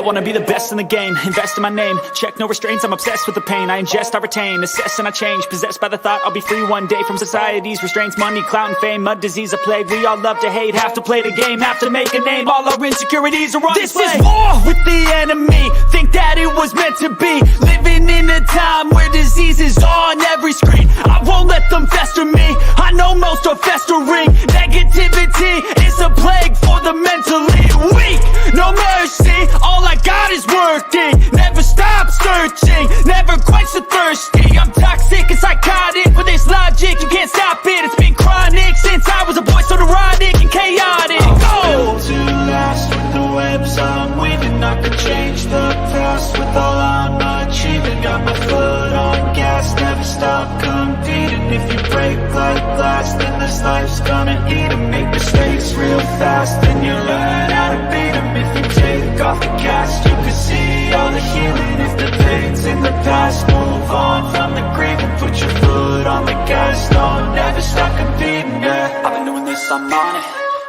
I wanna be the best in the game, invest in my name, check no restraints, I'm obsessed with the pain. I ingest, I retain, assess and I change, possessed by the thought I'll be free one day from society's restraints. Money, clout and fame, mud, disease, a plague. We all love to hate, have to play the game, have to make a name. All our insecurities are on display. This is war with the enemy, think that it was meant to be. Living in a time where disease is on every screen. I won't let them fester me, I know most are festering. Negativity is a plague for the mentally weak. No mercy, all I got is working. Never stop searching, never quite so thirsty. I'm toxic and psychotic, with this logic, you can't stop it. It's been chronic since I was a boy, so neurotic and chaotic. Go! To last with the webs I'm weaving, I could change the past with all I'm achieving. Got my foot on gas, never stop competing. If you break like glass, then this life's gonna eat 'em. Make mistakes real fast, then you learn how to beat 'em. If you take off the cast, you can see all the healing. If the pain's in the past, move on from the grave and put your foot on the gas. No, never stop competing, yeah. I've been doing this, I'm on it.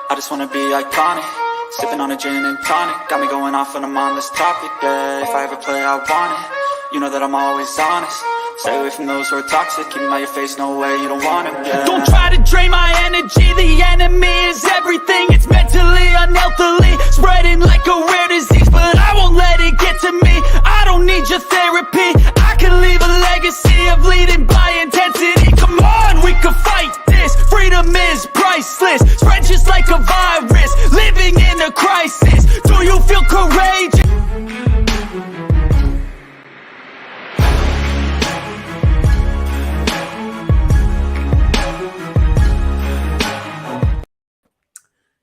I just wanna be iconic. Sipping on a gin and tonic, got me going off when I'm on this topic, yeah. If I ever play, I want it. You know that I'm always honest. Stay away from those who are toxic. Keep them out your face, no way, you don't want them, yeah. Don't try to drain my energy. The enemy is everything. It's mentally, unhealthily spreading like a rare disease, but I won't let it get to me. I don't need your therapy. I can leave a legacy of leading by intensity. Come on, we can fight this. Freedom is priceless. Spread just like a virus. Living in a crisis. Do you feel courageous?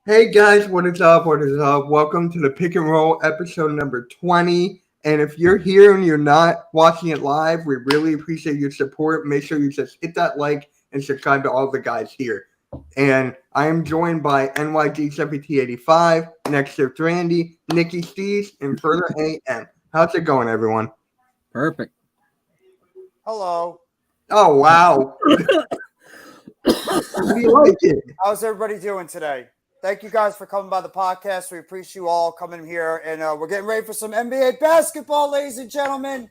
Hey guys, what is up? What is up? Welcome to the Pick and Roll episode number 20. And if you're here and you're not watching it live, we really appreciate your support. Make sure you just hit that like and subscribe to all the guys here. And I am joined by NYG7085, Next Shift Randy, Nikki Steves, and Further AM. How's it going, everyone? Perfect. Hello. Oh, wow. How do you like it? How's everybody doing today? Thank you guys for coming by the podcast. We appreciate you all coming here. And we're getting ready for some NBA basketball, ladies and gentlemen.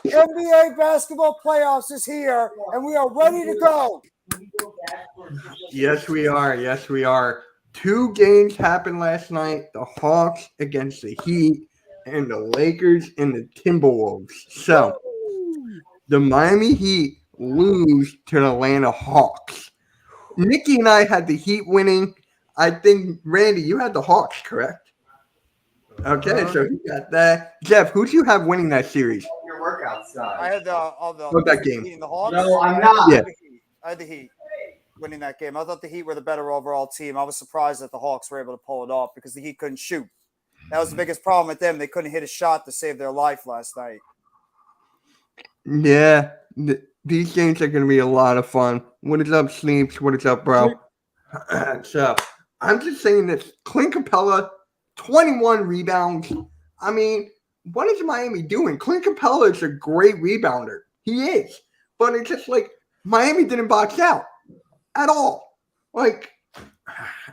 NBA basketball playoffs is here, and we are ready to go. Yes, we are. Yes, we are. 2 games happened last night. The Hawks against the Heat and the Lakers and the Timberwolves. So, the Miami Heat lose to the Atlanta Hawks. Nikki and I had the Heat winning. I think, Randy, you had the Hawks, correct? Okay, so you got that. Jeff, who do you have winning that series? Your workout side. I had that game? Heat and the Hawks. No, I'm not. Yeah. I had the Heat winning that game. I thought the Heat were the better overall team. I was surprised that the Hawks were able to pull it off because the Heat couldn't shoot. That was the biggest problem with them. They couldn't hit a shot to save their life last night. Yeah, these games are going to be a lot of fun. What is up, Sleeps? What is up, bro? So, I'm just saying this. Clint Capella, 21 rebounds. I mean, what is Miami doing? Clint Capella is a great rebounder. He is. But it's just like Miami didn't box out at all. Like,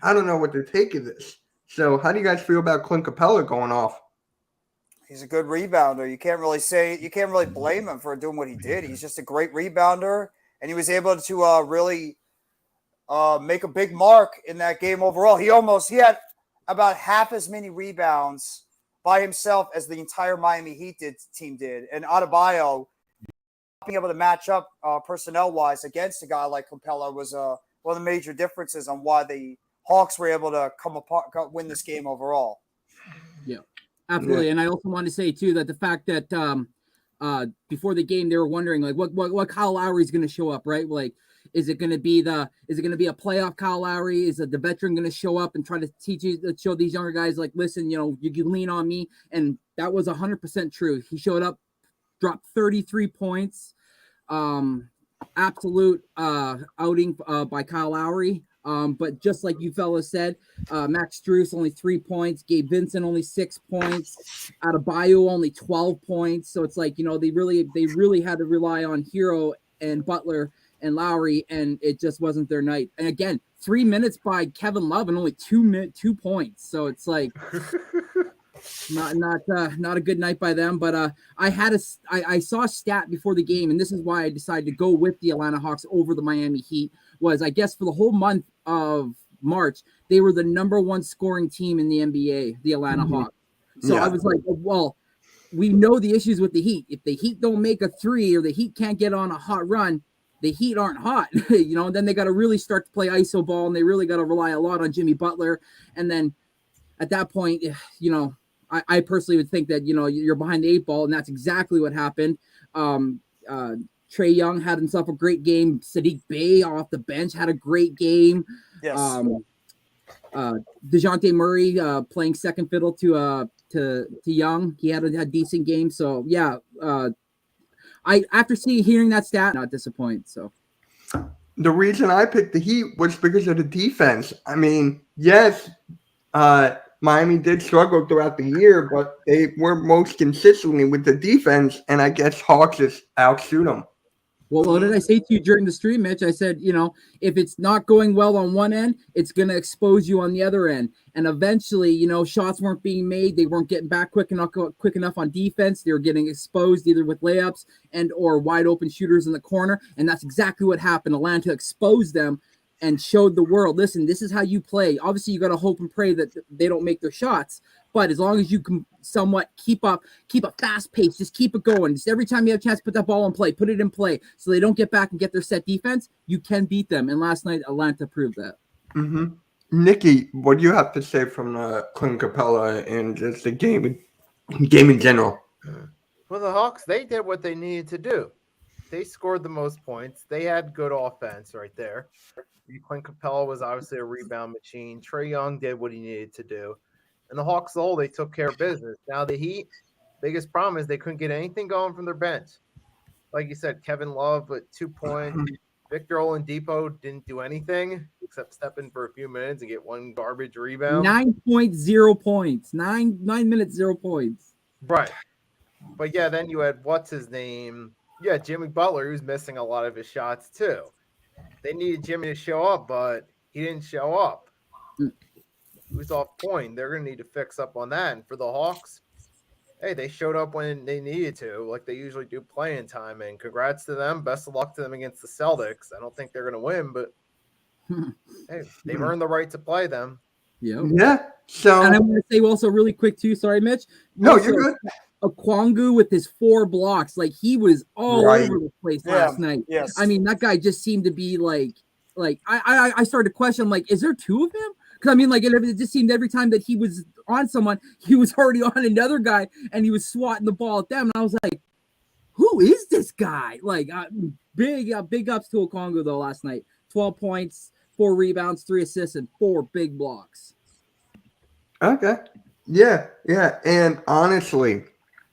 I don't know what to take of this. So, how do you guys feel about Clint Capella going off? He's a good rebounder. You can't really blame him for doing what he did. He's just a great rebounder, and he was able to really make a big mark in that game overall. He had about half as many rebounds by himself as the entire Miami Heat team did. And Adebayo being able to match up personnel-wise against a guy like Capella was one of the major differences on why the Hawks were able to win this game overall. Yeah, absolutely. Yeah. And I also want to say too that the fact that before the game they were wondering like what Kyle Lowry is going to show up, right? Like, is it going to be a playoff Kyle Lowry? Is the veteran going to show up and try to show these younger guys like, listen, you can lean on me? And that was 100% true. He showed up, dropped 33 points, absolute outing by Kyle Lowry. But just like you fellas said, Max Strus only 3 points, Gabe Vincent only 6 points, Adebayo only 12 points. So it's like, they really had to rely on Hero and Butler and Lowry, and it just wasn't their night. And again, 3 minutes by Kevin Love and only 2 points. So it's like Not a good night by them. But I saw a stat before the game, and this is why I decided to go with the Atlanta Hawks over the Miami Heat. Was I guess for the whole month of March, they were the number one scoring team in the NBA, the Atlanta Hawks. So I was like, well, we know the issues with the Heat. If the Heat don't make a three or the Heat can't get on a hot run, the Heat aren't hot, and then they got to really start to play iso ball, and they really got to rely a lot on Jimmy Butler. And then at that point, I personally would think that, you're behind the 8 ball, and that's exactly what happened. Trae Young had himself a great game. Sadiq Bey off the bench had a great game. Yes. DeJounte Murray playing second fiddle to Young. He had a decent game. So, yeah, after hearing that stat, not disappointed. So The reason I picked the Heat was because of the defense. I mean, yes, Miami did struggle throughout the year, but they were most consistently with the defense, and I guess Hawks just outshoot them. Well, what did I say to you during the stream, Mitch? I said, if it's not going well on one end, it's going to expose you on the other end. And eventually, shots weren't being made. They weren't getting back quick enough on defense. They were getting exposed either with layups and or wide open shooters in the corner. And that's exactly what happened. Atlanta exposed them and showed the world, listen, this is how you play. Obviously, you got to hope and pray that they don't make their shots. But as long as you can somewhat keep a fast pace, just keep it going. Just every time you have a chance to put that ball in play, put it in play so they don't get back and get their set defense, you can beat them. And last night, Atlanta proved that. Mm-hmm. Nikki, what do you have to say from Clint Capella and just the game in general? Well, the Hawks, they did what they needed to do. They scored the most points. They had good offense right there. Clint Capella was obviously a rebound machine. Trae Young did what he needed to do. And the Hawks, they took care of business. Now the Heat, biggest problem is they couldn't get anything going from their bench. Like you said, Kevin Love with 2 points. Victor Oladipo didn't do anything except step in for a few minutes and get one garbage rebound. 9.0 points. 9 minutes, 0 points. Right. But yeah, then you had what's his name? Yeah, Jimmy Butler, who's missing a lot of his shots too. They needed Jimmy to show up, but he didn't show up. He was off point. They're going to need to fix up on that. And for the Hawks, hey, they showed up when they needed to, like they usually do playing time. And congrats to them. Best of luck to them against the Celtics. I don't think they're going to win, but hey, they've earned the right to play them. Yeah. So, and I want to say also really quick too. Sorry, Mitch. No, also, you're good. Okongwu with his 4 blocks, like he was all over the place last night. Yes. I mean, that guy just seemed to be like I started to question. I'm like, is there 2 of him? Because I mean, like it just seemed every time that he was on someone, he was already on another guy, and he was swatting the ball at them. And I was like, who is this guy? Like, big ups to Okongwu though last night. 12 points, 4 rebounds, 3 assists, and 4 big blocks. Okay. Yeah. And honestly,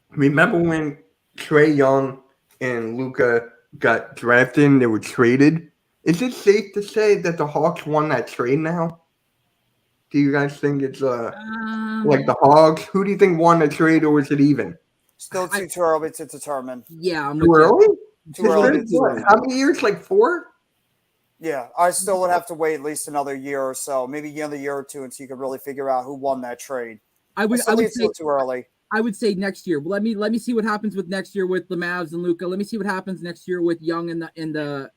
remember when Trae Young and Luka got drafted and they were traded? Is it safe to say that the Hawks won that trade now? Do you guys think it's like the Hawks? Who do you think won the trade, or is it even? Still too early to determine. Yeah, I'm Too early? Too early. How many years? Like 4? Yeah, I still would have to wait at least another year or so, maybe another year or 2, until you could really figure out who won that trade. I would say say too early. I would say next year. Let me see what happens with next year with the Mavs and Luka. Let me see what happens next year with Young and the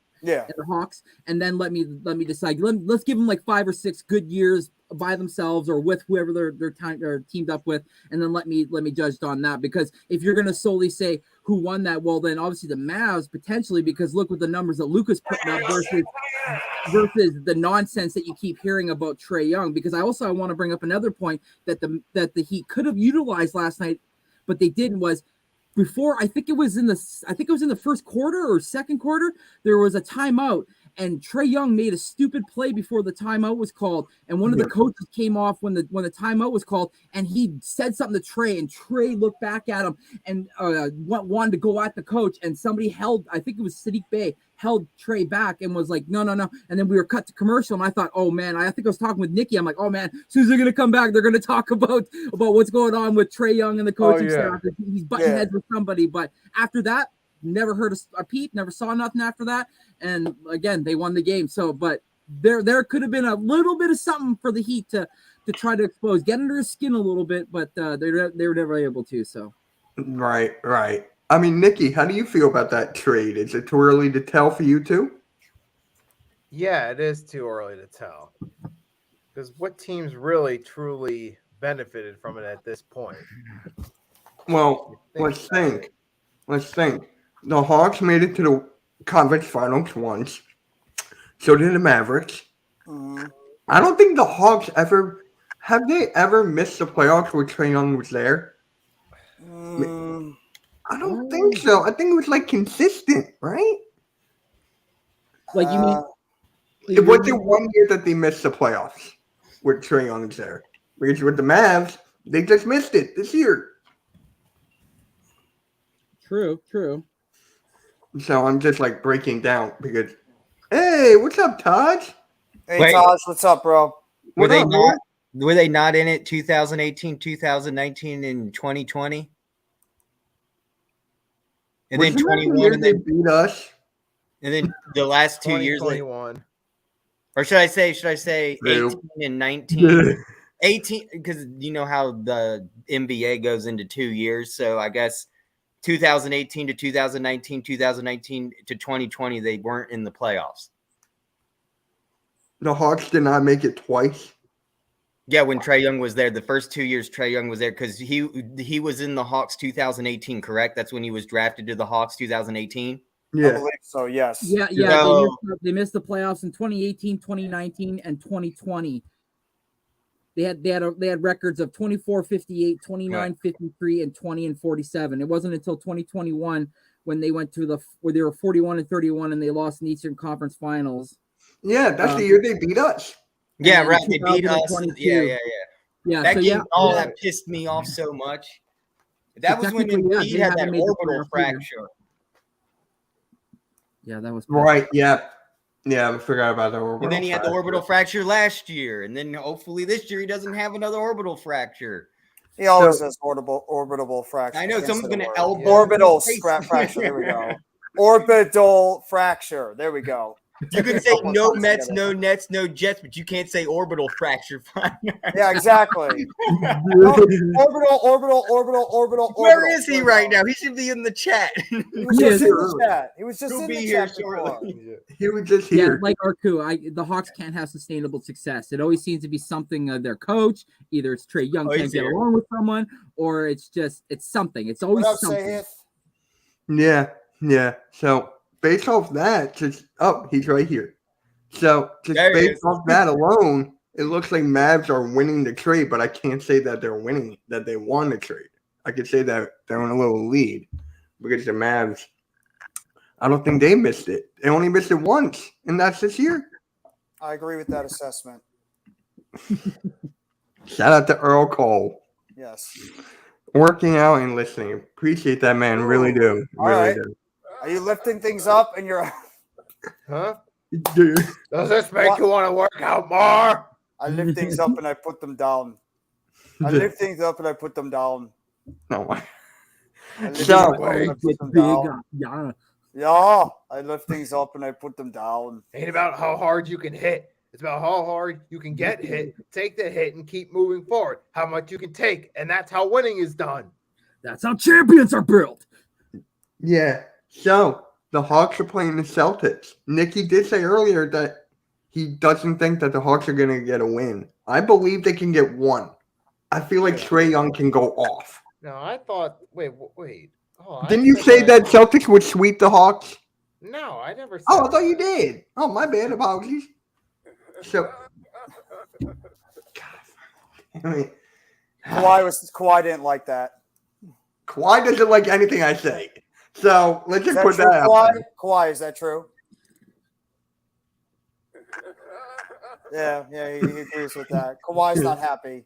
Hawks, and then let me decide. Let's give them like 5 or 6 good years by themselves or with whoever they're teamed up with, and then let me judge on that. Because if you're going to solely say who won that, well, then obviously the Mavs potentially, because look what the numbers that Luka's putting up versus the nonsense that you keep hearing about Trae Young. Because I want to bring up another point that the Heat could have utilized last night, but they didn't. Was before, I think it was in the first quarter or second quarter, there was a timeout, and Trae Young made a stupid play before the timeout was called, and one of the coaches came off when the timeout was called, and he said something to Trae, and Trae looked back at him and wanted to go at the coach, and somebody held, I think it was Sadiq Bey, held Trae back and was like, no. And then we were cut to commercial, and I thought, oh man, I think I was talking with Nikki. I'm like, oh man, as soon as they're going to come back, they're going to talk about what's going on with Trae Young and the coaching staff. He's butting heads with somebody. But after that, never heard a peep, never saw nothing after that. And again, they won the game. So, but there could have been a little bit of something for the Heat to to try to expose, get under his skin a little bit, but they were never able to. So Right. I mean, Nikki, how do you feel about that trade? Is it too early to tell for you too? Yeah, it is too early to tell. Because what teams really truly benefited from it at this point? Well, let's think. The Hawks made it to the conference finals once. So did the Mavericks. Mhm. I don't think the Hawks have they ever missed the playoffs where Trae Young was there? Mm, I don't think so. I think it was like consistent, right? like you mean It was the 1 year that they missed the playoffs with Trae Young there. Because with the Mavs, they just missed it this year. True. So I'm just like breaking down because, hey, what's up, Taj? Hey, Wait. Taj, what's up, bro? Were What they up, not? man? Were they not in it 2018, 2019, and 2020? And then Wasn't that the 21, year and they then beat us? the last 2 years, like, 2021. or should I say True. 18 and 19? 18, because you know how the NBA goes into 2 years, so I guess 2018 to 2019, 2019 to 2020, they weren't in the playoffs. The Hawks did not make it twice. Yeah, when Trae Young was there, the first 2 years Trae Young was there because he was in the Hawks 2018, correct? That's when he was drafted to the Hawks 2018. I Yeah. believe so, yes. Yeah. So- They missed the playoffs in 2018, 2019, and 2020. They had records of 24-58, 29-53, and 20-47. It wasn't until 2021 when they went to where they were 41-31 and they lost in the Eastern Conference Finals. Yeah, that's the year they beat us. Yeah, then right. They beat us. 2022. Yeah. Yeah. That pissed me off so much. That was when technically, yeah, Embiid they had haven't that made the orbital playoffs either. fracture. Yeah, that was Right. Yeah. Yeah, I forgot about that. And then he had the orbital fracture last year. And then hopefully this year he doesn't have another orbital fracture. He always has orbital fracture. I know someone's going to word. elbow. Orbital his face. fracture. There we go. Orbital fracture. There we go. You can say no Mets, no Nets, no Jets, but you can't say orbital fracture. Yeah, exactly. Orbital. Where is he right now? He should be in the chat. He was just in the chat. He was just He'll in be the here chat before. shortly. He was just Yeah, here. like Arku, the Hawks can't have sustainable success. It always seems to be something of their coach. Either it's Trae Young can't he's get here. along with someone, or it's something. It's always What up, something. Sahith? Yeah. So based off that, he's right here. So just There he based is. off that alone, it looks like Mavs are winning the trade, but I can't say that they're winning, that they won the trade. I could say that they're in a little lead because the Mavs, I don't think they missed it. They only missed it once, and that's this year. I agree with that assessment. Shout out to Earl Cole. Yes. Working out and listening. Appreciate that, man. Really do. All Really right. do. Are you lifting things up and you're Huh? Dude. Does this make you want to work out more? I lift things up and I put them down. I lift things up and I put them down. No. I lift So- things up and I put Get them big, down. yeah. Yeah, I lift things up and I put them down. Ain't about how hard you can hit. It's about how hard you can get hit, take the hit, and keep moving forward. How much you can take, and that's how winning is done. That's how champions are built. Yeah. So the Hawks are playing the Celtics. Nicky did say earlier that he doesn't think that the Hawks are going to get a win. I believe they can get one. I feel like Trae Young can go off. No, I thought. Wait. Oh, I Didn't you said say that Celtics would sweep the Hawks? No, I never said. Oh, I thought you did. Oh, my bad. Apologies. So, I mean, Kawhi didn't like that. Kawhi doesn't like anything I say. So let's Is just that put true, that out Kawhi? there. Kawhi, is that true? Yeah, he agrees with that. Kawhi's not happy.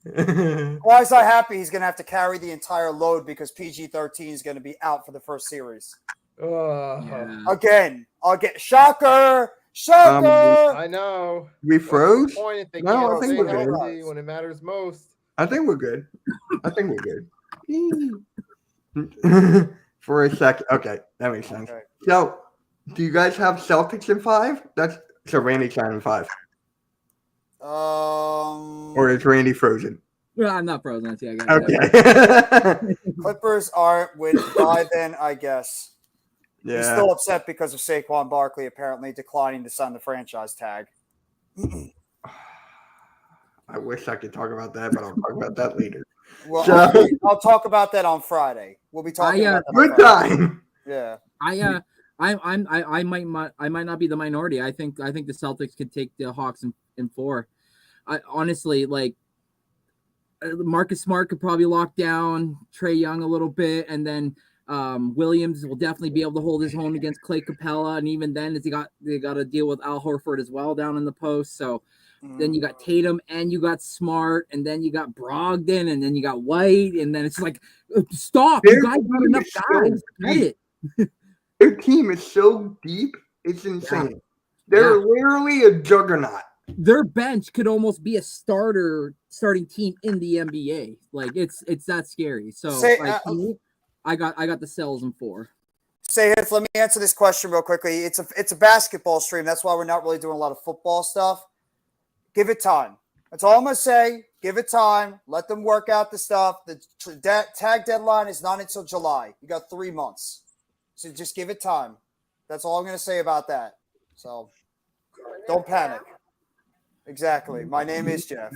Kawhi's not happy. He's going to have to carry the entire load because PG-13 is going to be out for the first series. Oh, Again. Shocker! Shocker! I know. We froze? Point if they No, can't I think stay we're good. healthy when it matters most. I think we're good. For a second. Okay, that makes sense. Okay. So, do you guys have Celtics in 5? That's so Randy Chine in 5. Or is Randy frozen? Well, I'm not frozen. I got it. Okay. Clippers aren't winning by then, I guess. He's Yeah. still upset because of Saquon Barkley apparently declining to sign the franchise tag. I wish I could talk about that, but I'll talk about that later. Well, So- I'll talk about that on Friday. We'll be talking about that on Good Friday. time. Yeah. I might not be the minority. I think the Celtics could take the Hawks in 4. I honestly like Marcus Smart could probably lock down Trae Young a little bit, and then Williams will definitely be able to hold his own against Clay Capella, and even then, they got to deal with Al Horford as well down in the post. So then you got Tatum, and you got Smart, and then you got Brogdon, and then you got White, and then it's like, stop! You guys got enough guys. Get it. Their team is so deep, it's insane. They're literally a juggernaut. Their bench could almost be a starting team in the NBA. Like it's that scary. So I got the Cells in 4. Say it. Let me answer this question real quickly. It's a basketball stream. That's why we're not really doing a lot of football stuff. Give it time. That's all I'm gonna say. Give it time. Let them work out the stuff. The tag deadline is not until July. You got 3 months, so just give it time. That's all I'm gonna say about that. So don't panic. Exactly. My name is Jeff.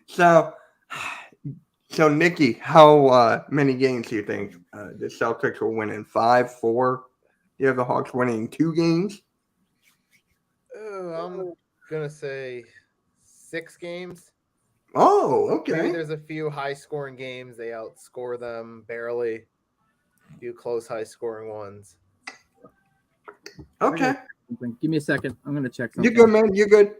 So Nikki, how many games do you think the Celtics will win in? 5, 4? You have the Hawks winning 2 games? I'm gonna say 6 games. Oh, Maybe okay. there's a few high-scoring games. They outscore them barely. A few close, high-scoring ones. Okay. Give me a second. I'm gonna check something. You're good, man. You're good.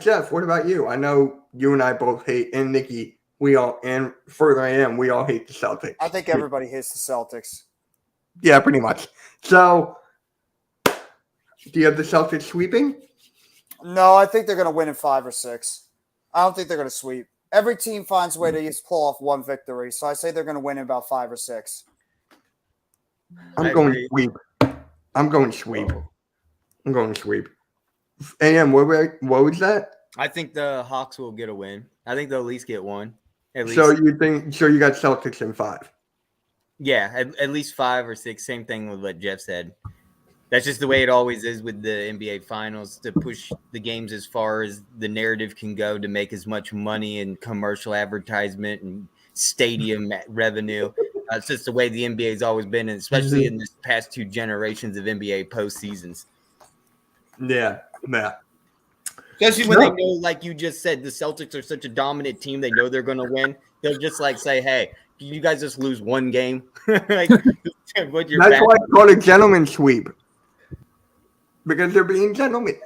Jeff, what about you? I know you and I both hate, and Nikki, we all hate the Celtics. I think everybody hates the Celtics. Yeah, pretty much. So, do you have the Celtics sweeping? No, I think they're going to win in 5 or 6. I don't think they're going to sweep. Every team finds a way to just pull off one victory. So I say they're going to win in about 5 or 6. I'm going sweep. I'm going sweep. AM, what was that? I think the Hawks will get a win. I think they'll at least get one. At least. So you got Celtics in 5? Yeah, at least 5 or 6. Same thing with what Jeff said. That's just the way it always is with the NBA Finals, to push the games as far as the narrative can go to make as much money in commercial advertisement and stadium revenue. It's just the way the NBA has always been, and especially in this past 2 generations of NBA postseasons. Yeah. Especially when they know, like you just said, the Celtics are such a dominant team. They know they're going to win. They'll just say, hey, can you guys just lose one game? That's why I call it gentleman sweep. Because they're being gentlemen.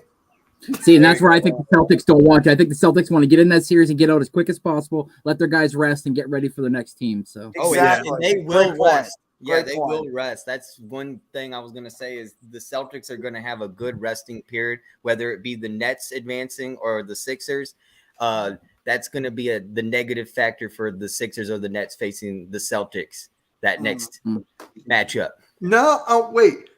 See, and that's where I think the Celtics don't want to. I think the Celtics want to get in that series and get out as quick as possible, let their guys rest, and get ready for the next team. So, Exactly. And they will rest. Yeah, Great they point. will rest. That's one thing I was going to say is the Celtics are going to have a good resting period, whether it be the Nets advancing or the Sixers. That's going to be the negative factor for the Sixers or the Nets facing the Celtics that next matchup. No, wait.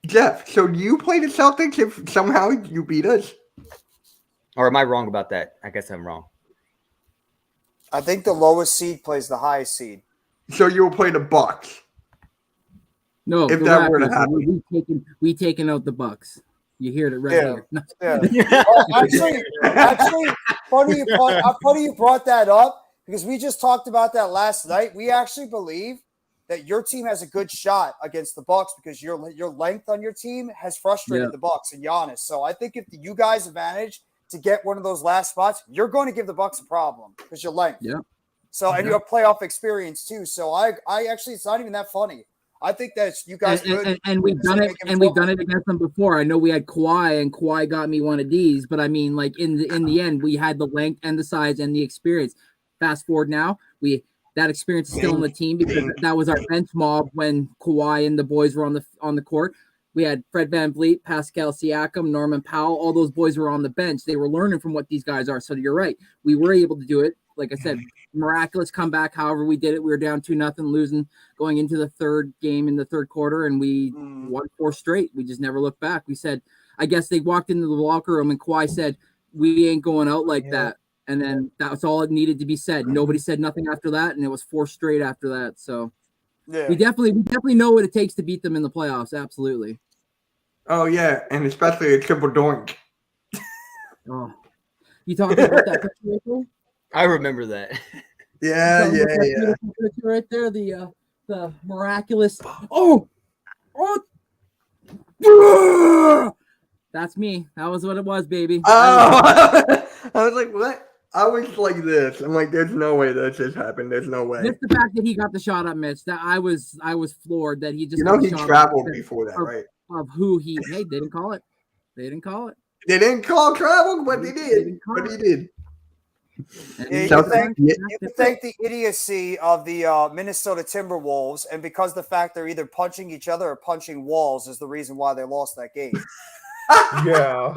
Jeff, so do you play the Celtics if somehow you beat us? Or am I wrong about that? I guess I'm wrong. I think the lowest seed plays the highest seed. So you'll play the Bucks. no, If the that were to Raptors, happen. we taken out the Bucks. You hear it right Yeah. here. Yeah. Actually, funny you brought that up because we just talked about that last night. We actually believe that your team has a good shot against the Bucks because your length on your team has frustrated the Bucks and Giannis. So I think if you guys have managed to get one of those last spots, you're going to give the Bucks a problem because your length. Yeah. So and you have playoff experience too. So I actually it's not even that funny. I think that you guys and we've done it, and we've done it against them before. I know we had Kawhi, and Kawhi got me one of these, but I mean, like in the end, we had the length and the size and the experience. Fast forward now, that experience is still on the team because that was our bench mob when Kawhi and the boys were on the court. We had Fred VanVleet, Pascal Siakam, Norman Powell. All those boys were on the bench. They were learning from what these guys are. So you're right. We were able to do it. Like I said, miraculous comeback. However, we did it. We were down 2-0, losing going into the third game in the third quarter, and we won 4 straight. We just never looked back. We said, I guess they walked into the locker room and Kawhi said, "We ain't going out like that." And then that's all it needed to be said. Nobody said nothing after that, and it was 4 straight after that. So Yeah. we definitely know what it takes to beat them in the playoffs. Absolutely. Oh yeah, and especially a triple doink. Oh, you talking about that picture right there? I remember that. Yeah, Talking about that yeah. beautiful picture right there, the miraculous. Oh, that's me. That was what it was, baby. Oh, I was like, what? I was like this. I'm like, there's no way that just happened. There's no way. Just the fact that he got the shot up, Mitch. That I was floored that he just You got know, the he shot traveled up before that, right? of who he. Hey, they didn't call it. They didn't call it. They didn't call travel, but they did. didn't call But he it. did. And Yeah, he you So- got think- the- You can thank the idiocy of the Minnesota Timberwolves, and because the fact they're either punching each other or punching walls is the reason why they lost that game. Yeah.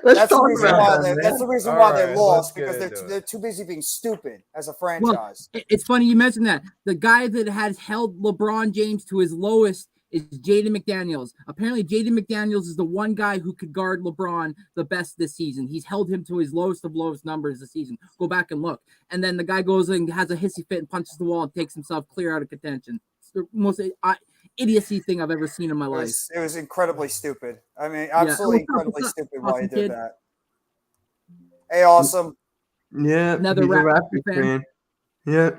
Let's That's the talk reason about why that, they. man. That's the reason All why they right, lost let's get because into they're it. too busy being stupid as a franchise. It's funny you mentioned that. The guy that has held LeBron James to his lowest is Jaden McDaniels. Apparently, Jaden McDaniels is the one guy who could guard LeBron the best this season. He's held him to his lowest of lowest numbers this season. Go back and look. And then the guy goes and has a hissy fit and punches the wall and takes himself clear out of contention. It's the most idiocy thing I've ever seen in my life. It was incredibly stupid. I mean, absolutely incredibly What's up, stupid why he awesome did kid? that. Hey, awesome. Yeah, Another he's a Raptors Raptors fan. fan. Yeah.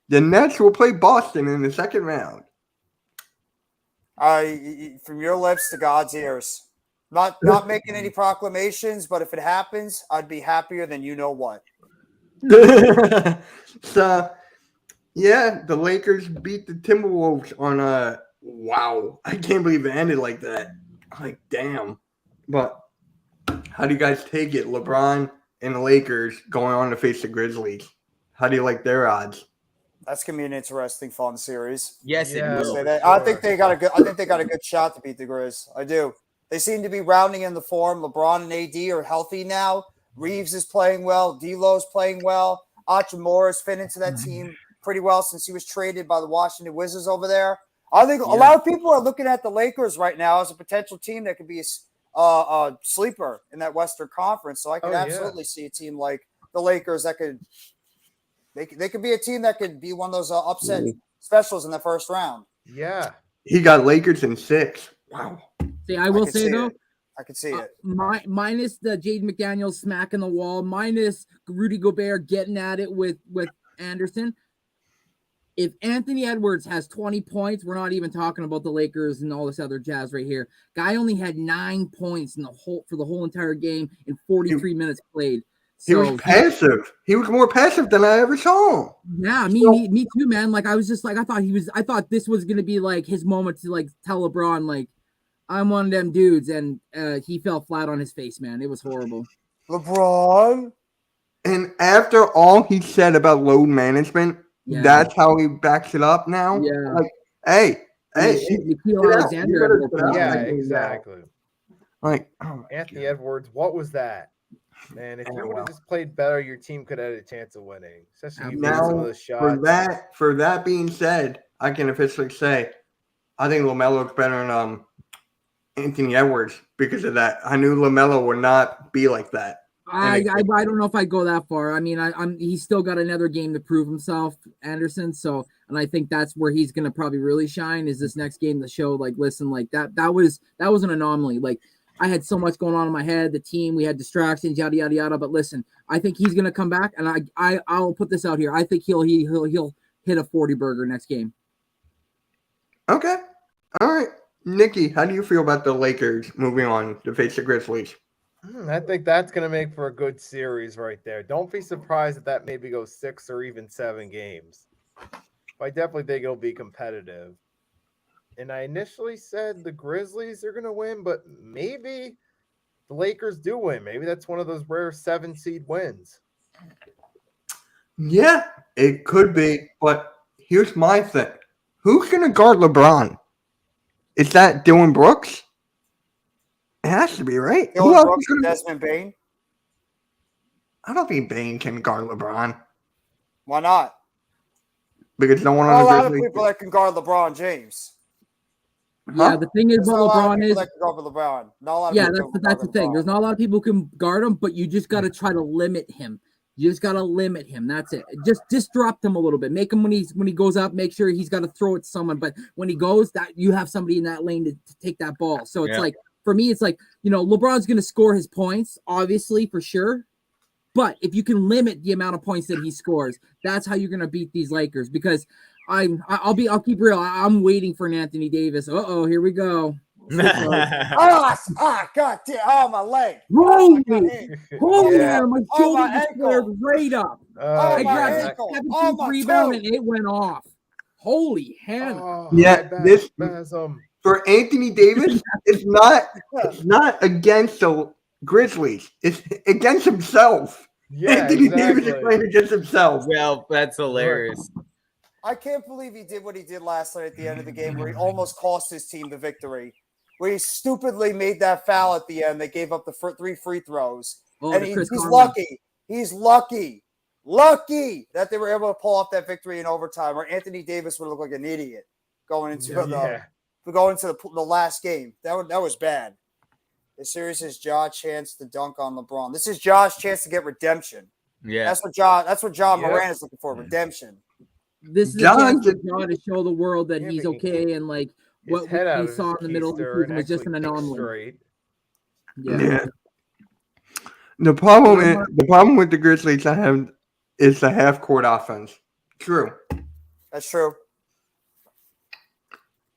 The Nets will play Boston in the second round. From your lips to God's ears. Not making any proclamations, but if it happens, I'd be happier than you know what. So, yeah, the Lakers beat the Timberwolves on wow. I can't believe it ended like that. Like, damn. But how do you guys take it? LeBron and the Lakers going on to face the Grizzlies. How do you like their odds? That's gonna be an interesting, fun series. Yes, Yeah. it I'll will. say that. I think they got a good shot to beat the Grizz. I do. They seem to be rounding in the form. LeBron and AD are healthy now. Reeves is playing well. D'Lo's playing well. Achimura has fit into that team pretty well since he was traded by the Washington Wizards over there. I think a lot of people are looking at the Lakers right now as a potential team that could be a sleeper in that Western Conference. So I could absolutely see a team like the Lakers that could they could be a team that could be one of those upset specials in the first round. Yeah. He got Lakers in 6. Wow. See, I will could say see though, it. I could see it. minus the Jaden McDaniels smacking the wall, minus Rudy Gobert getting at it with Anderson. If Anthony Edwards has 20 points, we're not even talking about the Lakers and all this other jazz right here. Guy only had 9 points for the whole entire game in 43 minutes played. He was passive. He was more passive than I ever saw him. Yeah, me too, man. Like I was just like I thought this was gonna be like his moment to like tell LeBron like I'm one of them dudes, and he fell flat on his face, man. It was horrible. LeBron. And after all he said about load management, Yeah. that's how he backs it up now. Yeah. Like, hey, Nikhil get out. Alexander You had better more get points. out. Yeah, Like, exactly. like oh my Anthony God. Edwards, what was that? Man, if you would well. have just played better, your team could have had a chance of winning. Especially you missed Now, some of the shots. for that being said, I can officially say I think LaMelo's better than Anthony Edwards because of that. I knew LaMelo would not be like that. I don't know if I'd go that far. I mean, he's still got another game to prove himself, Anderson. So, and I think that's where he's gonna probably really shine is this next game to show. Like, listen, like that was an anomaly. Like, I had so much going on in my head. The team, we had distractions, yada yada yada. But listen, I think he's gonna come back, and I'll put this out here. I think he'll hit a 40 burger next game. Okay, all right, Nikki, how do you feel about the Lakers moving on to face the Grizzlies? I think that's going to make for a good series right there. Don't be surprised if that maybe goes 6 or even 7 games. I definitely think it'll be competitive. And I initially said the Grizzlies are going to win, but maybe the Lakers do win. Maybe that's one of those rare 7-seed wins. Yeah, it could be, but here's my thing: who's gonna guard LeBron? Is that Dylan Brooks? It has to be, right? Who Dylan else Brooks is and gonna- Desmond Bain. I don't think Bane can guard LeBron Why not? because no one There are a on lot the of Grizzlies. people that can guard LeBron James. Yeah, the thing is There's what not a lot of LeBron people is. that can go for LeBron. Not a lot of Yeah, people that's the thing. There's not a lot of people who can guard him, but you just got to try to limit him. You just got to limit him. That's it. Just disrupt him a little bit. Make him when he goes up. Make sure he's got to throw it to someone. But when he goes, that you have somebody in that lane to take that ball. So it's like for me, it's like LeBron's going to score his points, obviously for sure. But if you can limit the amount of points that he scores, that's how you're going to beat these Lakers. Because I'll keep real. I'm waiting for an Anthony Davis. Here we go. God damn! Oh, my leg! Holy Yeah. man, my Oh, shoulder my just ankle. flared right up. Oh, I my grabbed ankle. that 17th Oh, my rebound toe. and it went off. Holy Hannah. Oh, Yeah, my this- spasm. For Anthony Davis, it's not against the Grizzlies. It's against himself. Yeah, Anthony Davis is exactly. playing against himself. Well, that's hilarious. I can't believe he did what he did last night at the end of the game, where he almost cost his team the victory. Where he stupidly made that foul at the end. They gave up the 3 free throws, Oh, and to Chris he's Conlon. lucky. He's lucky that they were able to pull off that victory in overtime, or Anthony Davis would look like an idiot going into the last game. That was bad. This series is Ja's chance to dunk on LeBron. This is Ja's chance to get redemption. Yeah. That's what John Yep. Moran is looking for, redemption. This is a John chance for did- John to show the world that Yeah, he's but he okay and like His what head out we of saw in his the middle of the keister season and was just an actually kicked anomaly. straight. Yeah. The problem with the Grizzlies is the half court offense. True. That's true.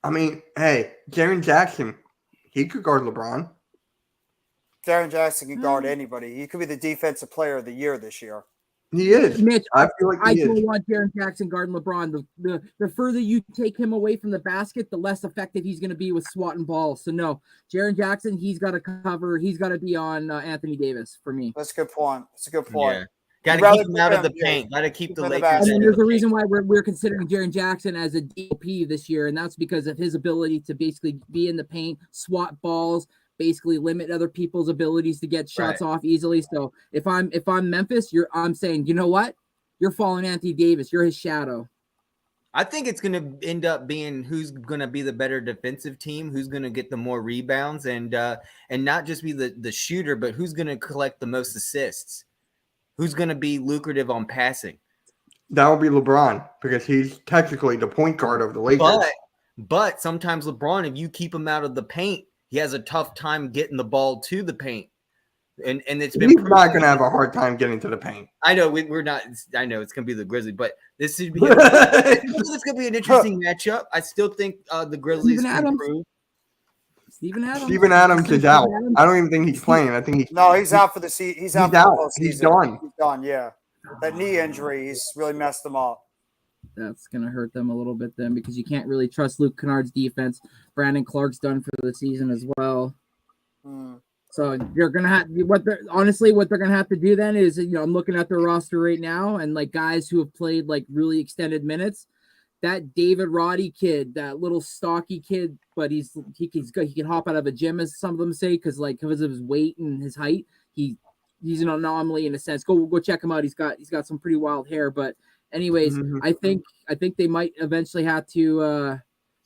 I mean, hey, Jaren Jackson, he could guard LeBron. Jaren Jackson can guard anybody. He could be the defensive player of the year this year. He is. Mitch, I feel like I he don't is. want Jaren Jackson guarding LeBron. The further you take him away from the basket, the less effective he's going to be with swatting balls. So no, Jaren Jackson, he's got to cover. He's got to be on Anthony Davis for me. That's a good point. That's a good point. Yeah. Got You'd to rather keep him out of the keep him, paint. Got to keep the him in the Lakers. basket. And then out there's of a the reason why we're considering Jaren Jackson as a DOP this year, and that's because of his ability to basically be in the paint, swat balls, basically limit other people's abilities to get shots off easily. So if I'm Memphis, I'm saying, you know what? You're following Anthony Davis. You're his shadow. I think it's going to end up being who's going to be the better defensive team, who's going to get the more rebounds, and not just be the shooter, but who's going to collect the most assists, who's going to be lucrative on passing. That would be LeBron because he's technically the point guard of the Lakers. But sometimes LeBron, if you keep him out of the paint, he has a tough time getting the ball to the paint. And it's been He's not going to have a hard time getting to the paint. I know we're not. I know it's going to be the Grizzlies, but this should be. It's going to be an interesting matchup. I still think the Grizzlies Steven can Adams. improve. Steven Adams is out. I don't even think he's playing. I think He's out for the season. He's out. He's for out. the postseason. He's done. He's done. Yeah, that knee injury, he's really messed him up. That's going to hurt them a little bit then because you can't really trust Luke Kennard's defense. Brandon Clark's done for the season as well. So you're gonna have what they're gonna have to do then is I'm looking at their roster right now and like guys who have played like really extended minutes. That David Roddy kid, that little stocky kid, but he can hop out of a gym as some of them say because of his weight and his height, he's an anomaly in a sense. Go check him out. He's got some pretty wild hair. But anyways, I think they might eventually have to.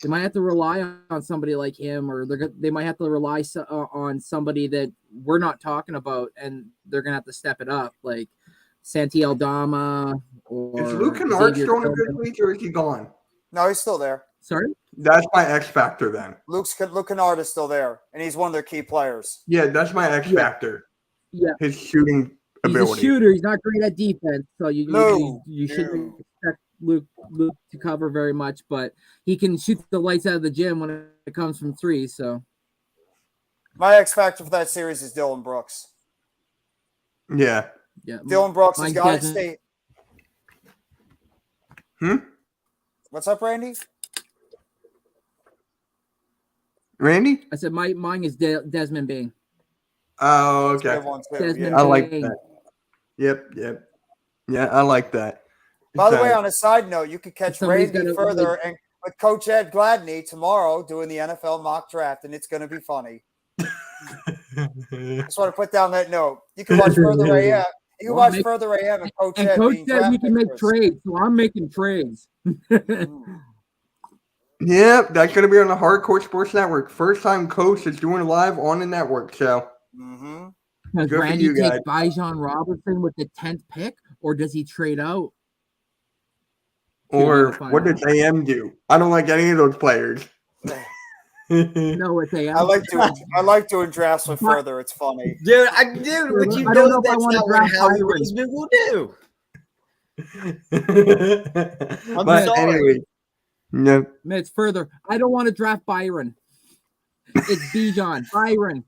They might have to rely on somebody like him, or they might have to rely on somebody that we're not talking about, and they're gonna have to step it up, like Santi Aldama. Or Is Luke Kennard Xavier still in the Tillman. Grizzlies or is he gone? No, he's still there. Sorry, That's my X factor then. Luke Kennard is still there, and he's one of their key players. Yeah, that's my X factor. Yeah. His shooting he's ability. a shooter. He's not great at defense, so you No. shouldn't expect Luke to cover very much, but he can shoot the lights out of the gym when it comes from three. So My X factor for that series is Dylan Brooks. Yeah. yeah, Dylan Brooks has Mike got to Desmond. stay. What's up, Randy? Randy? I said mine is Desmond Bain. Oh, okay. Good one, too, Desmond yeah. I like Bain. that. Yep. Yeah, I like that. By the So- way, on a side note, you could catch Somebody's Randy gotta- further and with Coach Ed Gladney tomorrow doing the NFL mock draft, and it's going to be funny. Just want to put down that note. You can watch Further AM. You can watch Further AM and Coach And Ed Coach being said draft we can make experts. trades, so I'm making trades. Yeah, that's going to be on the Hardcore Sports Network. First time Coach is doing live on the network. So Mm-hmm. Does Good for Randy you take Bijan Robinson with the 10th pick, or does he trade out? or We'll find what out. does AM do? I don't like any of those players. No, it's AM. I like doing drafts with further. It's funny. Dude, but you I know don't know if I that's wanna not what draft Howie Byron. Roseman will do. But sorry. anyway, no. It's further. I don't want to draft Byron. It's Bijan. Byron.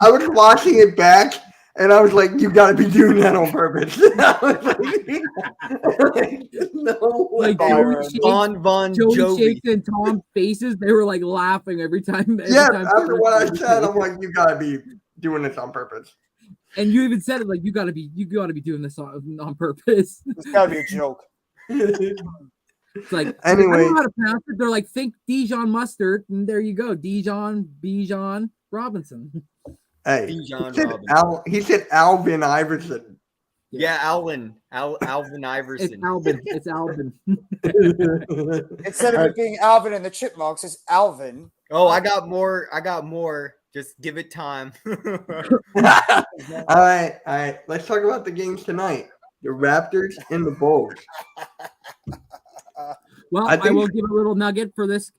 I was watching it back, and I was like, "You got to be doing that on purpose." I was like, no way. Like Byron. Von Joey Jovi. Shakes and Tom's faces, they were like laughing every time. Yeah, time after what I said, I'm like, "You got to be doing this on purpose." and you even said it like you gotta be doing this on purpose. It's gotta be a joke. It's like I Anyway. don't know how to pronounce it. They're like think Dijon mustard, and there you go, Bijan Robinson. Hey, Bijan he said Robinson. he said Alvin Iverson. Yeah, Alvin It's Iverson. Albin. It's Albin. Instead of it being Alvin and the Chipmunks, it's Alvin. Oh, I got more. Just give it time. All right. Let's talk about the games tonight. The Raptors and the Bulls. Well, I I think- will give a little nugget for this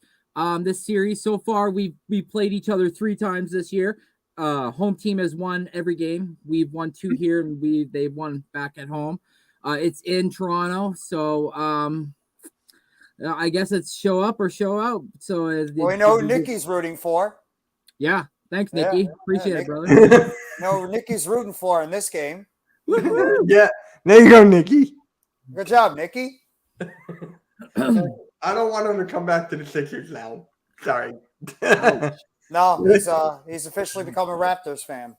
this series. So far, we played each other 3 times this year. Home team has won every game. We've won 2 here, and they've won back at home. It's in Toronto, so I guess it's show up or show out. So Well, we know who Nikki's rooting for. Yeah, thanks, Yeah, Nikki. yeah, Appreciate it, Nick. brother. No, who Nikki's rooting for in this game. Woo-hoo. Yeah, there you go, Nikki. Good job, Nikki. I don't want him to come back to the Sixers now. Sorry. No, he's officially become a Raptors fan.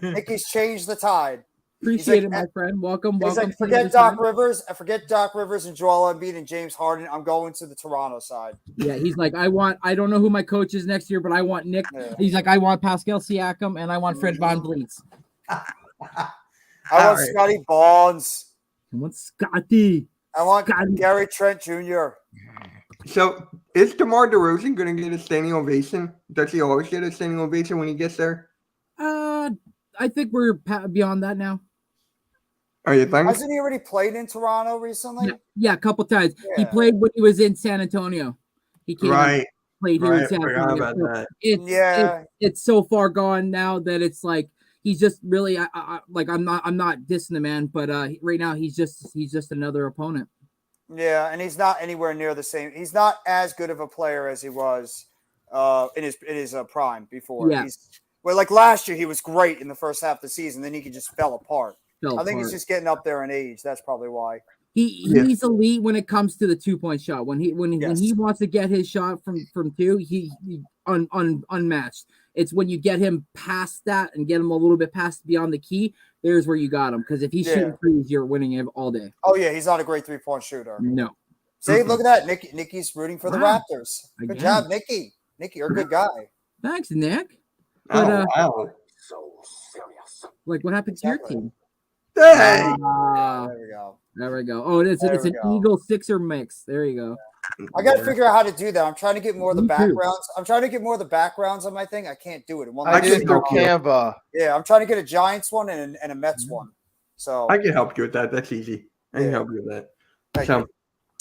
Nikki's changed the tide. Appreciate like- it, my friend. Welcome. He's Welcome. like, to forget the Doc time. Rivers. I forget Doc Rivers and Joel Embiid and James Harden. I'm going to the Toronto side. Yeah, he's like, I don't know who my coach is next year, but I want Nick. Yeah. He's like, I want Pascal Siakam and I want Fred Von Vliet. I want Alright. Scotty Barnes. I want Scotty. I want Scotty. Gary Trent Jr. So, is DeMar DeRozan going to get a standing ovation? Does he always get a standing ovation when he gets there? I think we're beyond that now. Are you think? Hasn't he already played in Toronto recently? Yeah, a couple times. He Yeah. played when he was in San Antonio. He came and Right. played here in Right. San Forgot Antonio. about So that. Yeah. it's so far gone now that it's like he's just really like I'm not dissing the man, but right now he's just another opponent. Yeah, and he's not anywhere near the same. He's not as good of a player as he was in his prime before. Yeah. Well, like last year, he was great in the first half of the season. Then he just fell apart. Fell I think he's apart. just getting up there in age. That's probably why. Yeah. He's elite when it comes to the 2-point shot. When he Yes. wants to get his shot from 2, he unmatched. It's when you get him past that and get him a little bit past beyond the key. There's where you got him, because if he's Yeah. shooting threes, you're winning him all day. Oh yeah, he's not a great 3-point shooter. No, See, look at that. Nikki's rooting for the Wow. Raptors. Good Again. job, Nikki. Nikki, you're a good guy. thanks, Nick. But, Wow. like, what happened to your Exactly. team? Dang. There we go. There we go. Oh, it's There an we go. Eagle Sixer mix. There you go. I got to figure out how to do that. I'm trying to get more of the Me too. backgrounds. I'm trying to get more of the backgrounds on my thing. I can't do it. It won't I let did me it can through help you. Canva. Yeah, I'm trying to get a Giants one and a Mets one. So I can help you with that. That's easy. I can Yeah. help you with that. thank So, you.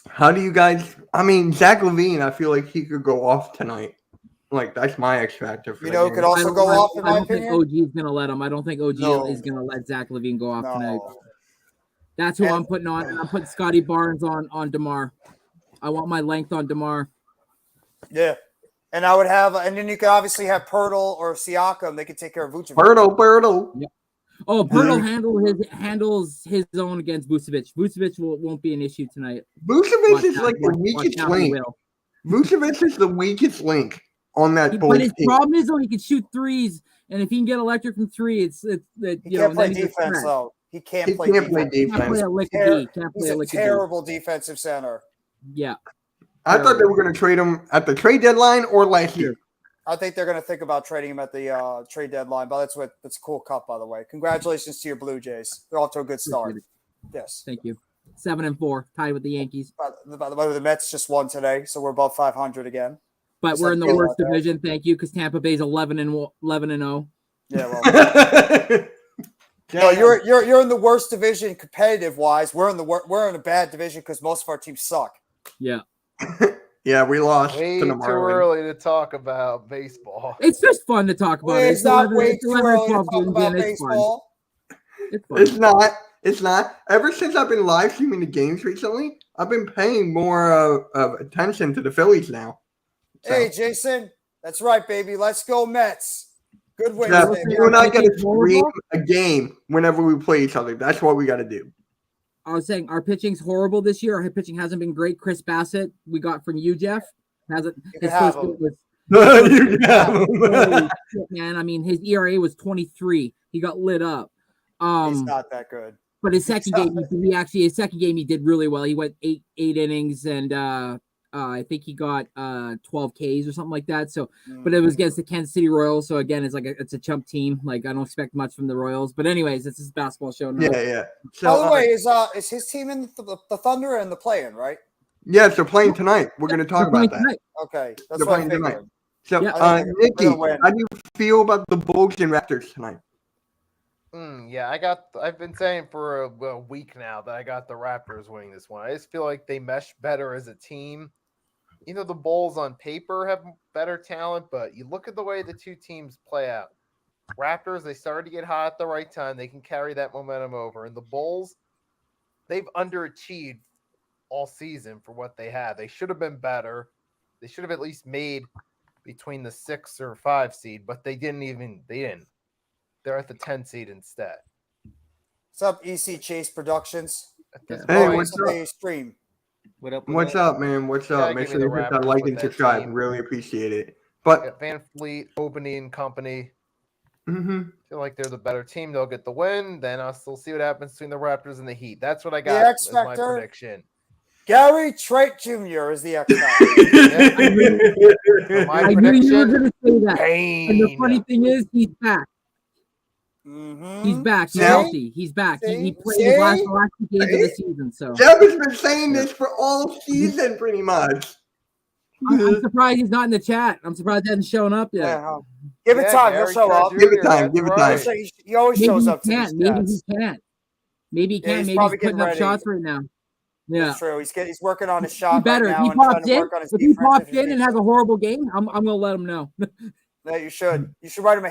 how do you guys? I mean, Zach LaVine. I feel like he could go off tonight. Like that's my X factor. For You the know, game. could also go off in I my don't think opinion. OG is gonna let him. I don't think OG No. is gonna let Zach Levine go off tonight. No. That's who And- I'm putting on. I'm putting Scotty Barnes on DeMar. I want my length on DeMar. Yeah. And I would have, and then you could obviously have Pirtle or Siakam. They could take care of Vucevic. Birdo. Oh, Pirtle Yeah. handles his own against Vucevic. Vucevic won't be an issue tonight. Vucevic Watch is out, like the watch weakest out, he link. will. Vucevic is the weakest link on that But Bulls his team. problem is though he can shoot threes, and if he can get electric from 3, it's He you know can't play then he's a defense threat. though. He can't He play can't play defense. Can't play defense. a lick of Ter- D. Can't He's play a a lick of D. terrible defensive center. Yeah. I thought they were going to trade him at the trade deadline or last year. I think they're going to think about trading him at the trade deadline. But that's a cool cut, by the way. Congratulations to your Blue Jays. They're off to a good start. Appreciate it. Yes. Thank you. 7-4, tied with the Yankees. By the way, the Mets just won today, so we're above 500 again. But Just we're like in the Taylor worst there. division, thank you, because Tampa Bay's 11-0. Yeah, well, no, you're in the worst division competitive wise. We're in a bad division because most of our teams suck. Yeah. Yeah, we lost Way to the too Marlins. early to talk about baseball. It's just fun to talk about. It's not way it's too 11 or early to 12 talk games about in, it's fun. baseball. It's fun. It's not. It's not. Ever since I've been live streaming the games recently, I've been paying more of attention to the Phillies now. So, Hey, Jason, that's right, baby. Let's go Mets. Good win. Jeff, today. you and I got to Pitching's stream horrible. a game whenever we play each other. That's what we got to do. I was saying our pitching's horrible this year. Our pitching hasn't been great. Chris Bassett, we got from you, Jeff. Hasn't You his can have first him. game was You have holy him. shit, man. I mean, his ERA was 23. He got lit up. He's not that good. But his second game, his second game he did really well. He went eight innings and I think he got 12 Ks or something like that. So, but it was against the Kansas City Royals. So again, it's like it's a chump team. Like I don't expect much from the Royals. But anyways, it's his basketball show now. Yeah. So, By the way, is his team in the Thunder and the play-in, right? yes, they're playing tonight. We're going to talk They're playing about that. tonight. Okay, that's They're what I playing tonight. figured. So, Yeah. I think we're Nikki, gonna win. how do you feel about the Bulls and Raptors tonight? Yeah, I've been saying for a week now that I got the Raptors winning this one. I just feel like they mesh better as a team. You know, the Bulls on paper have better talent, but you look at the way the two teams play out. Raptors, they started to get hot at the right time. They can carry that momentum over. And the Bulls, they've underachieved all season for what they had. They should have been better. They should have at least made between the 6 or 5 seed, but they didn't. They're at the 10 seed instead. What's up, EC Chase Productions? At this Hey, point, what's up? Today stream. What up? What's up, man? What's up? Gotta Make give sure me you the hit that Raptors like with and that subscribe. team. Really appreciate it. But got Van Fleet, Obany and company. mhm. Feel like they're the better team. They'll get the win. Then I'll still see what happens between the Raptors and the Heat. That's what I got X as my Factor. prediction. Gary Trent Jr. is the X Factor. So my I knew you were prediction, going to say that. pain. And the funny thing is, he's back. Mm-hmm. He's back. He's See? healthy. He's back. He See? played his last See? 2 games of the season. So Jeff has been saying this for all season, pretty much. I'm surprised he's not in the chat. I'm surprised he hasn't shown up yet. Yeah. Give it Yeah, time. Gary He'll show Trent up. Jr., Give it time, that's give it right. time. He always Maybe shows he up to these can't. Maybe he stats. can't. Maybe he Yeah, can. he's Maybe probably he's putting getting up ready. shots right now. Yeah. That's true. He's working on his He shot better. right If now he and trying pops to in, work on his if he defense. pops in and has a horrible game, I'm gonna let him know. No, you should. You should write him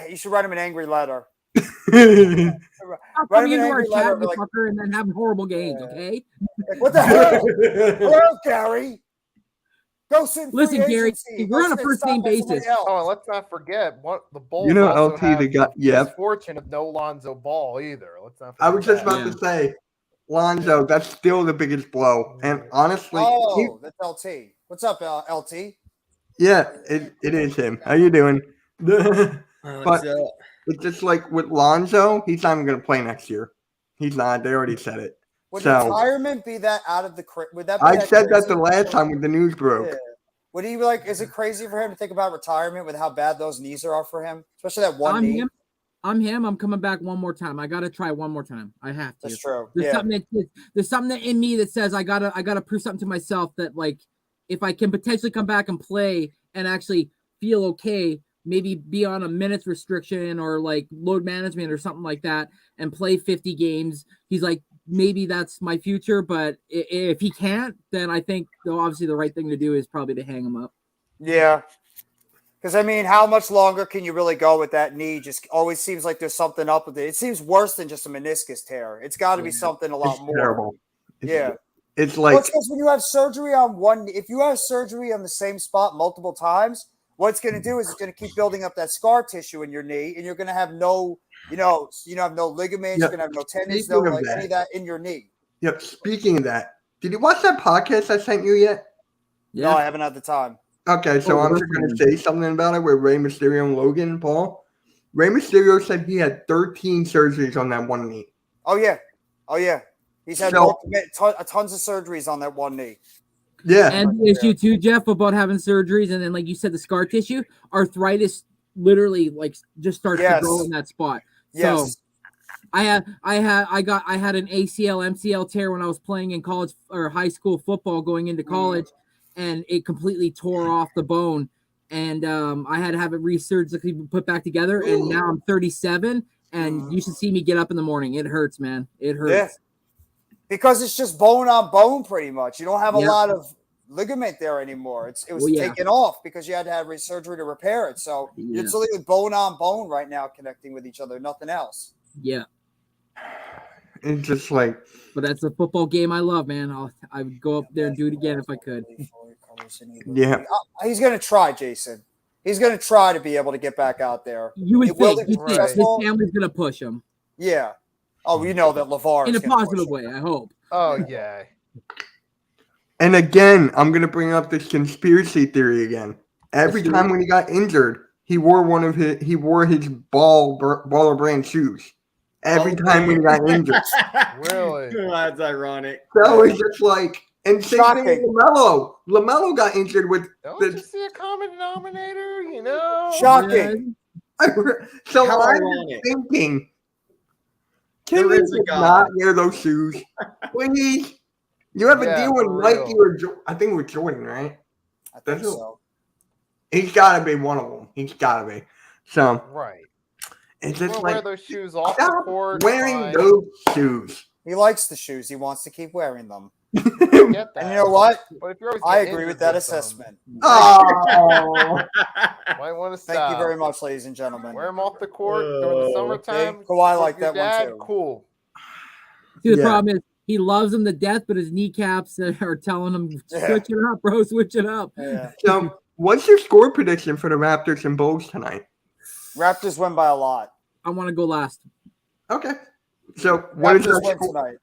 an angry letter. I'll Write come him an into our angry chat, letter. you Like, fucker, and then have horrible games. Okay. what the hell? Hello, Gary. Go sit in free Listen, Gary, agency. we're Go on a sit first stop name with somebody basis. else. Oh, and let's not forget what the Bulls. You know, also LT, have they got the yep. misfortune of no Lonzo Ball either. Let's not. I was just forget about to say, Lonzo, that's still the biggest blow. And honestly, Oh, that's LT. What's up, LT? yeah, it is him. How you doing? What's But- up? It's just like with Lonzo, he's not even going to play next year. He's not. They already said it. Would So- retirement be that out of the? Would that? Be I that said that crazy? the last time when the news broke. Yeah. Would he be like? Is it crazy for him to think about retirement with how bad those knees are for him, especially that one I'm knee? him. I'm coming back one more time. I gotta try one more time. I have to. That's true. There's Yeah. something that in me that says I gotta prove something to myself that like if I can potentially come back and play and actually feel okay, maybe be on a minutes restriction or like load management or something like that and play 50 games. He's like, maybe that's my future, but if he can't, then I think obviously the right thing to do is probably to hang him up. Yeah. Because, I mean, how much longer can you really go with that knee? Just always seems like there's something up with it. It seems worse than just a meniscus tear. It's got to be something a lot It's more. terrible. It's, Yeah. It's Well, like, it's because when you have surgery on one, if you have surgery on the same spot multiple times, what it's going to do is it's going to keep building up that scar tissue in your knee, and you're going to have no, have no ligaments, Yeah. you're going to have no tendons, no Speaking of like that- any of that in your knee. yep. Speaking of that, did you watch that podcast I sent you yet? No, I haven't had the time. Okay, so Oh, I'm just going to say something about it with Rey Mysterio and Logan Paul. Rey Mysterio said he had 13 surgeries on that one knee. Oh yeah. He's had So- tons of surgeries on that one knee. Yeah. And the issue too, Jeff, about having surgeries and then like you said, the scar tissue, arthritis literally like just starts Yes. to grow in that spot. Yes. I had an ACL MCL tear when I was playing in college or high school football going into college, and it completely tore off the bone. And I had to have it resurgically put back together. And now I'm 37, and you should see me get up in the morning. It hurts, man. It hurts. Yeah. Because it's just bone on bone, pretty much. You don't have a lot of ligament there anymore. It was taken off because you had to have surgery to repair it. So it's literally bone on bone right now, connecting with each other. Nothing else. Yeah. It's just like, but that's a football game I love, man. I would go up there and do it again if I could. Yeah. He's going to try, Jason. He's going to try to be able to get back out there. You would think his family's going to push him. Yeah. Oh, you know that LeVar in a positive way, I hope. Oh, yeah. And again, I'm going to bring up this conspiracy theory again. Every time when he got injured, he wore his baller brand shoes. Every time when he got injured. Really? That's ironic. So it's just like, and same thing with LaMelo. LaMelo got injured with. Don't you see a common denominator? You know, shocking. So I'm thinking, can we not wear those shoes, please? You have a deal with Nike or I think with Jordan, right? I think so. He's got to be one of them. He's got to be. So right. It's just wear those shoes off the court. Wearing those shoes. He likes the shoes. He wants to keep wearing them. Get that. And you know what? But if you're I agree with that assessment. Oh, might want to stop. Thank you very much, ladies and gentlemen. Wear them off the court during the summertime. Kawhi like that one too. Cool. See, the problem is he loves them to death, but his kneecaps are telling him, switch it up, bro, switch it up. Yeah. So, what's your score prediction for the Raptors and Bulls tonight? Raptors win by a lot. I want to go last. Okay. So, what is Raptors your win score? tonight?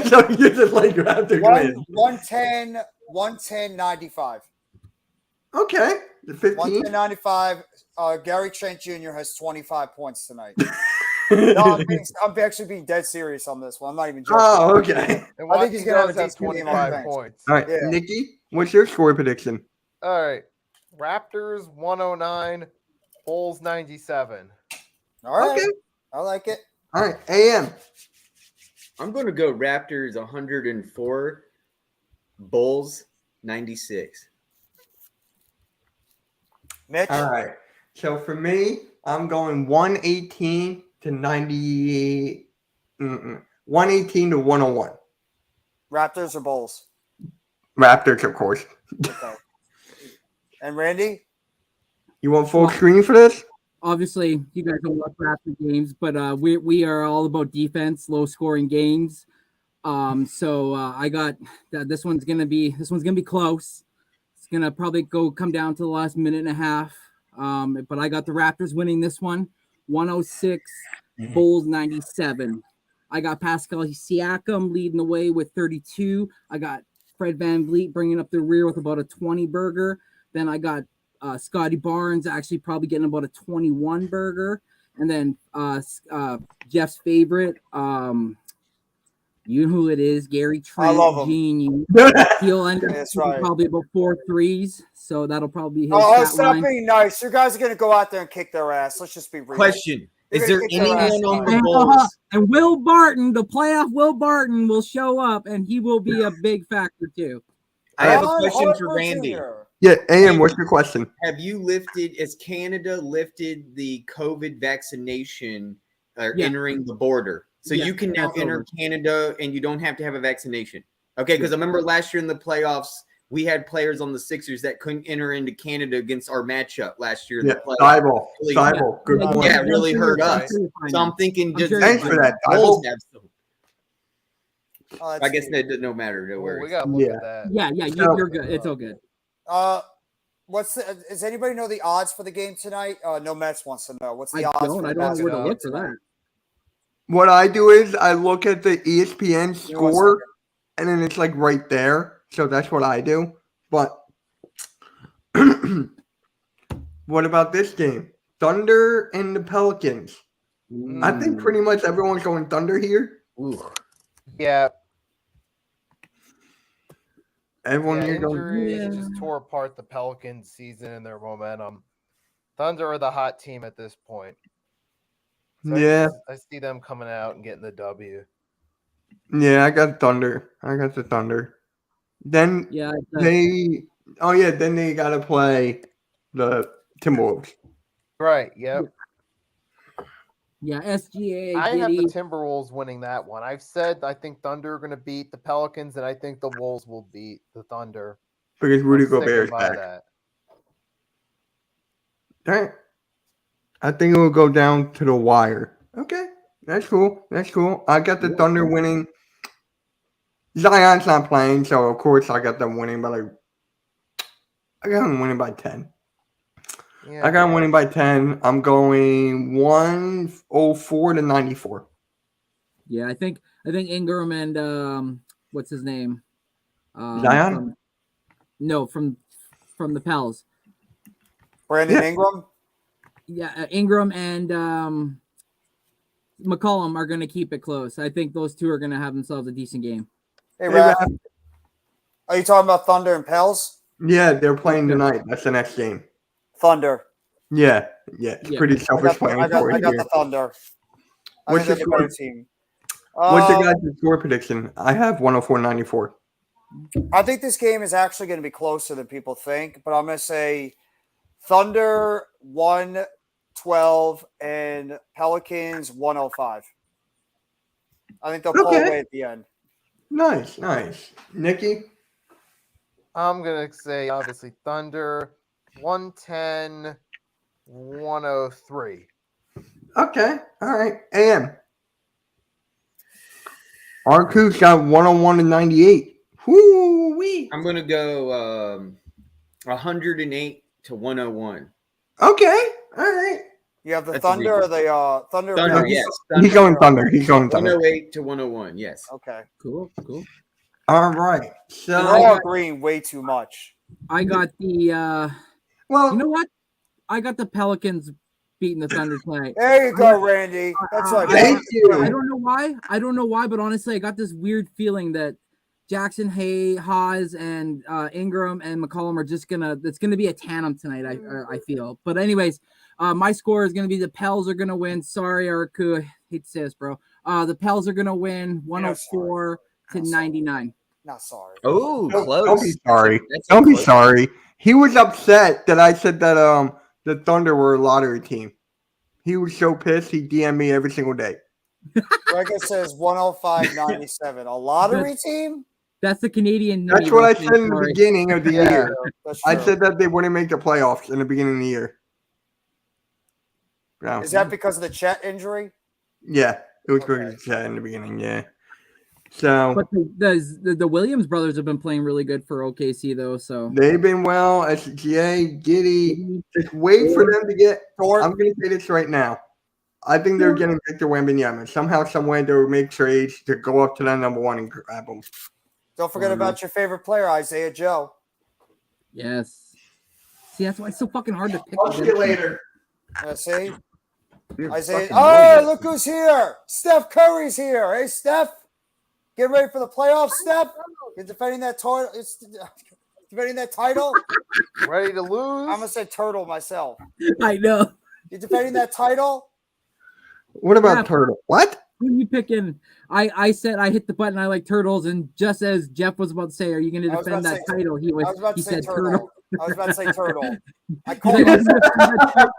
So you just like Raptors win. 110, 95. Okay. The 15. 110-95. Gary Trent Jr. has 25 points tonight. No, I'm actually being dead serious on this one. I'm not even joking. Oh, okay. I think he's going to have 25 points. All right, Nikki, what's your score prediction? All right. Raptors 109, Bulls 97. All right. Okay. I like it. All right, AM. I'm going to go Raptors 104, Bulls 96. Mitch? All right. So for me, I'm going 118 to 90. 118 to 101. Raptors or Bulls? Raptors, of course. Okay. And Randy? You want full screen for this? Obviously, you guys don't love Raptor games, but we are all about defense, low scoring games. So I got that. This one's gonna be close. It's gonna probably come down to the last minute and a half. But I got the Raptors winning this one, 106, Bulls 97. I got Pascal Siakam leading the way with 32. I got Fred VanVleet bringing up the rear with about a 20 burger. Then I got Scotty Barnes actually probably getting about a 21 burger. And then Jeff's favorite, you know who it is, Gary Trent. I love him. Genius. He'll end up probably about 4 threes. So that'll probably be his stop being nice. You guys are going to go out there and kick their ass. Let's just be real. Question. Is there anyone on the Bulls? And Will Barton, the playoff Will Barton, will show up, and he will be a big factor too. I have a question for Randy. Yeah, AM, what's your question? Has Canada lifted the COVID vaccination entering the border? So you can now enter Canada and you don't have to have a vaccination. Okay, because I remember last year in the playoffs, we had players on the Sixers that couldn't enter into Canada against our matchup last year in the playoffs. Thibault. Good point. Yeah, it really hurt us. So I'm thinking just thanks for that, Bulls Thibault. have some. I guess that no matter. No worries. We got to look at that. Yeah, you're good. It's all good. Does anybody know the odds for the game tonight? No Mets wants to know. What's the odds? I don't know where to look for that. What I do is I look at the ESPN score, and then it's like right there. So that's what I do. But what about this game? Thunder and the Pelicans. I think pretty much everyone's going Thunder here. Ooh. Yeah. Everyone here goes. Injuries just tore apart the Pelicans season and their momentum. Thunder are the hot team at this point. So Yeah. I see them coming out and getting the W. Yeah, I got Thunder. I got the Thunder. Then Yeah, then they gotta play the Timberwolves. Right. Yep. yeah. SGA, I have the Giddy. Timberwolves winning that one. I've said I think Thunder are going to beat the Pelicans, and I think the Wolves will beat the Thunder. Because Rudy I'm sticking Gobert's by back. that. All right. I think it will go down to the wire. Okay. That's cool. That's cool. I got the Thunder winning. Zion's not playing, so of course I got them winning by I got them winning by 10. Yeah. I got them winning by 10. I'm going 104 to 94. Yeah, I think Ingram and what's his name? Zion? From the Pels. Brandon Yeah. Ingram. Yeah, Ingram and McCollum are going to keep it close. I think those two are going to have themselves a decent game. Hey, Hey, Raph, Raph. are you talking about Thunder and Pels? Yeah, they're playing tonight. That's the next game. Thunder. Yeah. It's Yeah. pretty I selfish got, playing I got, for I it got here. the Thunder. I What's think the they're the better score? team. What's the guys' score prediction? I have 104-94. I think this game is actually going to be closer than people think, but I'm going to say Thunder 112 and Pelicans 105. I think they'll pull Okay. away at the end. Nice. Nikki? I'm going to say, obviously, Thunder 110, 103. Okay. All right. AM. Arcus got 101 to 98. Whoo-wee. I'm gonna go 108 to 101. Okay. All right. You have the That's a Thunder big or the Thunder? Thunder, Pelicans? yes. He's going Thunder. He's going Thunder. 108 to 101, yes. Okay. Cool. All right. We're So, all agreeing way too much. I got the well, you know what? I got the Pelicans beating the Thunder tonight. There you go, Randy. That's like thank I you. don't know why, but honestly, I got this weird feeling that Jackson Haas and Ingram and McCollum are just it's gonna be a tandem tonight. I feel. But anyways, my score is gonna be the Pels are gonna win. Sorry, Arku, I hate to say this, bro. The Pels are gonna win 104 to 99. Not sorry. Oh, close. Don't be sorry. That's Don't be close. sorry. He was upset that I said that the Thunder were a lottery team. He was so pissed. He DM'd me every single day. Gregor says 105-97. A lottery team? That's the Canadian. That's what I said in the Sorry. beginning of the Yeah. year. That's I true. said that they wouldn't make the playoffs in the beginning of the year. Yeah. Is that because of the Chet injury? Yeah, it was Okay. good in the beginning. Yeah. So But the Williams brothers have been playing really good for OKC though. So they've been well. SGA, Giddy. Just wait for them to get. Dort? I'm going to say this right now. I think they're getting Victor Wembanyama. Somehow, some way, they will make trades to go up to that number one and grab them. Don't forget about your favorite player, Isaiah Joe. yes. See, that's why it's so fucking hard to pick. I'll see you later. See? Isaiah. fucking Oh, amazing. look who's here. Steph Curry's here. Hey, Steph. Get ready for the playoffs, Steph. You're defending that title. Defending that title. Ready to lose? I'm going to say turtle myself. I know. You're defending that title? What about Yeah. Turtle? What? Who are you picking? I said I hit the button. I like turtles, and just as Jeff was about to say, "Are you going to I was defend about that to say- title?" I was about He to say said turtle. turtle. I was about to say turtle. I He's called like, myself.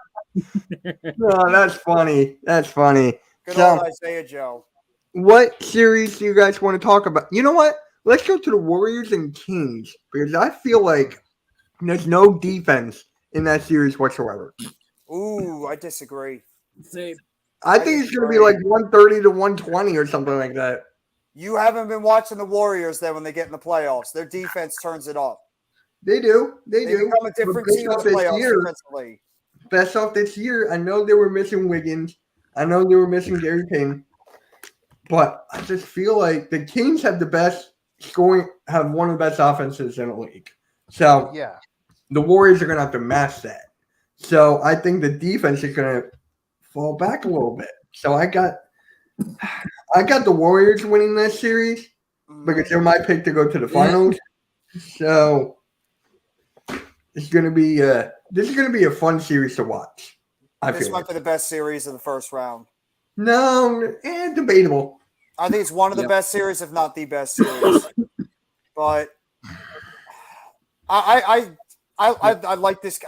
No, that's funny. That's funny. Good So- old Isaiah Joe. What series do you guys want to talk about? You know what? Let's go to the Warriors and Kings because I feel like there's no defense in that series whatsoever. Ooh, I disagree. Same. I think it's going to be like 130 to 120 or something like that. You haven't been watching the Warriors then when they get in the playoffs. Their defense turns it up. They do. They They do. become a different But based team in off the this playoffs year- defensively. Best off this year, I know they were missing Wiggins. I know they were missing Gary Payne. But I just feel like the Kings have the best scoring, have one of the best offenses in the league. So Yeah. the Warriors are going to have to match that. So I think the defense is going to fall back a little bit. So I got the Warriors winning that series because they're my pick to go to the finals. So it's going to be this is going to be a fun series to watch. I This feel might like. be the best series of the first round. No, debatable. I think it's one of the best series, if not the best series. But I like this.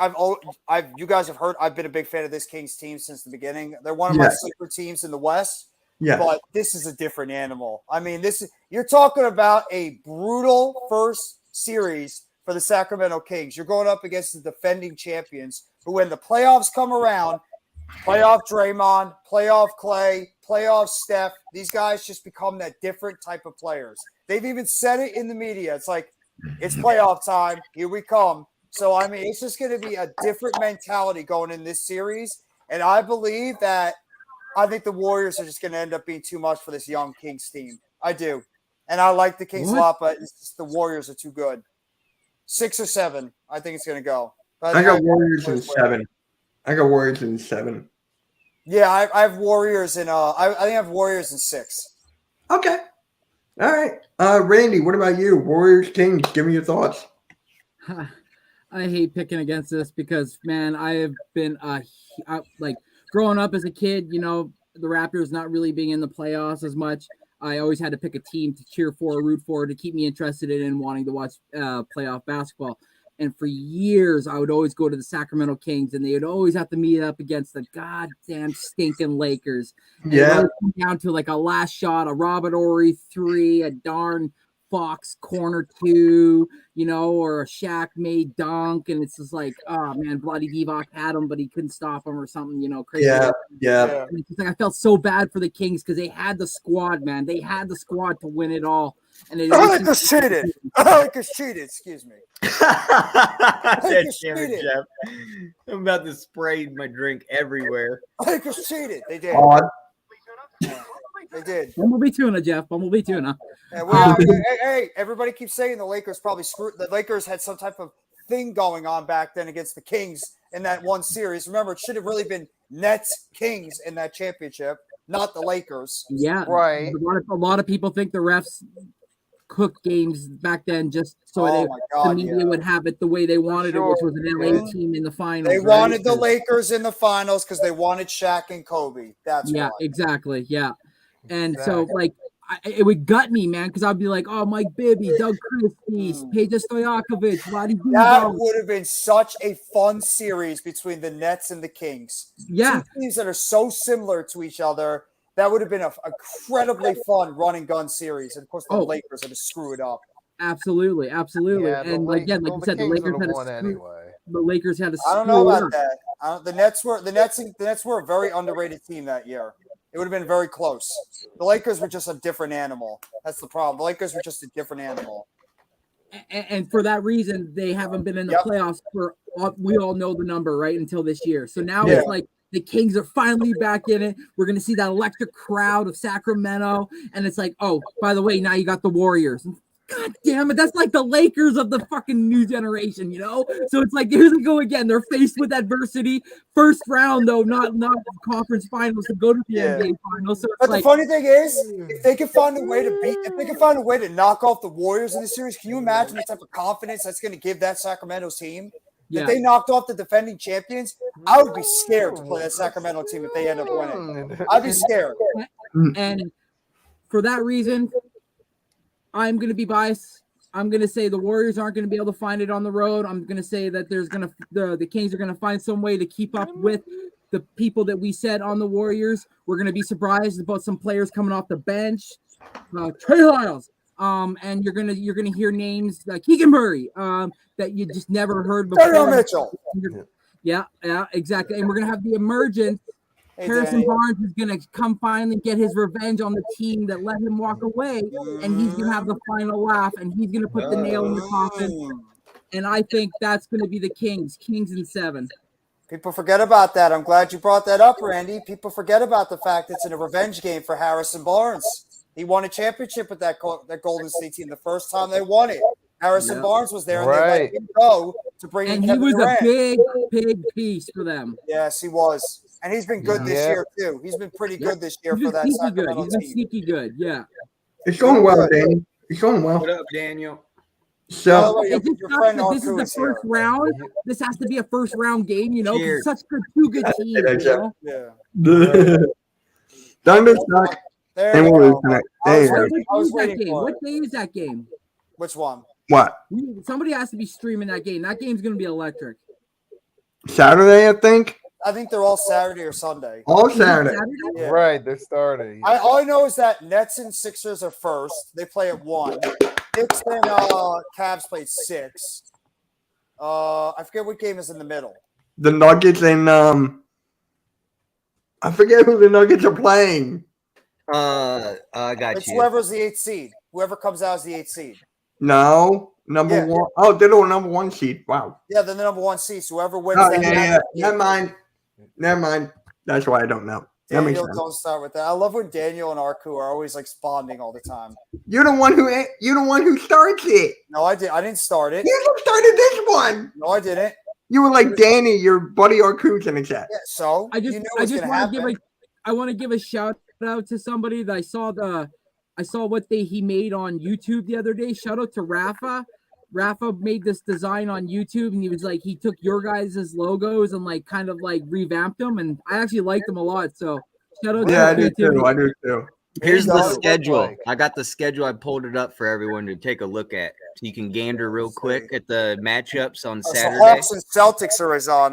You guys have heard. I've been a big fan of this Kings team since the beginning. They're one of my sleeper teams in the West. Yeah, but this is a different animal. I mean, you're talking about a brutal first series for the Sacramento Kings. You're going up against the defending champions, who, when the playoffs come around, playoff Draymond, playoff Clay, playoff Steph, these guys just become that different type of players. They've even said it in the media. It's like, it's playoff time. Here we come. So, I mean, it's just going to be a different mentality going in this series. And I believe that I think the Warriors are just going to end up being too much for this young Kings team. I do. And I like the Kings a lot, but it's just the Warriors are too good. 6 or 7, I think it's going to go. But I got Warriors in 7. I got Warriors in 7. Yeah, I have Warriors in I think I have Warriors in 6. Okay. All right. Randy, what about you? Warriors, Kings, give me your thoughts. I hate picking against this because, man, I have been like growing up as a kid, you know, the Raptors not really being in the playoffs as much. I always had to pick a team to cheer for or root for to keep me interested in and wanting to watch playoff basketball. And for years, I would always go to the Sacramento Kings, and they would always have to meet up against the goddamn stinking Lakers. And it would come down to like a last shot, a Robert Horry 3, a darn Fox corner 2, you know, or a Shaq made dunk, and it's just like, oh man, bloody Divac had him, but he couldn't stop him or something, you know, crazy. Yeah. And it's just like I felt so bad for the Kings because they had the squad, man. They had the squad to win it all. And it Lakers cheated. Lakers cheated. Excuse me. Jeff. I'm about to spray my drink everywhere. Lakers cheated. They did. They did. Bumblebee tuna, Jeff. Bumblebee tuna. Hey, everybody keeps saying the Lakers probably screwed. The Lakers had some type of thing going on back then against the Kings in that one series. Remember, it should have really been Nets Kings in that championship, not the Lakers. Yeah, right. A lot of people think the refs cooked games back then just so the media would have it the way they wanted it, which was an LA team in the finals. They wanted the Lakers in the finals because they wanted Shaq and Kobe. That's why. Exactly. Yeah. And so, like, it would gut me, man, because I'd be like, oh, Mike Bibby, Doug Christie, Peja Stojakovic, Vlade Divac. That would have been such a fun series between the Nets and the Kings. Yeah. Two teams that are so similar to each other. That would have been an incredibly fun run and gun series. And, of course, the Lakers had to screw it up. Absolutely. Yeah, and, again, like you said, the Lakers had to screw anyway. The Lakers had to screw I don't know about up. that. The Nets were a very underrated team that year. It would have been very close. The Lakers were just a different animal. That's the problem. The Lakers were just a different animal. And for that reason, they haven't been in the playoffs for, we all know the number, right, until this year. So now it's like the Kings are finally back in it. We're going to see that electric crowd of Sacramento. And it's like, oh, by the way, now you got the Warriors. God damn it. That's like the Lakers of the fucking new generation, you know? So it's like, here they go again. They're faced with adversity. First round, though, not conference finals to go to the NBA finals. So but the funny thing is, if they can find a way to knock off the Warriors in this series, can you imagine the type of confidence that's going to give that Sacramento team? If they knocked off the defending champions, I would be scared to play that Sacramento team if they end up winning. I'd be scared. And for that reason, I'm going to be biased. I'm going to say the Warriors aren't going to be able to find it on the road. I'm going to say that the Kings are going to find some way to keep up with the people that we said on the Warriors. We're going to be surprised about some players coming off the bench. Trey Lyles. And you're gonna hear names like Keegan Murray, that you just never heard before. Dario Mitchell. Yeah, exactly. And we're gonna have the emergence. Harrison Barnes is gonna come finally get his revenge on the team that let him walk away, and he's gonna have the final laugh, and he's gonna put the nail in the coffin. And I think that's gonna be the Kings in 7. People forget about that. I'm glad you brought that up, Randy. People forget about the fact it's in a revenge game for Harrison Barnes. He won a championship with that Golden State team the first time they won it. Harrison Barnes was there, and they let him go to bring in Kevin Durant. And he was a big piece for them. Yes, he was. And he's been good this year, too. He's been pretty good this year for that Sacramento team. He's been sneaky good, yeah. It's going well, Danny. It's going well. What up, Daniel? So this is the first round. This has to be a first round game, you know. Such two good teams, you know? Yeah. Thunder suck, There and we we'll lose go. tonight. I was There waiting- you I was What day is that waiting game? for What it. day is that game? Which one? What? Somebody has to be streaming that game. That game's gonna be electric. Saturday, I think. I think they're all Saturday or Sunday. All Is it Saturday. Yeah. Right, they're starting. All I know is that Nets and Sixers are first. They play at 1. Knicks and Cavs play at 6. I forget what game is in the middle. The Nuggets and I forget who the Nuggets are playing. I got It's you. whoever's the 8th seed. Whoever comes out as the 8th seed. No, number Yeah. one. Oh, they're the number 1 seed. Wow. Yeah, they're the number 1 seed. So whoever wins Oh, that yeah. Never mind. That's why I don't know. That makes Daniel, sense. don't start with that. I love when Daniel and Arku are always like bonding all the time. You're the one who starts it. No, I didn't start it. You started this one. No, I didn't. You were like Danny, your buddy Arcoots in the chat. Yeah, so I just you knew it I was just gonna want to happen. give a shout out to somebody that I saw what he made on YouTube the other day. Shout out to Rafa. Rafa made this design on YouTube, and he was like, he took your guys' logos and like kind of like revamped them, and I actually liked them a lot. So shout out Yeah, I to do too. I do too. Here's It the does look schedule. like- I got the schedule. I pulled it up for everyone to take a look at. So you can gander real quick at the matchups on So Saturday. Hawks and Celtics are is on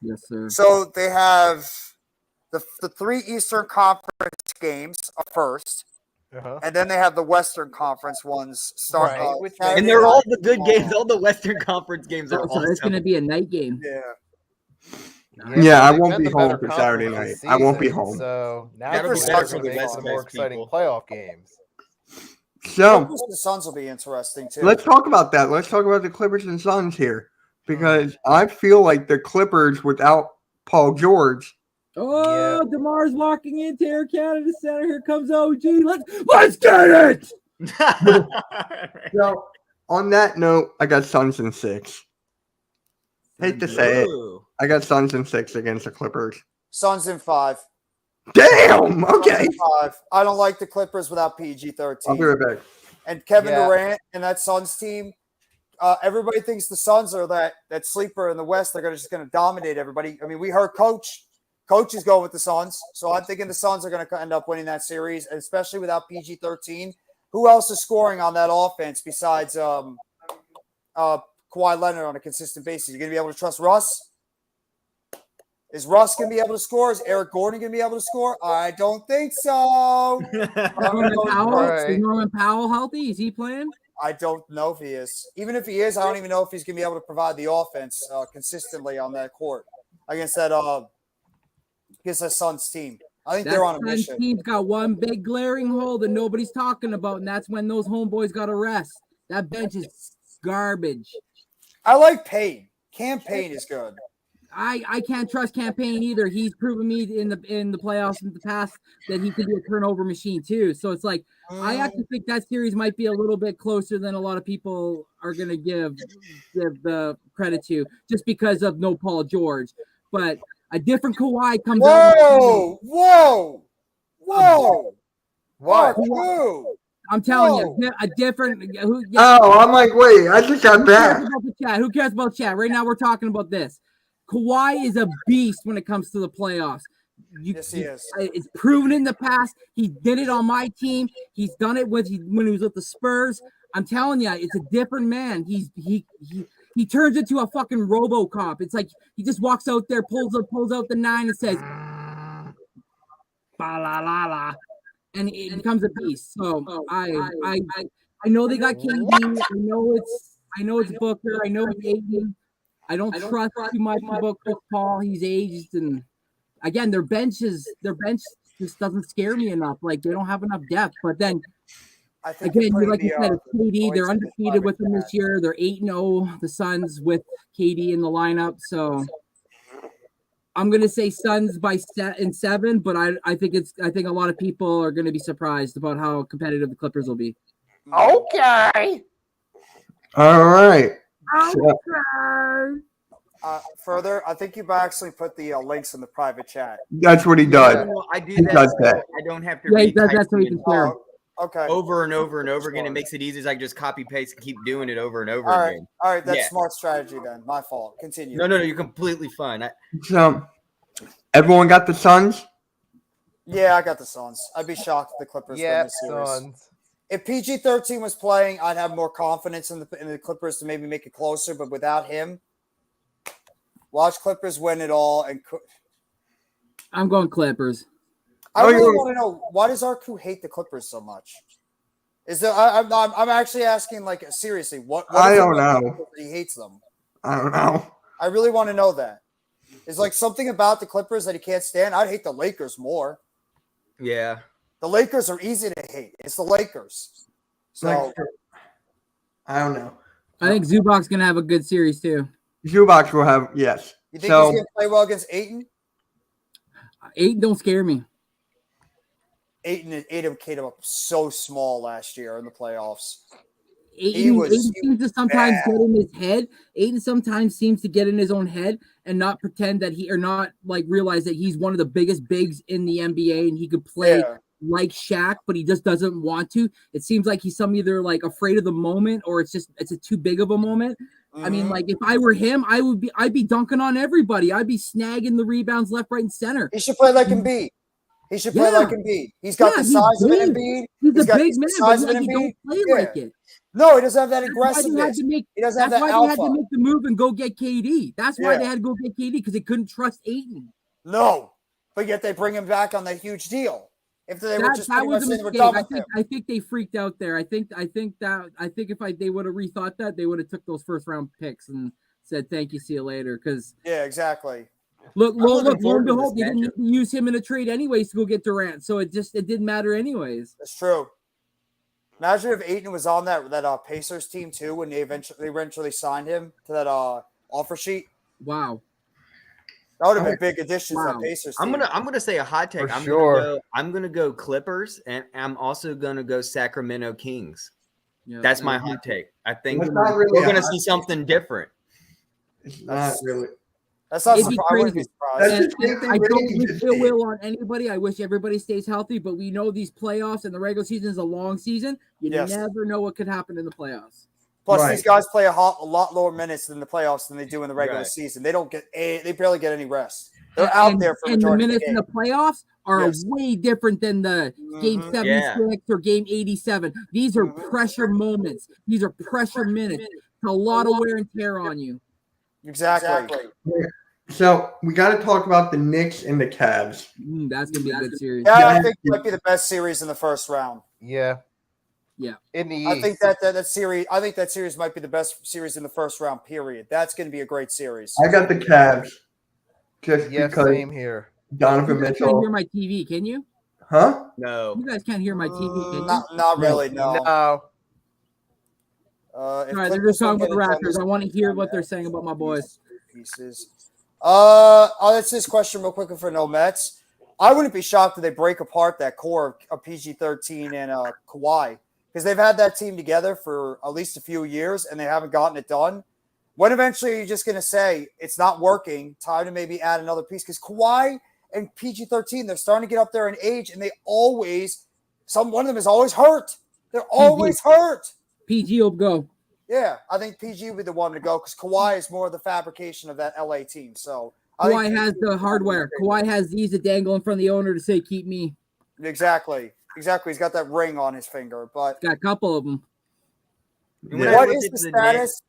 Yes, sir. so they have the 3 Eastern Conference games are first, Uh-huh. and then they have the Western Conference ones start. Right, which Saturday And they're all night the good tomorrow. games. All the Western Conference games are So it's awesome. going to be a night game. Yeah. Yeah, I they've won't been be the better home for Saturday conference night. this I won't be season, home. So now That'll they're be better better for to the make West some more Coast exciting people. playoff games. So Clippers and Suns will be interesting too. let's talk about that. Let's talk about the Clippers and Suns here. Because I feel like the Clippers without Paul George. Oh, DeMar's walking into Air Canada Center. Here comes OG. Let's get it. So on that note, I got Suns in 6. Hate to say it. Ooh. I got Suns in 6 against the Clippers. Suns in 5. Damn. Okay. 5. I don't like the Clippers without I'll be PG-13. right back. And Kevin Yeah. Durant and that Suns team. Everybody thinks the Suns are that sleeper in the West. They're just going to dominate everybody. I mean, we heard Coach is going with the Suns, so I'm thinking the Suns are going to end up winning that series, and especially without PG-13. Who else is scoring on that offense besides Kawhi Leonard on a consistent basis? You going to be able to trust Russ? Is Russ going to be able to score? Is Eric Gordon going to be able to score? I don't think so. Right. Is Norman Powell healthy? Is he playing? I don't know if he is. Even if he is, I don't even know if he's going to be able to provide the offense consistently on that court against that Suns team. I think they're on a Suns mission. team's got one big glaring hole that nobody's talking about, and that's when those homeboys got to rest. That bench is garbage. I like Payne. Cam Payne is good. I can't trust Campaign either. He's proven me in the playoffs in the past that he could be a turnover machine too. So it's like I actually think that series might be a little bit closer than a lot of people are gonna give the credit to, just because of no Paul George. But a different Kawhi comes out. Whoa! What? Who? I'm telling you, a different. Oh, I'm like, wait, I just got Who cares back. about the chat? Who cares about chat? Right now, we're talking about this. Kawhi is a beast when it comes to the playoffs. Yes, he is. It's proven in the past. He did it on my team. He's done it when he was with the Spurs. I'm telling you, it's a different man. He turns into a fucking RoboCop. It's like he just walks out there, pulls out the 9 and says, "Ba la la la," and it becomes a beast. So I know they got KD. I know it's Booker. I know it's Ayton. I don't trust too much about Chris Paul. He's aged, and again, their bench just doesn't scare me enough. Like they don't have enough depth. But then I think again, like you said, it's KD. They're points undefeated with them this year. They're 8-0. The Suns with KD in the lineup. So I'm gonna say Suns by 7. But I think a lot of people are gonna be surprised about how competitive the Clippers will be. Okay. All right. Further, I think you've actually put the links in the private chat. That's what he does. Well, I do He that. does So that. I don't have to Yeah, retype that's what he them can share. Okay. over and over and over again. It makes it easy. As I can just copy paste and keep doing it over and over All right. again. All right. That's Yeah. smart strategy then. My fault. Continue. No, you're completely fine. So, everyone got the Suns? Yeah, I got the Suns. I'd be shocked if the Clippers win Yeah, this series. Suns. If PG-13 was playing, I'd have more confidence in the Clippers to maybe make it closer. But without him, watch Clippers win it all. And I'm going Clippers. I really want to know, why does RQ hate the Clippers so much? Is there? I'm actually asking, like, seriously. What I is it don't about know. the Clippers that he hates them. I don't know. I really want to know that. Is like something about the Clippers that he can't stand? I'd hate the Lakers more. Yeah. The Lakers are easy to hate. It's the Lakers. So Like, I don't know. I think Zubac's gonna have a good series too. Zubac will have yes. you think So he's going to play well against Ayton? Ayton don't scare me. Ayton came up so small last year in the playoffs. Ayton seems to sometimes get in his head. Ayton sometimes seems to get in his own head and not pretend that not like realize that he's one of the biggest bigs in the NBA and he could play like Shaq, but he just doesn't want to. It seems like he's either like afraid of the moment or it's a too big of a moment. I mean, like if I were him, I'd be dunking on everybody. I'd be snagging the rebounds left, right, and center. He should play like Embiid. He should play like Embiid. He's got the size of an Embiid. He's a got big the man, size but of an he don't Embiid. play like it. No, he doesn't have that That's why aggressiveness. He doesn't have that's that why alpha. they had to make the move and go get KD. That's why they had to go get KD because they couldn't trust Ayton. No, but yet they bring him back on that huge deal. If they were just that pretty was much a saying they were mistake. done with him. I think they freaked out there. I think if they would have rethought that, they would have took those first round picks and said thank you, see you later. Because yeah, exactly. Look, lo and forward to behold, this they didn't need to use him in a trade anyways to go get Durant, so it didn't matter anyways. That's true. Imagine if Ayton was on that Pacers team too when they eventually signed him to that offer sheet. Wow. That would have been big additions to that Pacers team. I'm gonna say a hot take. For I'm gonna go Clippers, and I'm also gonna go Sacramento Kings. Yeah, That's my hot take. I think It's not really we're a gonna hot see something different. it's not really. That's not It'd be surprising. I wouldn't be crazy. surprised. That's the same thing I don't Brady wish just ill did. will on anybody. I wish everybody stays healthy, but we know these playoffs and the regular season is a long season. You Yes. never know what could happen in the playoffs. Plus, Right. these guys play a lot lower minutes in the playoffs than they do in the regular Right. season. They barely get any rest. They're out there for and the majority of minutes the in game. the playoffs are Yes. way different than the game Mhm. 76 or game 87. These are pressure moments. These are pressure minutes. It's a lot of wear and tear on you. Exactly. So we got to talk about the Knicks and the Cavs. That's gonna be a good series. Yeah, I Yeah. think it might be the best series in the first round. Yeah. Yeah. In the I East. think that series might be the best series in the first round. Period. That's going to be a great series. I got the Cavs just Yeah, because same here. Donovan You guys can't Mitchell. hear my TV, can you? Huh? No. You guys can't hear my TV, can you? Not really. No. No. If All right, they're Clippers just talking don't about the get it done Raptors. I want to hear what they're saying about my boys. pieces. That's this question real quick for No Mets. I wouldn't be shocked if they break apart that core of PG-13 and Kawhi because they've had that team together for at least a few years and they haven't gotten it done. When eventually you're just going to say it's not working, time to maybe add another piece because Kawhi and PG-13, they're starting to get up there in age and one of them is always hurt. They're always hurt. PG will go. Yeah, I think PG will be the one to go because Kawhi is more of the fabrication of that LA team. So I Kawhi think has the hardware. Kawhi has these to dangle in front of the owner to say, keep me. Exactly. He's got that ring on his finger. But Got a couple of them. When I what look is at the Knicks status?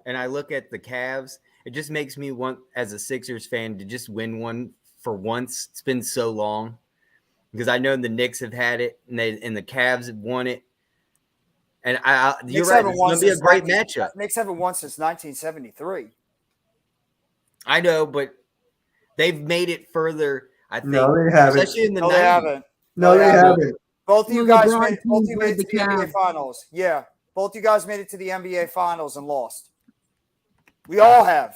and I look at the Cavs, it just makes me want, as a Sixers fan, to just win one for once. It's been so long because I know the Knicks have had it and the Cavs have won it. And you're Knicks right. haven't It's won going to be a since great matchup. Knicks haven't won since 1973. I know, but they've made it further, I think, No, they haven't. especially in the No, 90s. they haven't. No, they haven't. Both of you Well, guys LeBron made it. Both of you teams made it led to the the NBA Cavs. Finals. Yeah, both you guys made it to the NBA Finals and lost. We all have.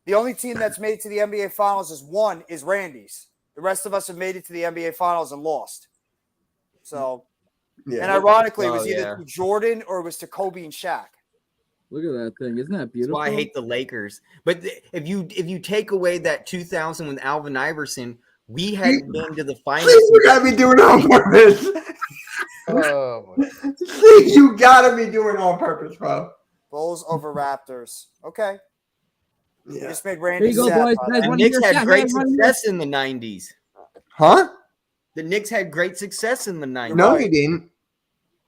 The only team that's made it to the NBA Finals is Randy's. The rest of us have made it to the NBA Finals and lost. So, and Yeah. ironically, it was Oh, either yeah. to Jordan or it was to Kobe and Shaq. Look at that thing. Isn't that That's beautiful? why I hate the Lakers. But if you take away that 2000 with Alvin Iverson, we hadn't been to the finals. See, you gotta be doing it on purpose. Oh, my. See, you gotta be doing it on purpose, bro. Bulls over Raptors. Okay. You Yeah. just made There Randy you go, sad. boys. by Guys, that. The wanna Knicks hear had Shaq? great Hey, wanna hear- success in the 90s. Huh? The Knicks had great success in the 90s. No, right. he didn't.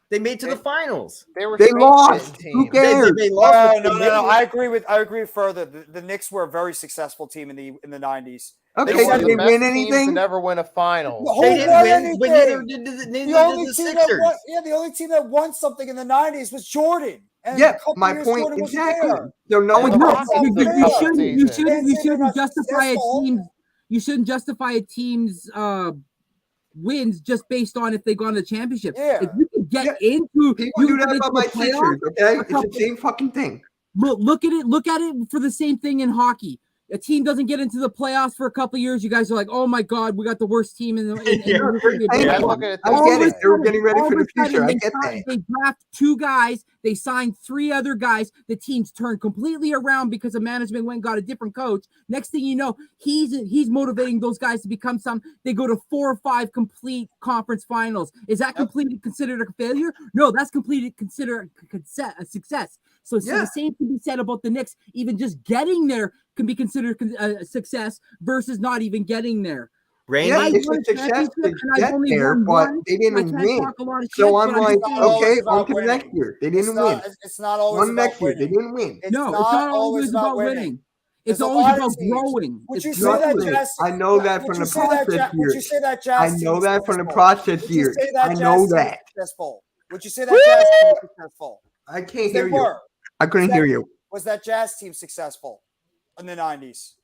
They made to the finals. They were They space lost. pitting Who team. cares? They lost. No, with no, the no. Knicks. I agree further. The Knicks were a very successful team in the 90s. Okay, They were did the they best win teams to anything? never win a finals. The whole They didn't won win, but neither anything. did the The only team that Sixers. won, the only team that won something in the 90s was Jordan. And a Yeah, couple my years point Jordan wasn't exactly. there. So no And one the No, Rockets knows. did a you couple shouldn't. You seasons. shouldn't. You They're shouldn't not justify a successful. team's. You shouldn't justify a team's wins just based on if they go on the championship. Yeah. If you can get Yeah. into, People you do can that get about into my the playoffs, Sixers, okay? It's the couple- same fucking thing. Look at it. Look at it for the same thing in hockey. A team doesn't get into the playoffs for a couple of years. You guys are like, "Oh my god, we got the worst team in the." Yeah. Yeah, look at it. I All get of a it. They were sudden- getting ready all for of a the future. sudden I they get sign- that. They draft 2 guys. They signed 3 other guys. The team's turned completely around because the management went and got a different coach. Next thing you know, he's motivating those guys to become some. They go to 4 or 5 complete conference finals. Is that completely considered a failure? No, that's completely considered a success. So Yeah. the same can be said about the Knicks. Even just getting there can be considered a success versus not even getting there. Randy, Yeah, I it's won a a success championship to and I've get only there, won but one. they I didn't can't win. talk a lot of shit, So I'm but like, It's not always okay, about on to the next winning. year. They It's didn't win. not, it's not always One about next year, they winning. didn't win. It's no, it's not always about winning. It's There's a always lot of about teams. growing. Would It's you say Trust that me, Jazz? I know that would from you the say that process Ja- Would you years. say that I Jazz team know was that from the successful? process Would you years. say that I Jazz know team was that. successful? Would you say that Jazz team was successful? I can't They hear you. were. I couldn't That- hear you. Was that Jazz team successful in the 90s?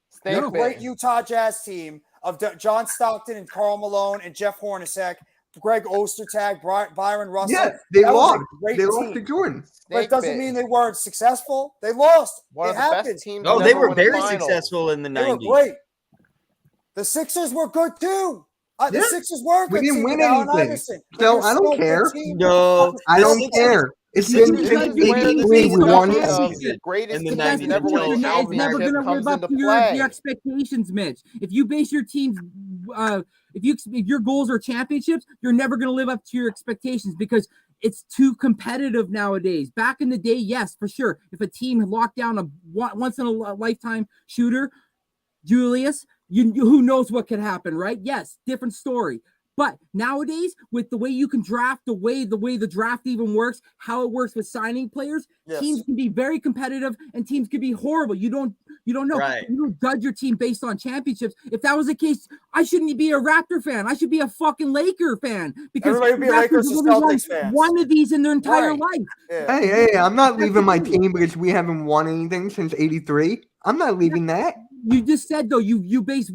Snake No. Great bitten. Utah Jazz team of John Stockton and Karl Malone and Jeff Hornacek, Greg Ostertag, Byron Russell. Yes, they That was a lost. great They lost to team. Jordan. But it Snake doesn't bitten. mean they weren't successful. They lost. One It of the happens. best teams. no, to they never were win a very finals. successful in the They were 90s. great. The Sixers were good too. The Yeah. Sixers were a We good didn't team win with Allen anything. Iverson. But So they're I don't still a good care. team. No, I the don't Sixers- care. It's the been Sixers since didn't This is where the 83 we season won of it. the greatest in the teams 90s never until win a Al It's never championship going to comes live up into to your play. expectations, Mitch. If you base your team's, if your goals are championships, you're never going to live up to your expectations because it's too competitive nowadays. Back in the day, yes, for sure. If a team had locked down a once in a lifetime shooter, Julius, who knows what could happen, right? Yes, different story. But nowadays, with the way you can draft, the way the draft even works, how it works with signing players, Yes. teams can be very competitive and teams can be horrible. You don't know. Right. You don't judge your team based on championships. If that was the case, I shouldn't be a Raptor fan. I should be a fucking Laker fan because Everybody would be the a Lakers Raptors and have only won Celtics fans. one of these in their entire Right. life. Yeah. Hey, I'm not That's leaving my the thing. team because we haven't won anything since '83. I'm not leaving that. You just said though you base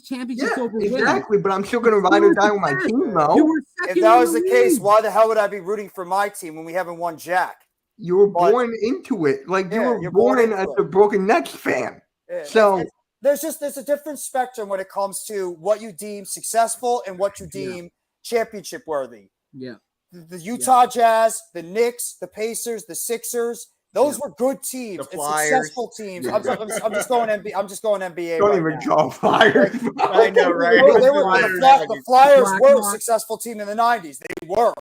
championships Yeah, over wins. exactly. But I'm still gonna ride or die with my team, You though. were If second that in was the case, league. why the hell would I be rooting for my team when we haven't won Jack? You were But- born into it. Like you Yeah, were you're born born into as it. a Brooklyn Nets fan. Yeah, So there's a different spectrum when it comes to what you deem successful and what you deem championship worthy. Yeah. The Utah Jazz, the Knicks, the Pacers, the Sixers, those were good teams The and Flyers. successful teams. I'm just going NBA. I'm just going NBA. don't right even now. draw fire. I know, right? The Flyers were a Blackhawks. successful team in the 90s. They were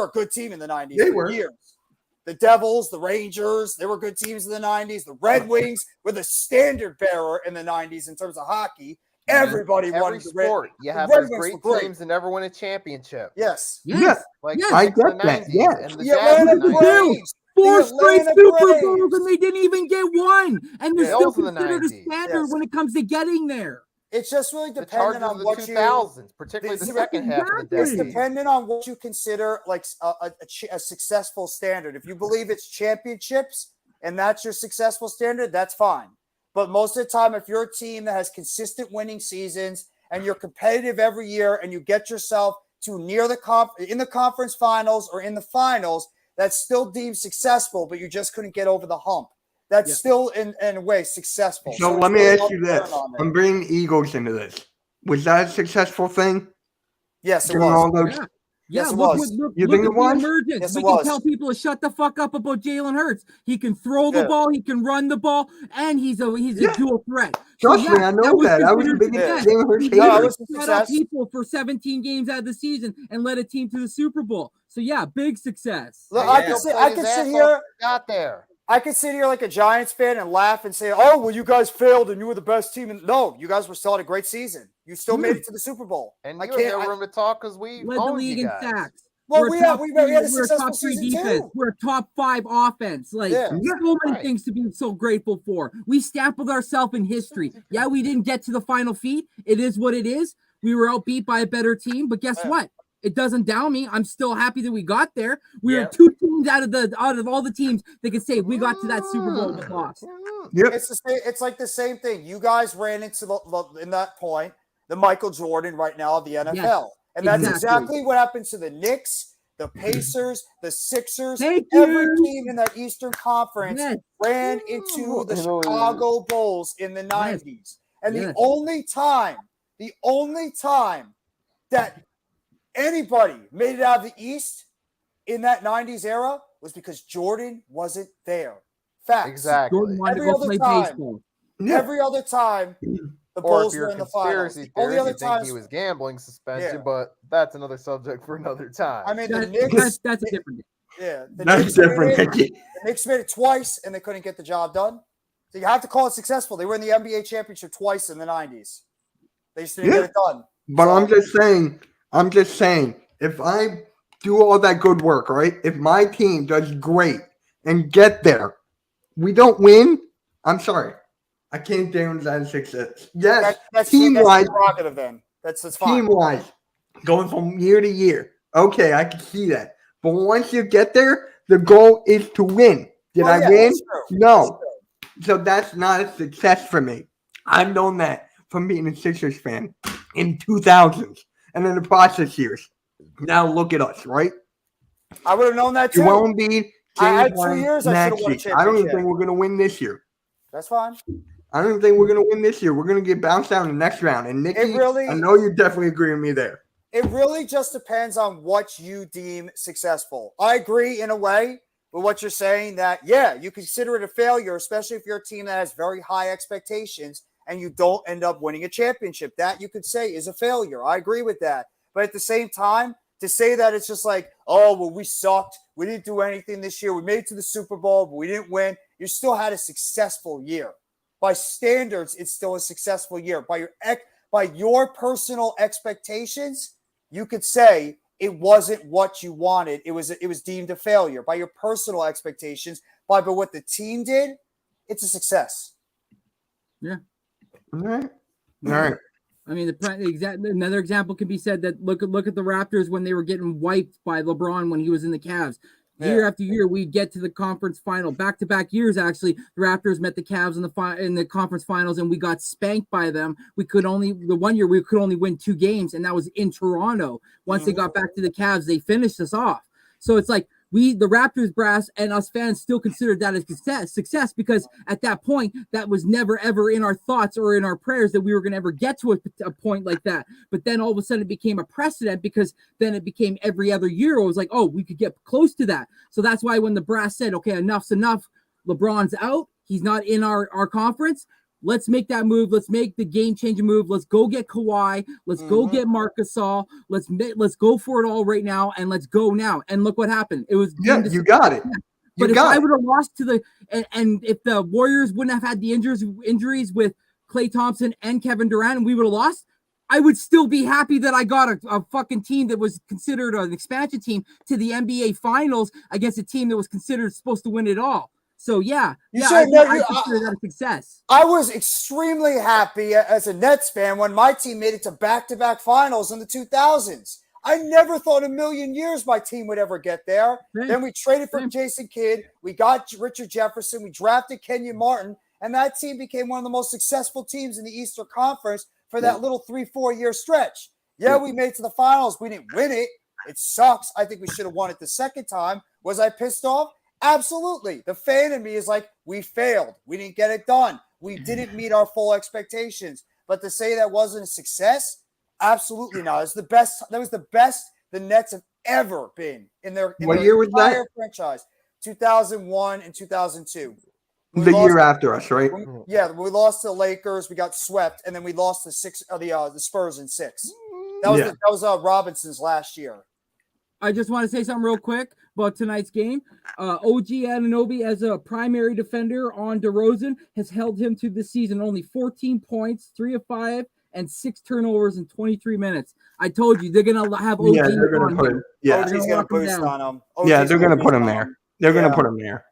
a good team in the 90s. They for were. years. The Devils, the Rangers, they were good teams in the 90s. The Red Wings were the standard bearer in the 90s in terms of hockey. Everybody Every wanted the Red. sport, you the have Red those Wings great were great. teams that never win a championship. Yes. Yes. Yeah. Like Yes. the I Knicks in get the that, 90s yeah. and the The Jazz Atlanta in the 90s. Braves. Four The straight Atlanta Super Braves. Bowls and they didn't even get one. And they're Yeah, still those in the considered a 90s. standard Yes. when it comes to getting there. It's just really The dependent Chargers on of the what 2000s, particularly the It's second half of the exactly. It's decade. dependent on what you consider like a successful standard. If you believe it's championships and that's your successful standard, that's fine. But most of the time, if you're a team that has consistent winning seasons and you're competitive every year and you get yourself to near in the conference finals or in the finals, that's still deemed successful, but you just couldn't get over the hump. That's Yeah. still in a way successful. So it's let me really ask you up this: on it. I'm bringing Eagles into this. Was that a successful thing? Yes, it Doing was. all those- Yeah. Yeah, Yes, it look, was. look, You look think at it was? the emergence. Yes, We it can was. tell people to shut the fuck up about Jalen Hurts. He can throw the Yeah. ball, he can run the ball, and he's a Yeah. dual threat. Trust me, I know that. I was the considered biggest success. Jalen Hurts He hater. No, I was didn't shut up success. people for 17 games out of the season and led a team to the Super Bowl. So yeah, big success. Look, Yeah, I he can still sit played his here. ass off, got there. I could sit here like a Giants fan and laugh and say, "Oh, well, you guys failed and you were the best team." And no, you guys were still had a great season. You still made it to the Super Bowl. And I you have can't. no room to talk because we Led the own league you in guys. sacks. Well, We're we a had top a we're a successful top 3 season defense. too. We're a top 5 offense. Like Yeah. so many Right. things to be so grateful for. We stamped ourselves in history. Yeah, we didn't get to the final feat. It is what it is. We were outbeat by a better team, but guess Yeah. what? It doesn't down me. I'm still happy that we got there. We Yeah. were 2 teams out of all the teams that could say we got to that Super Bowl but lost. Yep. It's the same. It's like the same thing. You guys ran into in that point the Michael Jordan right now of the NFL, and that's exactly what happens to the Knicks, the Pacers, the Sixers. Thank Every you. team in that Eastern Conference Yes. ran into the Chicago Bulls in the 90s, and Yes. the only time that anybody made it out of the East in that 90s era was because Jordan wasn't there. Facts. Exactly. Jordan wanted to Every go other play time. baseball. Yeah. Every other time, the Or if Bulls you're were a in the finals. conspiracy The only theorist, other you think times, he was gambling suspension, Yeah. but that's another subject for another time. I mean, the That's Knicks. a different. Yeah, the That's Knicks made different, it. Mickey. The Knicks made it twice, and they couldn't get the job done. So you have to call it successful. They were in the NBA championship twice in the 90s. They just didn't Yeah. get it done. But So- I'm just saying, if I do all that good work, right? If my team does great and get there, we don't win. I'm sorry. I can't down that as success. Yes, That's team-wise, the prerogative then. That's fine. team-wise, going from year to year. Okay, I can see that. But once you get there, the goal is to win. Did Oh, I yeah, win? that's true. No. That's true. So that's not a success for me. I've known that from being a Sixers fan in 2000s and in the process years. Now look at us, right? I would have known that too. Joel Embiid, I had James 2 Harden, years I should've won a Maxey. I don't even championship. think we're going to win this year. That's fine. I don't even think we're going to win this year. We're going to get bounced out in the next round. And Nikki, really- I know you definitely agree with me there. It really just depends on what you deem successful. I agree in a way with what you're saying that, yeah, you consider it a failure, especially if you're a team that has very high expectations and you don't end up winning a championship. That you could say is a failure. I agree with that. But at the same time, to say that it's just like, oh, well, we sucked. We didn't do anything this year. We made it to the Super Bowl, but we didn't win. You still had a successful year. By standards, it's still a successful year. By your personal expectations, you could say it wasn't what you wanted. It was deemed a failure. By your personal expectations, but what the team did, it's a success. All right. All right. I mean, another example can be said that look at the Raptors when they were getting wiped by LeBron when he was in the Cavs. Year after year, we get to the conference final. Back-to-back years, actually, the Raptors met the Cavs in the conference finals, and we got spanked by them. The 1 year we could only win 2 games, and that was in Toronto. Once they got back to the Cavs, they finished us off. So it's like the Raptors brass and us fans still considered that a success because at that point, that was never ever in our thoughts or in our prayers that we were going to ever get to a point like that. But then all of a sudden it became a precedent because then it became every other year. It was like, oh, we could get close to that. So that's why when the brass said, okay, enough's enough, LeBron's out, he's not in our conference. Let's make that move. Let's make the game-changing move. Let's go get Kawhi. Let's go get Marc Gasol. Let's go for it all right now, and let's go now. And look what happened. It was Yeah, you got it. But if I would have lost to and if the Warriors wouldn't have had the injuries with Klay Thompson and Kevin Durant, and we would have lost, I would still be happy that I got a fucking team that was considered an expansion team to the NBA Finals against a team that was considered supposed to win it all. So I consider that a success. I was extremely happy as a Nets fan when my team made it to back-to-back finals in the 2000s. I never thought a million years my team would ever get there. Right. Then we traded for Jason Kidd. We got Richard Jefferson. We drafted Kenyon Martin. And that team became one of the most successful teams in the Eastern Conference for that little 3-4 year stretch. Yeah, we made it to the finals. We didn't win it. It sucks. I think we should have won it the second time. Was I pissed off? Absolutely. The fan in me is like, we failed. We didn't get it done. We didn't meet our full expectations. But to say that wasn't a success, absolutely not. It's the best. That was the best the Nets have ever been in their What year was that? entire franchise. 2001 and 2002. The year after us, right? We lost to the Lakers. We got swept, and then we lost to the Spurs in 6. That was Robinson's last year. I just want to say something real quick about tonight's game. OG Anunoby, as a primary defender on DeRozan, has held him to this season only 14 points, 3 of 5, and 6 turnovers in 23 minutes. I told you they're gonna have OG Yeah, they're gonna on put him. him. Yeah, OG's gonna lock him boost down. on him. yeah, OG's they're gonna boost put him on there. They're Yeah. gonna put him there.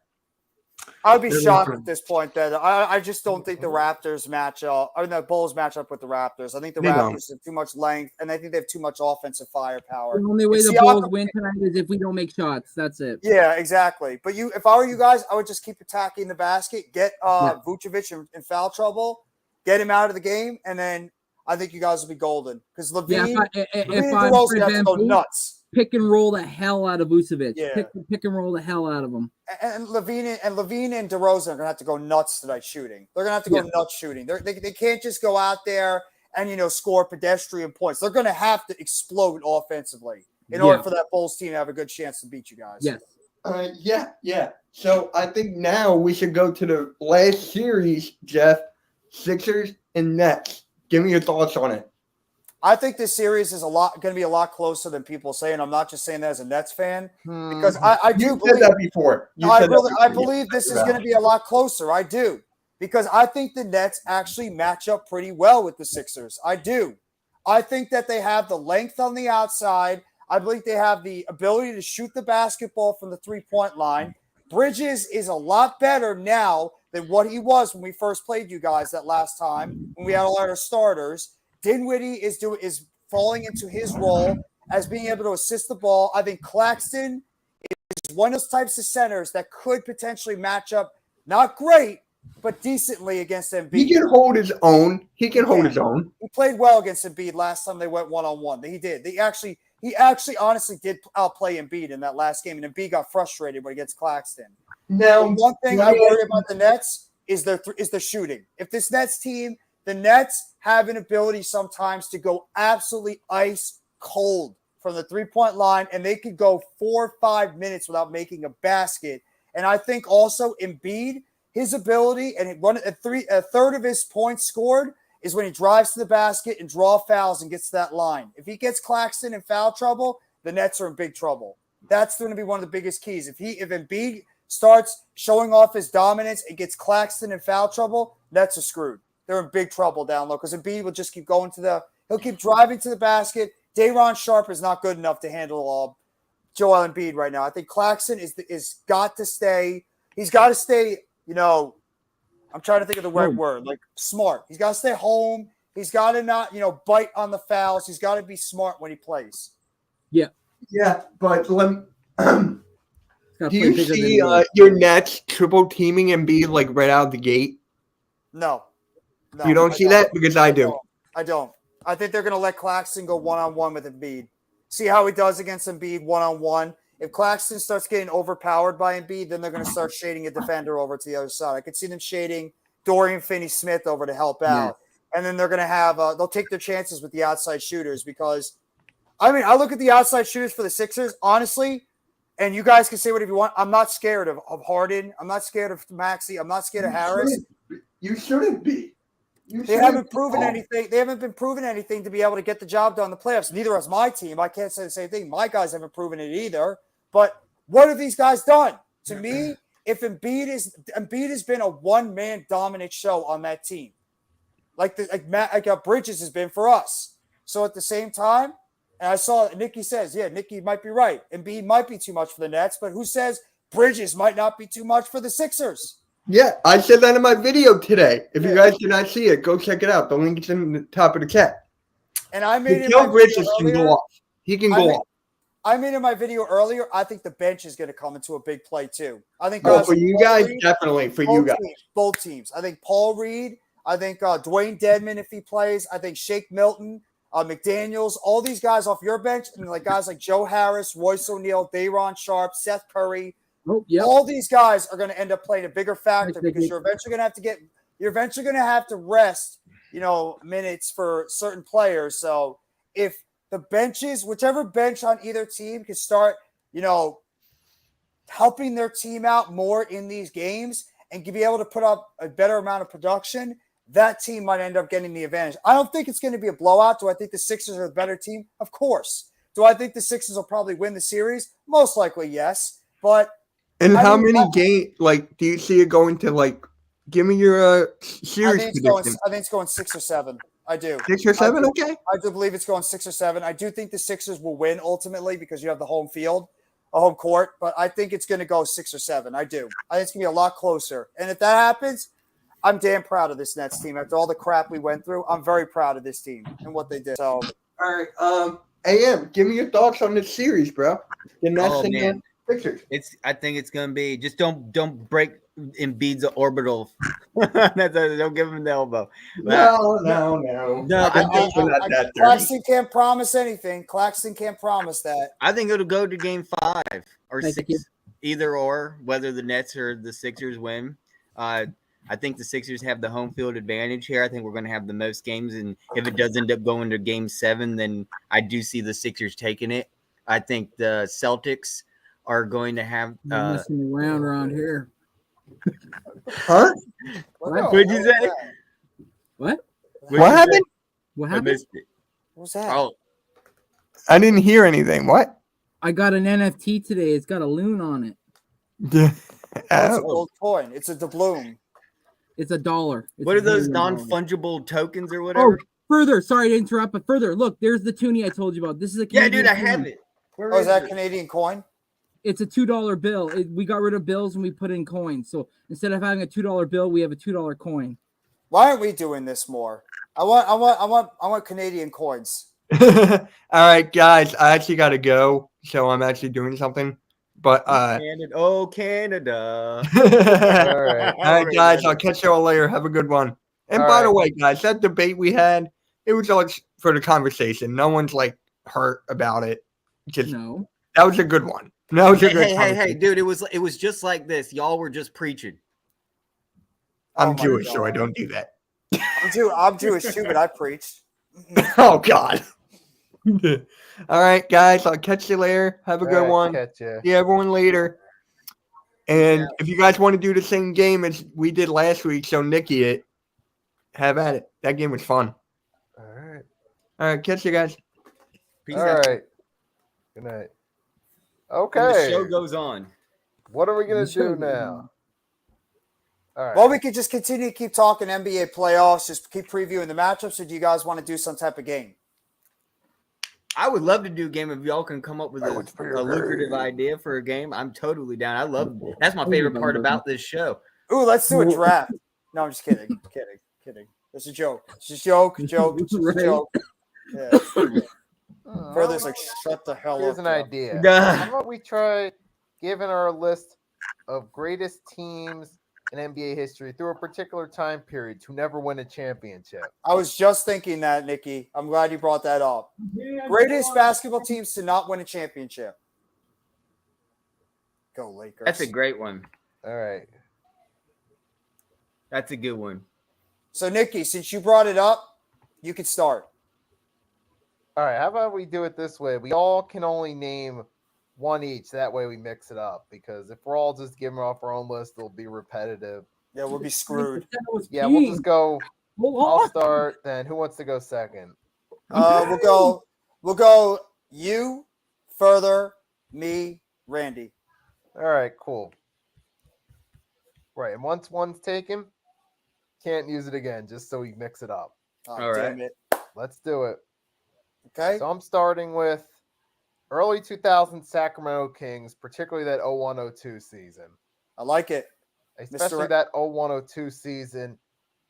I'd be They're shocked gonna- at this point that I just don't think the Raptors match up. I mean, the Bulls match up with the Raptors. I think the They don't. Raptors have too much length, and I think they have too much offensive firepower. The only way It's the the Bulls opposite. win tonight is if we don't make shots. That's it. Yeah, exactly. But if I were you guys, I would just keep attacking the basket, get Vucevic in foul trouble, get him out of the game, and then I think you guys will be golden. Because Levine, Yeah, Levine if and I'm DeRozan have to go Van Vliet, nuts. pick and roll the hell out of Vucevic. Yeah. Pick and roll the hell out of him. And Levine and DeRozan are gonna have to go nuts tonight shooting. They're gonna have to go nuts shooting. They can't just go out there and score pedestrian points. They're gonna have to explode offensively in order for that Bulls team to have a good chance to beat you guys. Yes. Yeah. So I think now we should go to the last series, Jeff. Sixers and Nets. Give me your thoughts on it. I think this series is going to be a lot closer than people say, and I'm not just saying that as a Nets fan because I do You believe said that before. I believe this is going to be a lot closer. I do because I think the Nets actually match up pretty well with the Sixers. I do. I think that they have the length on the outside. I believe they have the ability to shoot the basketball from the three-point line. Bridges is a lot better now than what he was when we first played you guys that last time when we had all our starters. Dinwiddie is falling into his role as being able to assist the ball. I think Claxton is one of those types of centers that could potentially match up, not great, but decently against Embiid. He can hold his own. He played well against Embiid last time they went one-on-one. He did. He actually honestly did outplay Embiid in that last game, and Embiid got frustrated when he gets Claxton. Now, one thing I worry about the Nets is the shooting. If this Nets team, the Nets have an ability sometimes to go absolutely ice cold from the three-point line, and they could go 4 or 5 minutes without making a basket. And I think also Embiid, his ability, and a third of his points scored is when he drives to the basket and draw fouls and gets to that line. If he gets Claxton in foul trouble, the Nets are in big trouble. That's going to be one of the biggest keys. If Embiid starts showing off his dominance and gets Claxton in foul trouble, Nets are screwed. They're in big trouble down low because Embiid will just keep going he'll keep driving to the basket. Day'Ron Sharpe is not good enough to handle Joel Embiid right now. I think Claxton is got to stay. He's got to stay, I'm trying to think of the right word, like smart. He's got to stay home. He's got to not, bite on the fouls. He's got to be smart when he plays. Yeah. Yeah, but let me. Gotta Do play you bigger see than your Nets triple teaming Embiid like right out the gate? No. You don't see that? Because I do. I don't. I think they're going to let Claxton go one-on-one with Embiid. See how he does against Embiid one-on-one. If Claxton starts getting overpowered by Embiid, then they're going to start shading a defender over to the other side. I could see them shading Dorian Finney-Smith over to help out. And then they're going to have they'll take their chances with the outside shooters because, I look at the outside shooters for the Sixers, honestly, and you guys can say whatever you want. I'm not scared of Harden. I'm not scared of Maxey. I'm not scared of Harris. You shouldn't be. They haven't proven anything. They haven't been proven anything to be able to get the job done in the playoffs. Neither has my team. I can't say the same thing. My guys haven't proven it either. But what have these guys done? To me, if Embiid has been a one-man dominant show on that team, like Bridges has been for us. So at the same time, and I saw Nikki says, Nikki might be right. Embiid might be too much for the Nets, but who says Bridges might not be too much for the Sixers? Yeah, I said that in my video today. If you guys did not see it, go check it out. The link is in the top of the chat. And I made it. Bridges can go off. He can go off. I made in my video earlier. I think the bench is going to come into a big play too. I think for you guys, definitely for you guys. Both teams. I think Paul Reed. I think Dwayne Dedman if he plays. I think Shake Milton, McDaniels, all these guys off your bench, and like guys like Joe Harris, Royce O'Neal, Day'Ron Sharpe, Seth Curry. All these guys are going to end up playing a bigger factor because you're eventually going to have to rest, minutes for certain players. So if the benches, whichever bench on either team can start, helping their team out more in these games and be able to put up a better amount of production, that team might end up getting the advantage. I don't think it's going to be a blowout. Do I think the Sixers are the better team? Of course. Do I think the Sixers will probably win the series? Most likely, yes. But how many games, do you see it going to, give me your series prediction? I think it's going 6 or 7. I do. 6 or 7, okay? I do believe it's going 6 or 7. I do think the Sixers will win ultimately because you have the home field, a home court, but I think it's going to go 6 or 7. I do. I think it's going to be a lot closer. And if that happens, I'm damn proud of this Nets team. After all the crap we went through, I'm very proud of this team and what they did. So, All right. AM, give me your thoughts on this series, bro. The Nets Oh, and man. the Sixers. I think it's gonna be just don't break Embiid's orbital. Don't give him the elbow. No. No, I think we're not that dirty. Claxton can't promise anything. Claxton can't promise that. I think it'll go to game 5 or Thank 6, you. either or, whether the Nets or the Sixers win. I think the Sixers have the home field advantage here. I think we're going to have the most games, and if it does end up going to game 7, then I do see the Sixers taking it. I think the Celtics are going to have Messing around here. Huh? What'd you say? What? What happened? What I happened? missed it. What's that? Oh, I didn't hear anything. What? I got an NFT today. It's got a loon on it. It's a Oh, gold coin. It's a doubloon. It's $1. It's what are those $1. non-fungible tokens or whatever? Oh, further. Sorry to interrupt, but further. Look, there's the toonie I told you about. This is a Yeah, Canadian dude, I toonie. have it. Where Oh, is that it? Canadian coin? It's a $2 bill. We got rid of bills and we put in coins. So instead of having a $2 bill, we have a $2 coin. Why aren't we doing this more? I want Canadian coins. All right, guys. I actually got to go, so I'm actually doing something. But Canada. all right. right, guys. I'll catch you all later. Have a good one. And All by the right. way, guys, that debate we had, it was all for the conversation. No one's like hurt about it. Just No. that was a good one. That was a good Hey, conversation. dude! It was just like this. Y'all were just preaching. I'm Oh my Jewish, so I God. don't do that. I'm Jewish too, but I preached. Oh God. All right, guys. I'll catch you later. Have a All good right, one. Catch ya. See everyone later. And if you guys want to do the same game as we did last week, so Nikki it, have at it. That game was fun. All right. All right, catch you guys. Peace All out. right. Good night. And Okay. the show goes on. What are we gonna The show do goes now? on. All right. Well, we could just continue to keep talking NBA playoffs, just keep previewing the matchups, or do you guys want to do some type of game? I would love to do a game if y'all can come up with a lucrative idea for a game. I'm totally down. I love that's my favorite part about this show. Ooh, let's do a draft. No, I'm just kidding. Kidding. It's a joke. It's just joke. It's a Right. joke. Yeah. Further's like, shut the hell Here's up. an Jeff. idea. Duh. How about we try giving our list of greatest teams in NBA history through a particular time period to never win a championship? I was just thinking that, Nikki. I'm glad you brought that up. Greatest basketball teams to not win a championship. Go Lakers. That's a great one. All right. That's a good one. So, Nikki, since you brought it up, you could start. All right. How about we do it this way? We all can only name one each. That way we mix it up. Because if we're all just giving off our own list, it'll be repetitive. Yeah, we'll be screwed. Yeah, we'll just go. Hold I'll on. start. Then who wants to go second? We'll go you, Further, me, Randy. All right. Cool. Right. And once one's taken, can't use it again. Just so we mix it up. Oh, All right. damn it. Let's do it. Okay. So I'm starting with early 2000 Sacramento Kings, particularly that 01-02 season. I like it. Especially Ra- that 01-02 season.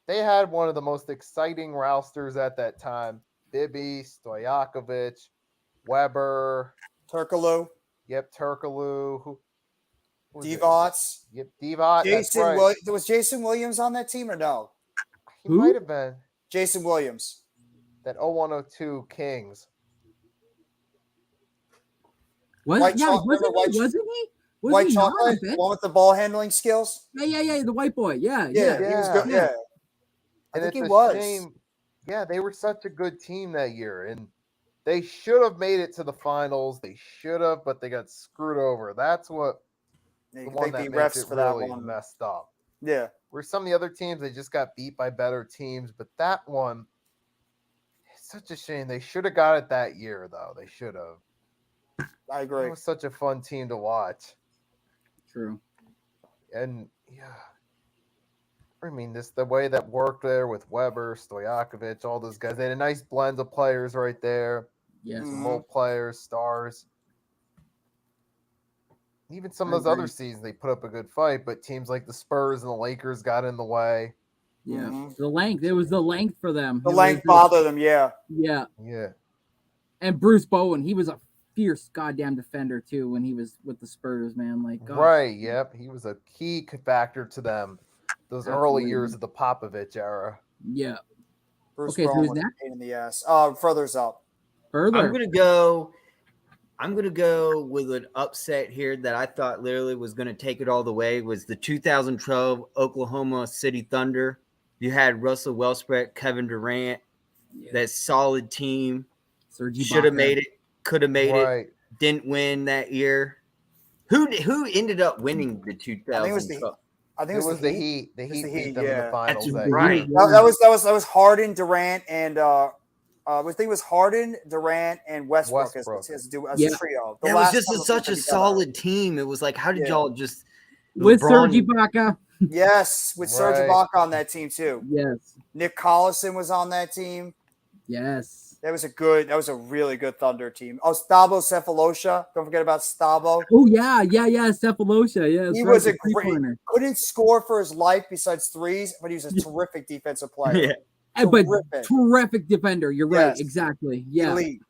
They had one of the most exciting rosters at that time. Bibby, Stojakovic, Weber, Turkaloo, yep, Turkaloo, who was it? Divac. Yep, Divac. That's Jason right. Was Jason Williams on that team or no? He Who? might have been Jason Williams. that 01-02 Kings. Was, White yeah, chocolate, wasn't remember white he? Wasn't he? Was White he not? chocolate, I bet. one with the ball handling skills. Yeah, the white boy. Yeah. He was good. Yeah. Yeah. I And think it's he a was. shame. Yeah, they were such a good team that year, and they should have made it to the finals. They should have, but they got screwed over. That's what They the one that beat makes refs it for that really one. messed up. Yeah. Where some of the other teams, they just got beat by better teams, but that one, it's such a shame. They should have got it that year, though. They should have. I It agree. was such a fun team to watch. True. And yeah, I mean, this the way that worked there with Weber, Stojakovic, all those guys. They had a nice blend of players right there. Yes. Some role players, stars. Even some I of those other agree. seasons, they put up a good fight, but teams like the Spurs and the Lakers got in the way. Yeah. Mhm. The length. It was the length for them. The It length was bothered them, yeah. Yeah. Yeah. And Bruce Bowen, he was a fierce goddamn defender too when he was with the Spurs, man. Like, God. Right. Yep. He was a key factor to them those early Absolutely. years of the Popovich era. Yeah. Bruce Okay, so Brown who's was a next? pain in the ass. Further's up. Further. I'm gonna go with an upset here that I thought literally was gonna take it all the way. Was the 2012 Oklahoma City Thunder. You had Russell Westbrook, Kevin Durant, Yeah. that solid team. Serge Should have Ibaka. made it, could have made it, Right. didn't win that year. Who ended up winning the 2012? I think It was the Heat. The was Heat the beat Heat, them in yeah. the finals. That's that right. year. that was Harden, Durant, and I think it was Harden, Durant, and Westbrook, Westbrook. as a Yeah. trio. The That was last just time such they a put together. solid team. It was like, how did Yeah. y'all just With LeBron- Serge Ibaka. Yes, with Serge Right. Ibaka on that team too. Yes. Nick Collison was on that team. Yes. That was a really good Thunder team. Oh, Stabo Cephalosha. Don't forget about Stabo. Oh yeah, Cephalosha. Yeah, that's He right, was the a great, three-pointer. couldn't score for his life besides threes, but he was a terrific defensive player. Yeah. But Terrific. terrific defender. You're right. Yes. Exactly. Yeah. Elite.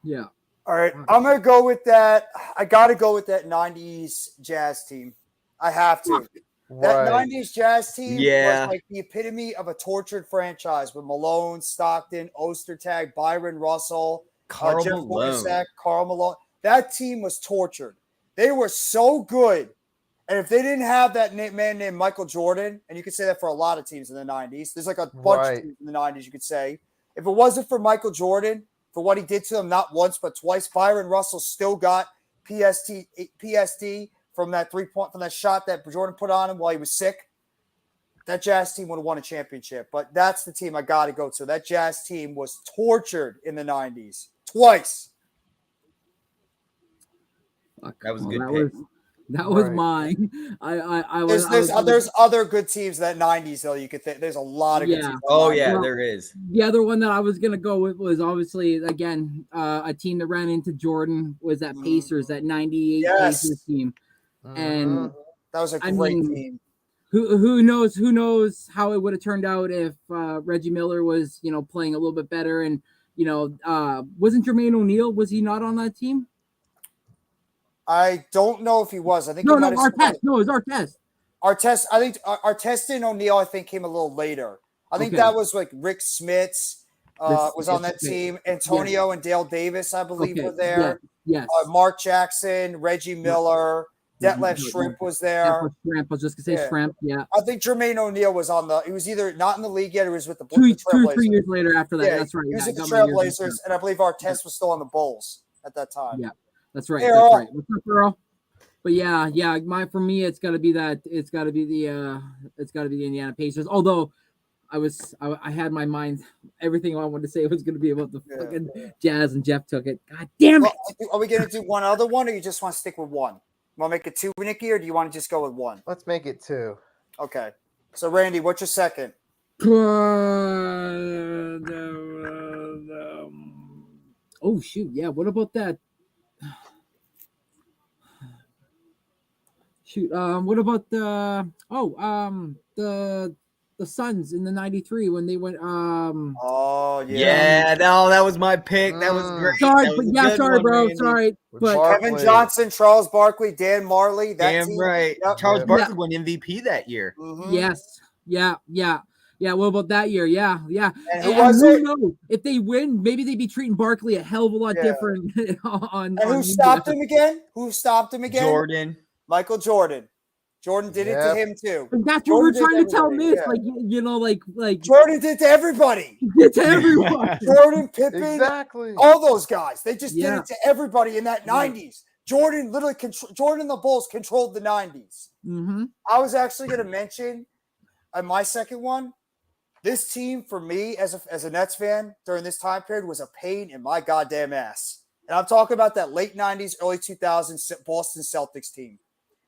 Yeah. All right, I'm gonna go with that. I gotta go with that '90s Jazz team. I have to. That Right. '90s Jazz team Yeah. was like the epitome of a tortured franchise with Malone, Stockton, Ostertag, Byron Russell, Karl Jeff Malone. Hornacek, Karl Malone. That team was tortured. They were so good. And if they didn't have that man named Michael Jordan, and you could say that for a lot of teams in the 90s, there's like a bunch Right. of teams in the 90s you could say. If it wasn't for Michael Jordan, for what he did to them not once but twice, Byron Russell still got PSD from that 3-point, from that shot that Jordan put on him while he was sick. That Jazz team would have won a championship. But that's the team I got to go to. That Jazz team was tortured in the 90s twice. Fuck. That was a Well, good pick. That was Right. mine. I was. There's other good teams in that 90s though. You could think there's a lot of good Yeah. teams. Oh yeah, Well, there is. The other one that I was gonna go with was obviously again a team that ran into Jordan was that Mhm. Pacers, that '98 Yes. Pacers team. And Mhm. That was a I great mean, team. who knows how it would have turned out if Reggie Miller was playing a little bit better and wasn't Jermaine O'Neal, was he not on that team? I don't know if he was. I think No, he might have Artest. No, it was Artest. Artest. I think Artest and O'Neal. I think came a little later. I think Okay. that was like Rick Smits was on that okay. team. Antonio and Dale Davis, I believe, Okay. were there. Yes. Mark Jackson, Reggie Miller, Detlef Shrimp was there. Shrimp. I was just gonna say Yeah. Shrimp. Yeah. I think Jermaine O'Neal was on the. He was either not in the league yet, or he was with the 3 Trailblazers. years later after that. Yeah, That's right. he was Yeah, with the I got my years Trailblazers, mixed up. and I believe Artest was still on the Bulls at that time. Yeah. That's right. Hey, That's Earl. right. What's up, Earl? But yeah. For me, it's got to be that. It's got to be the Indiana Pacers. Although I had my mind. Everything I wanted to say was going to be about the Yeah. fucking Jazz, and Jeff took it. God damn it! Well, are we going to do one other one, or you just want to stick with one? Want to make it two, Nicky, or do you want to just go with one? Let's make it 2. Okay. So, Randy, what's your second? Oh shoot! Yeah. What about that? Shoot. What about the Suns in the '93 when they went? Oh, yeah. Yeah, no, that was my pick. That was great. Sorry, That but was a yeah, good sorry, one, bro. Randy. Sorry, With but Barkley. Kevin Johnson, Charles Barkley, Dan Marley. That Damn team. right. Yep. Charles Yeah. Barkley won MVP that year. Mhm. yes, yeah. What about that year? Yeah. And who was who it? knows? If they win, maybe they'd be treating Barkley a hell of a lot Yeah. different. on And who stopped him again? Jordan. Michael Jordan. Jordan did it to Yep. him too. That's what Jordan we're did trying to tell everybody, Mitch. yeah. Like Jordan did to everybody. to everyone. Jordan, Pippen, Exactly. all those guys. They just Yeah. did it to everybody in that 90s. Jordan literally Jordan and the Bulls controlled the 90s. Mm-hmm. I was actually going to mention my second one. This team for me as a Nets fan during this time period was a pain in my goddamn ass. And I'm talking about that late 90s, early 2000s Boston Celtics team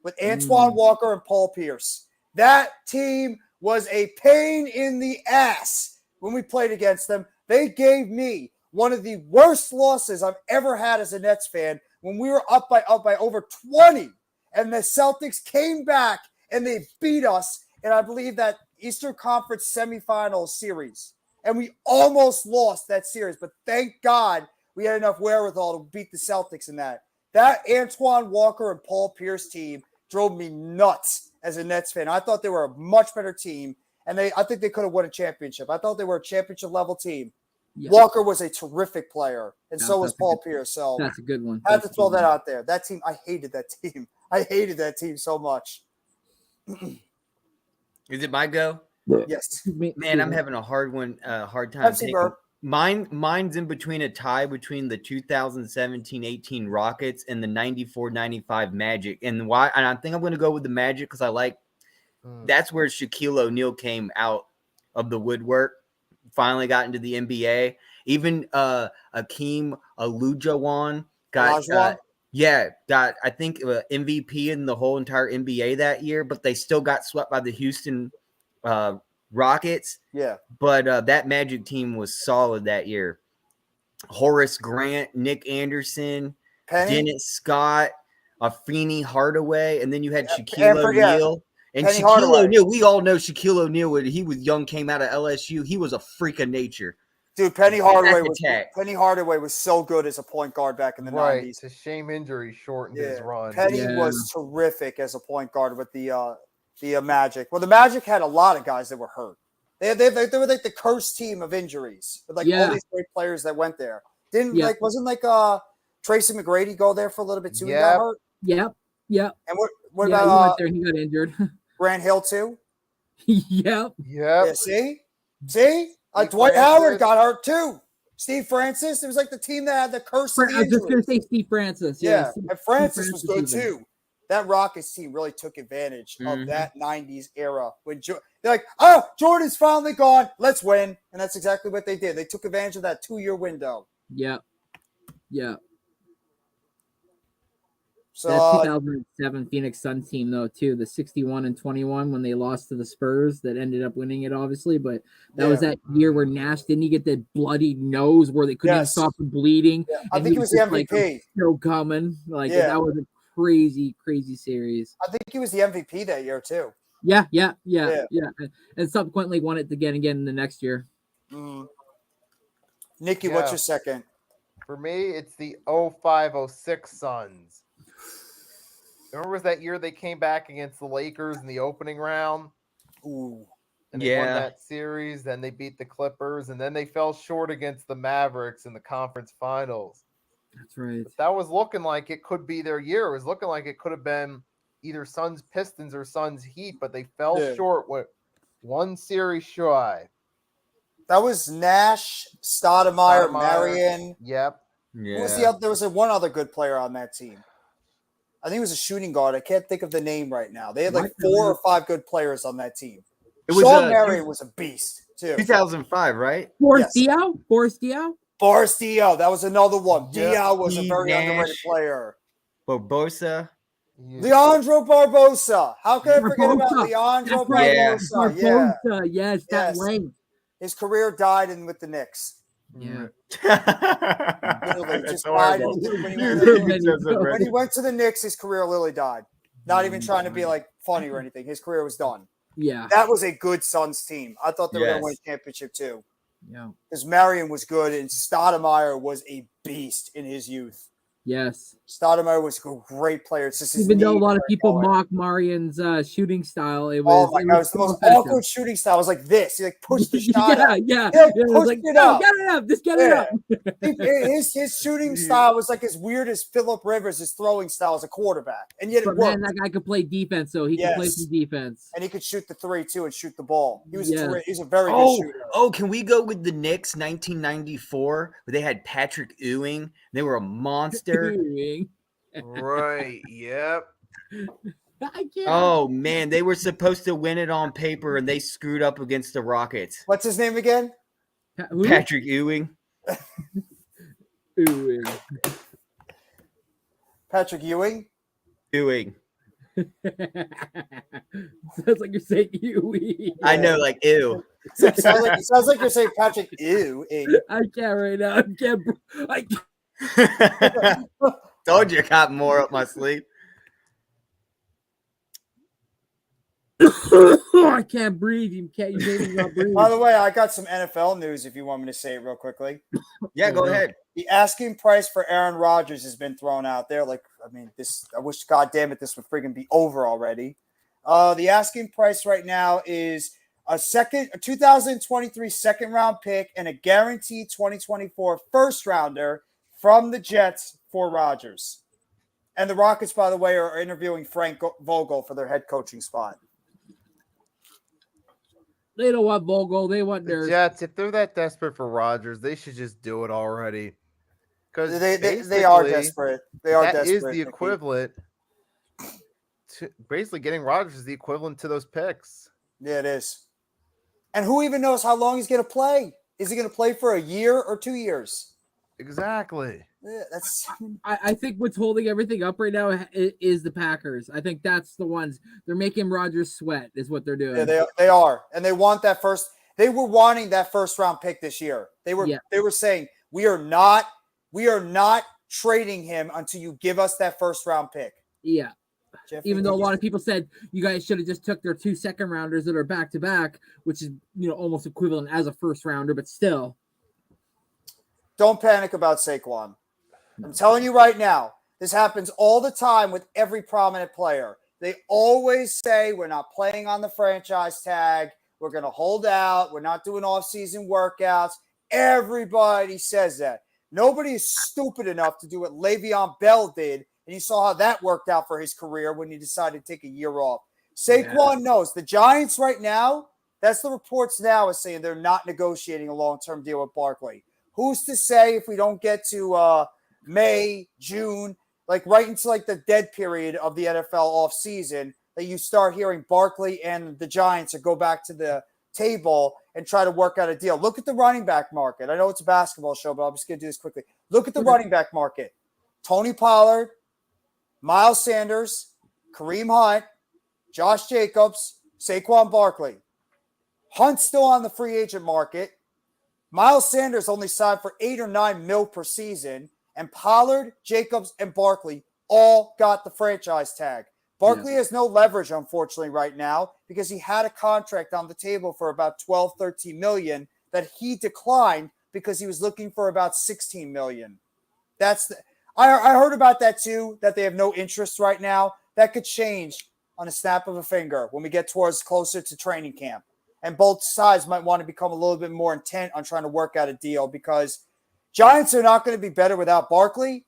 with Antoine Walker and Paul Pierce. That team was a pain in the ass when we played against them. They gave me one of the worst losses I've ever had as a Nets fan when we were up by over 20, and the Celtics came back and they beat us. And I believe that Eastern Conference semifinals series, and we almost lost that series, but thank God we had enough wherewithal to beat the Celtics in that. That Antoine Walker and Paul Pierce team drove me nuts as a Nets fan. I thought they were a much better team, and I think they could have won a championship. I thought they were a championship level team. Yeah. Walker was a terrific player, and Yeah, so was that's a Paul good- Pierce. So That's a good one. I had to That's a throw good that one. out there. That team, I hated that team. I hated that team so much. Is it my go? Yes. Man, I'm having a hard time Pepsi picking. Burp. Mine's in between a tie between the 2017-18 Rockets and the 94-95 Magic. And why? And I think I'm going to go with the Magic because I like that's where Shaquille O'Neal came out of the woodwork. Finally got into the NBA. Even Akeem Olajuwon got Olajuwon? got I think MVP in the whole entire NBA that year, but they still got swept by the Houston Rockets. Yeah. But that Magic team was solid that year. Horace Grant, Nick Anderson, Penny? Dennis Scott, Afeni Hardaway, and then you had Yeah, Shaquille and yeah, O'Neal. And Penny Shaquille Hardaway. O'Neal, we all know Shaquille O'Neal when he was young, came out of LSU. He was a freak of nature. Dude, Penny Hardaway Attack. was so good as a point guard back in the Right. 90s. It's a shame injury shortened his run. Penny Yeah. was terrific as a point guard with the Magic. Well, the Magic had a lot of guys that were hurt. They were like the cursed team of injuries with like all these great players that went there. Wasn't Tracy McGrady go there for a little bit too? He got hurt. Yep. And what He about went there. He got injured. Grant Hill too? Yep. Yeah, see? Dwight Francis. Howard got hurt too. Steve Francis. It was like the team that had the curse of the I was just going to injuries. say Steve Francis. Yeah, Steve- and Francis Steve was good even. too. That Rockets team really took advantage of Mhm. that 90s era. When they're like, Jordan's finally gone. Let's win. And that's exactly what they did. They took advantage of that 2-year window. Yep. So That 2007 Phoenix Suns team, though, too, the 61-21 when they lost to the Spurs that ended up winning it, obviously. But that was that year where Nash didn't he get the bloody nose where they couldn't even Yes. stop the bleeding. yeah, I and think he he was the just like, MVP. still coming. Like Yeah. that was a crazy series. I think he was the MVP that year too. Yeah. And subsequently won it again in the next year. Mm. Nikki, what's Yeah. your second? For me, it's the 05-06 Suns. Remember was that year they came back against the Lakers in the opening round? Ooh. And they won Yeah. that series. Then they beat the Clippers, and then they fell short against the Mavericks in the conference finals. That's right. That was looking like it could be their year. It was looking like it could have been either Suns Pistons or Suns Heat, but they fell Yeah. short with one series shy. That was Nash, Stoudemire, Stoudemire. Marion. Yep. Who was the other? There was one other good player on that team. I think it was a shooting guard. I can't think of the name right now. They had like 4 or 5 good players on that team. It was Sean Marion was a beast too. 2005, right? Boris Yes. Diaw? Boris Diaw, that was another one. Yeah. Diaw was a Steve very underrated Nash. player. Barbosa. Leandro Barbosa. How can I forget about Barbosa. Leandro That's right. Barbosa? Yeah. Barbosa, yes, that Yes. length. His career died with the Knicks. Yeah. Literally, That's just died horrible. when he went to the Knicks, his career literally died. Not even trying to be like funny or anything. His career was done. Yeah. That was a good Suns team. I thought they were going to win Yes. a championship too. Yeah. Because Marion was good and Stoudemire was a beast in his youth. Yes. Stoudemire was a great player. It's just his Even though a knee lot of wasn't people going. mock Marian's shooting style, it Oh was. my it god, it was the so most effective. awkward shooting style. It was like this. He like pushed the shot yeah, up. yeah. He, like, It was pushed like, it no, up. get it up. Just get it Yeah. up. His shooting style was like as weird as Phillip Rivers' his throwing style as a quarterback. And yet it But worked. man, that guy could play defense, so he can play Yes. some defense. And he could shoot the 3 too and shoot the ball. He was Yeah. he's a very good shooter. Can we go with the Knicks 1994 where they had Patrick Ewing? They were a monster. Right. Yep. I can't. Oh man, they were supposed to win it on paper and they screwed up against the Rockets. What's his name again? Who? Patrick Ewing. Ewing. Patrick Ewing. Ewing. Sounds like you're saying you. I know, like ew. Sounds like you're saying Patrick. Ew. I can't right now. I can't. Told you I got more up my sleeve. I can't breathe. You made me not breathe. By the way, I got some NFL news if you want me to say it real quickly. Yeah, go ahead. The asking price for Aaron Rodgers has been thrown out there. Like, I mean, I wish, God damn it, this would friggin' be over already. The asking price right now is a 2023 second round pick and a guaranteed 2024 first rounder from the Jets for Rodgers. And the Rockets, by the way, are interviewing Frank Vogel for their head coaching spot. They don't want Vogel. They want The their Jets, if they're that desperate for Rodgers, they should just do it already. Because They are desperate. They are that desperate. is the equivalent to basically getting Rodgers is the equivalent to those picks. Yeah, it is. And who even knows how long he's going to play? Is he going to play for a year or 2 years? Exactly. Yeah, that's. I think what's holding everything up right now is the Packers. I think that's the ones they're making Rodgers sweat is what they're doing. Yeah, they are, and they want that first. They were wanting that first round pick this year. They were saying we are not trading him until you give us that first round pick. Yeah. Jeffrey, Even though a lot of people said you guys should have just took their 2 second rounders that are back to back, which is almost equivalent as a first rounder, but still. Don't panic about Saquon. I'm telling you right now, this happens all the time with every prominent player. They always say we're not playing on the franchise tag. We're going to hold out. We're not doing off-season workouts. Everybody says that. Nobody is stupid enough to do what Le'Veon Bell did, and you saw how that worked out for his career when he decided to take a year off. Saquon knows. The Giants right now, that's the reports now is saying they're not negotiating a long-term deal with Barkley. Who's to say if we don't get to May, June, like right into like the dead period of the NFL offseason, that you start hearing Barkley and the Giants go back to the table and try to work out a deal. Look at the running back market. I know it's a basketball show, but I'm just going to do this quickly. Look at the running back market. Tony Pollard, Miles Sanders, Kareem Hunt, Josh Jacobs, Saquon Barkley. Hunt's still on the free agent market. Miles Sanders only signed for $8 or $9 million per season, and Pollard, Jacobs, and Barkley all got the franchise tag. Barkley has no leverage, unfortunately, right now because he had a contract on the table for about $12, $13 million that he declined because he was looking for about $16 million. I heard about that too, that they have no interest right now. That could change on a snap of a finger when we get towards closer to training camp. And both sides might want to become a little bit more intent on trying to work out a deal because Giants are not going to be better without Barkley,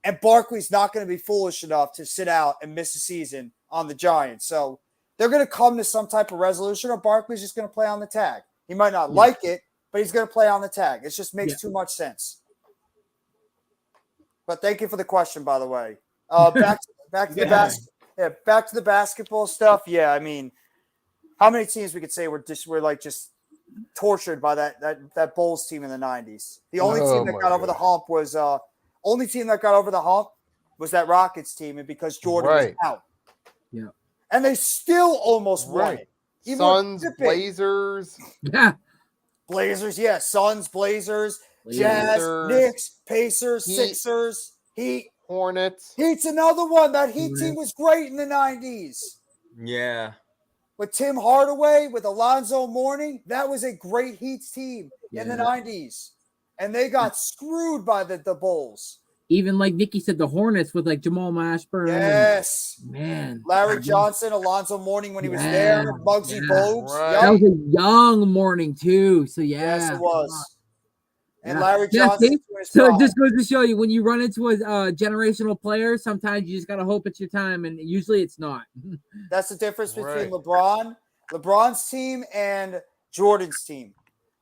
and Barkley's not going to be foolish enough to sit out and miss a season on the Giants. So they're going to come to some type of resolution, or Barkley's just going to play on the tag. He might not like it, but he's going to play on the tag. It just makes too much sense. But thank you for the question, by the way. Back to the basketball stuff. Yeah, I mean, how many teams we could say were just tortured by that Bulls team in the 90s? The only team that got over the hump was that Rockets team, and because Jordan was out. Yeah. And they still almost won it. Even Suns, Blazers. Yeah. Blazers, yeah. Suns, Blazers, Jazz, Knicks, Pacers, Sixers, Heat. Hornets. Heat's another one. That Heat team was great in the 90s. Yeah. With Tim Hardaway, with Alonzo Mourning, that was a great Heat team in the 90s. And they got screwed by the Bulls. Even like Nikki said, the Hornets with like Jamal Mashburn. Yes. Man. Larry Johnson, Alonzo Mourning when he was there, Muggsy Bogues. Right. That was a young morning too. So Yes, it was. And Yeah. Larry Yeah, Johnson. so it just goes to show you when you run into a generational player, sometimes you just gotta hope it's your time, and usually it's not. That's the difference between LeBron's team and Jordan's team.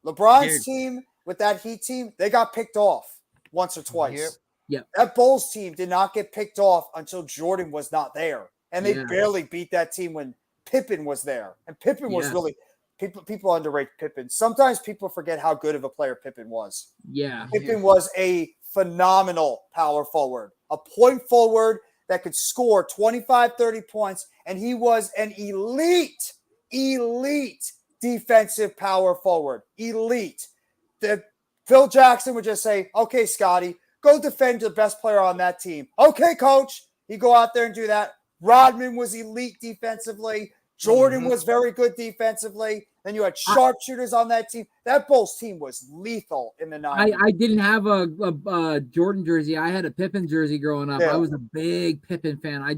LeBron's team with that Heat team, they got picked off once or twice. Yep. That Bulls team did not get picked off until Jordan was not there. And they barely beat that team when Pippen was there. And Pippen was really people underrate Pippen. Sometimes people forget how good of a player Pippen was. Yeah. Pippen was a phenomenal power forward, a point forward that could score 25, 30 points, and he was an elite defensive power forward. Elite. Phil Jackson would just say, okay, Scotty, go defend the best player on that team. Okay, coach. He'd go out there and do that. Rodman was elite defensively. Jordan was very good defensively. Then you had sharpshooters on that team. That Bulls team was lethal in the 90s. I didn't have a Jordan jersey. I had a Pippen jersey growing up. Yeah. I was a big Pippen fan. I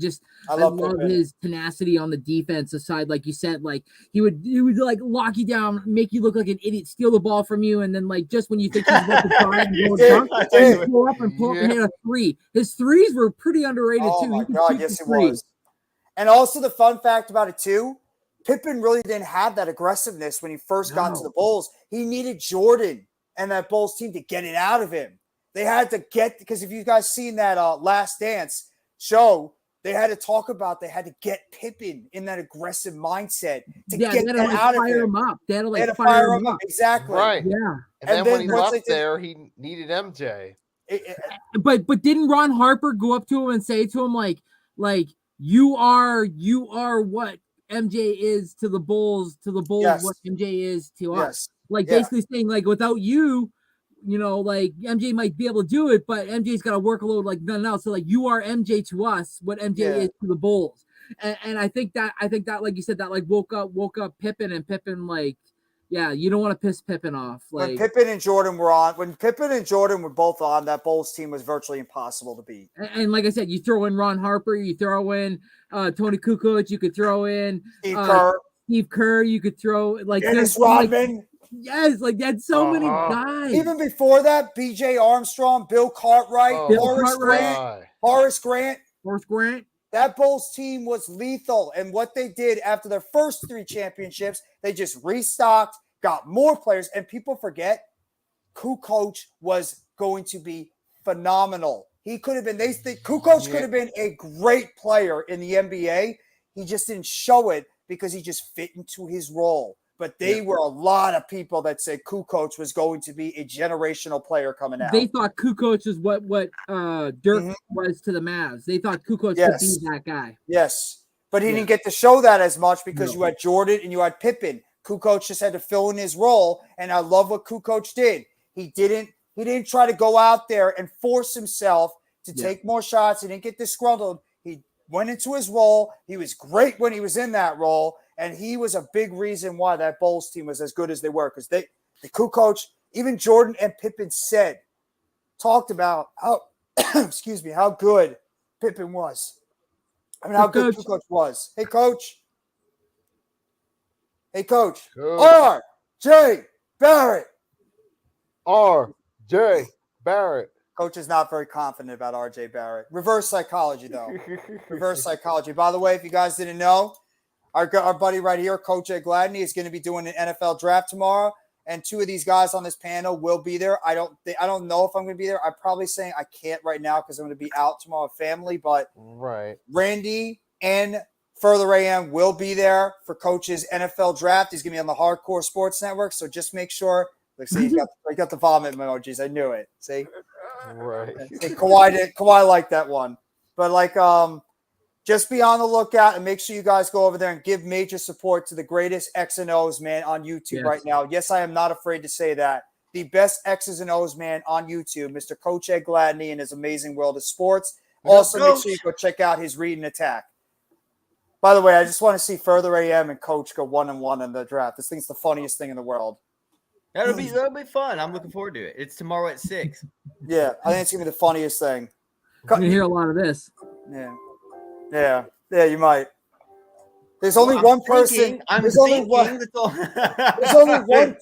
love love Pippen. his tenacity on the defensive side. Like you said, like he would like lock you down, make you look like an idiot, steal the ball from you, and then like just when you think he's about to try and go and dunk, he'd pull up and hit a three. His threes were pretty underrated Oh too. my He could God, shoot yes, the it three. was. And also the fun fact about it too, Pippen really didn't have that aggressiveness when he first got to the Bulls. He needed Jordan and that Bulls team to get it out of him. They had to get, because if you guys seen that Last Dance show, they had to talk about they had to get Pippen in that aggressive mindset to get they had to that like out of fire him. him up. They had to They had like to fire him up. Exactly. Right. Yeah. And then when he once left they did- there, he needed MJ. But didn't Ron Harper go up to him and say to him like you are what MJ is to the Bulls, Yes. what MJ is to us. Yes. Like Yeah. basically saying like without you, like MJ might be able to do it, but MJ's got to work a little like nothing else. So like you are MJ to us, what MJ is to the Bulls. And I think that like you said that like woke up Pippen, and Pippen like you don't want to piss Pippen off. Like When Pippen and Jordan were both on, that Bulls team was virtually impossible to beat. and like I said, you throw in Ron Harper, you throw in Tony Kukoc, you could throw in Steve Kerr, you could throw like Dennis there's, like, Rodman. yes, like that's so many guys. Even before that, B.J. Armstrong, Bill Cartwright, Bill Horace Cartwright. Grant. Horace Grant. That Bulls team was lethal. And what they did after their first 3 championships, they just restocked, got more players. And people forget, Kukoc was going to be phenomenal. He could have been, Kukoc could have been a great player in the NBA. He just didn't show it because he just fit into his role. But they were a lot of people that said Kukoc was going to be a generational player coming out. They thought Kukoc is what Dirk was to the Mavs. They thought Kukoc could be that guy. Yes. But he didn't get to show that as much because you had Jordan and you had Pippen. Kukoc just had to fill in his role. And I love what Kukoc did. He didn't try to go out there and force himself to take more shots. He didn't get disgruntled. He went into his role. He was great when he was in that role. And he was a big reason why that Bulls team was as good as they were. Because the Kukoc, even Jordan and Pippen talked about how, excuse me, how good Pippen was. I mean, how good Kukoc was. Hey, Coach. Hey, Coach. R.J. Barrett. R.J. Barrett. Coach is not very confident about R.J. Barrett. Reverse psychology, though. Reverse psychology. By the way, if you guys didn't know, our buddy right here, Coach Ed Gladney, is going to be doing an NFL draft tomorrow, and 2 of these guys on this panel will be there. I don't know if I'm going to be there. I'm probably saying I can't right now because I'm going to be out tomorrow with family, but Randy and Further AM will be there for Coach's NFL draft. He's going to be on the Hardcore Sports Network, so just make sure. Look, see, he got the vomit emojis. I knew it. See? Right. See, Kawhi liked that one. But just be on the lookout and make sure you guys go over there and give major support to the greatest X and O's man on YouTube right now. Yes, I am not afraid to say that. The best X's and O's man on YouTube, Mr. Coach Ed Gladney and his amazing world of sports. Also, make sure you go check out his Read and Attack. By the way, I just want to see Further AM and Coach go 1-1 in the draft. This thing's the funniest thing in the world. That'll be fun. I'm looking forward to it. It's tomorrow at 6. Yeah, I think it's gonna be the funniest thing. You're gonna hear a lot of this. Yeah, you might. There's only one person. There's only one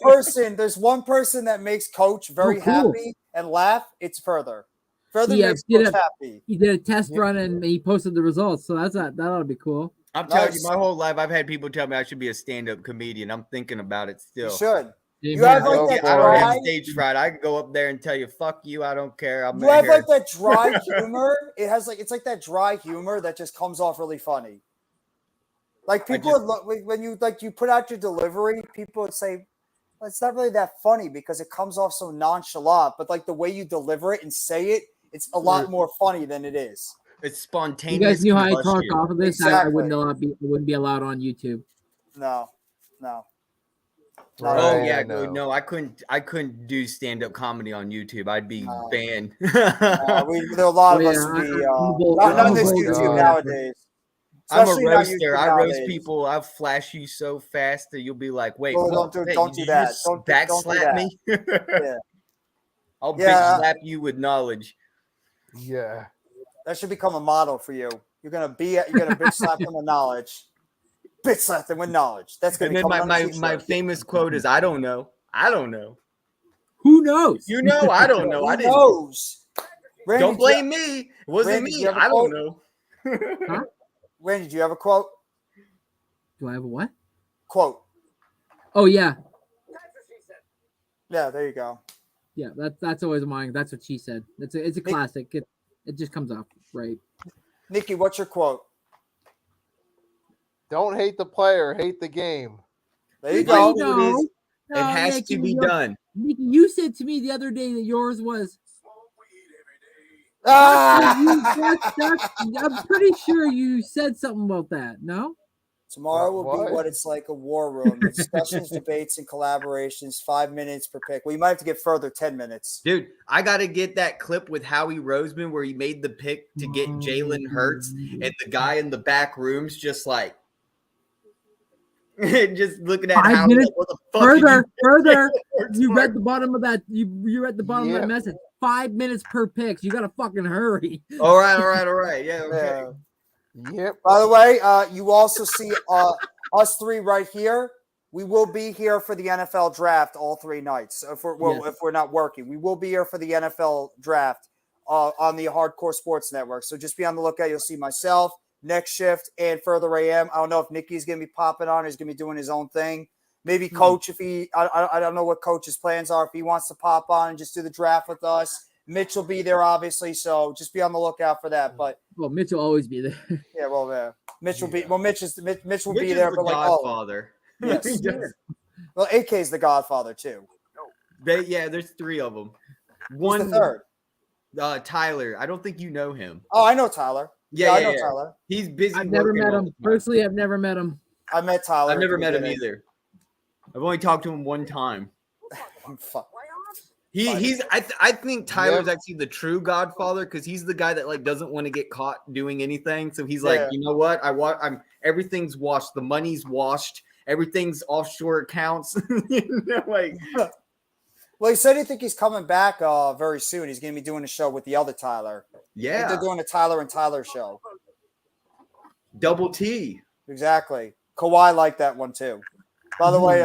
person. There's one person that makes Coach very happy and laugh. It's Further. Further makes Coach happy. He did a test run and he posted the results, so that ought to be cool. I'm telling you, my whole life I've had people tell me I should be a stand-up comedian. I'm thinking about it still. You should. You have I don't have stage fright. I can go up there and tell you, "Fuck you, I don't care." You have like that dry humor. It's like that dry humor that just comes off really funny. Like people, when you you put out your delivery, people would say, well, "It's not really that funny because it comes off so nonchalant." But like the way you deliver it and say it, it's a lot more funny than it is. It's You spontaneous. guys knew how I talk combustion. off of this. I Exactly. wouldn't be allowed on YouTube. No. Right, Oh I yeah, know. no, I couldn't do stand-up comedy on YouTube. I'd be No. banned. There are a lot of Oh, us yeah, would be I'm a bold- not I'm a this bold YouTube guy. nowadays. I'm a Especially not roaster. YouTube I roast nowadays. people. I'll flash you so fast that you'll be like, "Wait, Well, what? don't do- Wait, don't did do you that. just Don't do backslap that. me." Yeah. I'll Yeah. bitch slap you with knowledge. Yeah. That should become a motto for you. You're gonna bitch slap them with knowledge. Bitch slap them with knowledge. That's gonna And then become my famous quote is, "I don't know. I don't know. Who knows? You know, I don't know. I Who didn't. knows? Randy, Don't blame me. It wasn't Randy, do me. you have a I don't quote? know." Randy, do you have a quote? Do I have a what? Quote. Oh yeah, Yeah, there you go. yeah. That's always mine. That's what she said. It's a classic. It just comes off right. Nikki, what's your quote? Don't hate the player, hate the game. There you Nikki, go. no. It has Nikki, to be you're- done. Nikki, you said to me the other day that yours was. Ah! I'm pretty sure you said something about that. No. Tomorrow will What? be what it's like a war room. Discussions, debates, and collaborations. 5 minutes per pick. Well, you might have to get further. 10 minutes. Dude, I got to get that clip with Howie Roseman where he made the pick to get Jalen Hurts, and the guy in the back room's just like, just looking at 5 Howie. minutes Like, what the fuck did Further. you You read the bottom of that. You read the bottom of Yeah. that message. 5 minutes per picks. You gotta fucking hurry. All right. Yeah, okay. Yeah. Yep. By the way, you also see us three right here. We will be here for the NFL draft all 3 nights. If we're not working, we will be here for the NFL draft on the Hardcore Sports Network. So just be on the lookout. You'll see myself, Next Shift, and Further AM. I don't know if Nikki's going to be popping on. He's going to be doing his own thing. Maybe Coach, if I don't know what Coach's plans are. If he wants to pop on and just do the draft with us. Mitch will be there, obviously. So just be on the lookout for that. But Well, Mitch will always be there. yeah, well, Mitch will be. Well, Mitch will Mitch be is there. the But like, Godfather. Yes. He does- well, AK is the Godfather too. there's 3 of them. Who's One, the third? Tyler. I don't think you know him. Oh, I know Tyler. Yeah, I know yeah. Tyler. He's busy. I've never working met all him the time. personally. I've never met him. I met Tyler. I've never met him Beginning. either. I've only talked to him one time. Fuck. I think Tyler's actually the true Godfather because he's the guy that like doesn't want to get caught doing anything. So he's like, Yeah. you know what? I'm everything's washed. The money's washed. Everything's offshore accounts. Like Well, he said he think he's coming back very soon. He's going to be doing a show with the other Tyler. I think yeah, they're doing a Tyler and Tyler show. double T. Exactly. Kawhi liked that one too. By the way,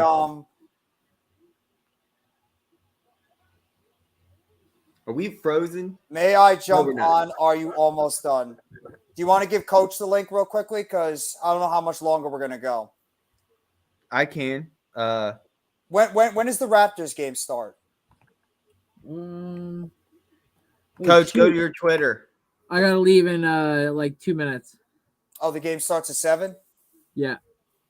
Are we frozen? may I jump we're not. on? Are you almost done? Do you want to give Coach the link real quickly? Because I don't know how much longer we're going to go. I can. When does the Raptors game start? Oh, Coach, go shoot. to your Twitter. I gotta leave in like 2 minutes. Oh, the game starts at 7? Yeah.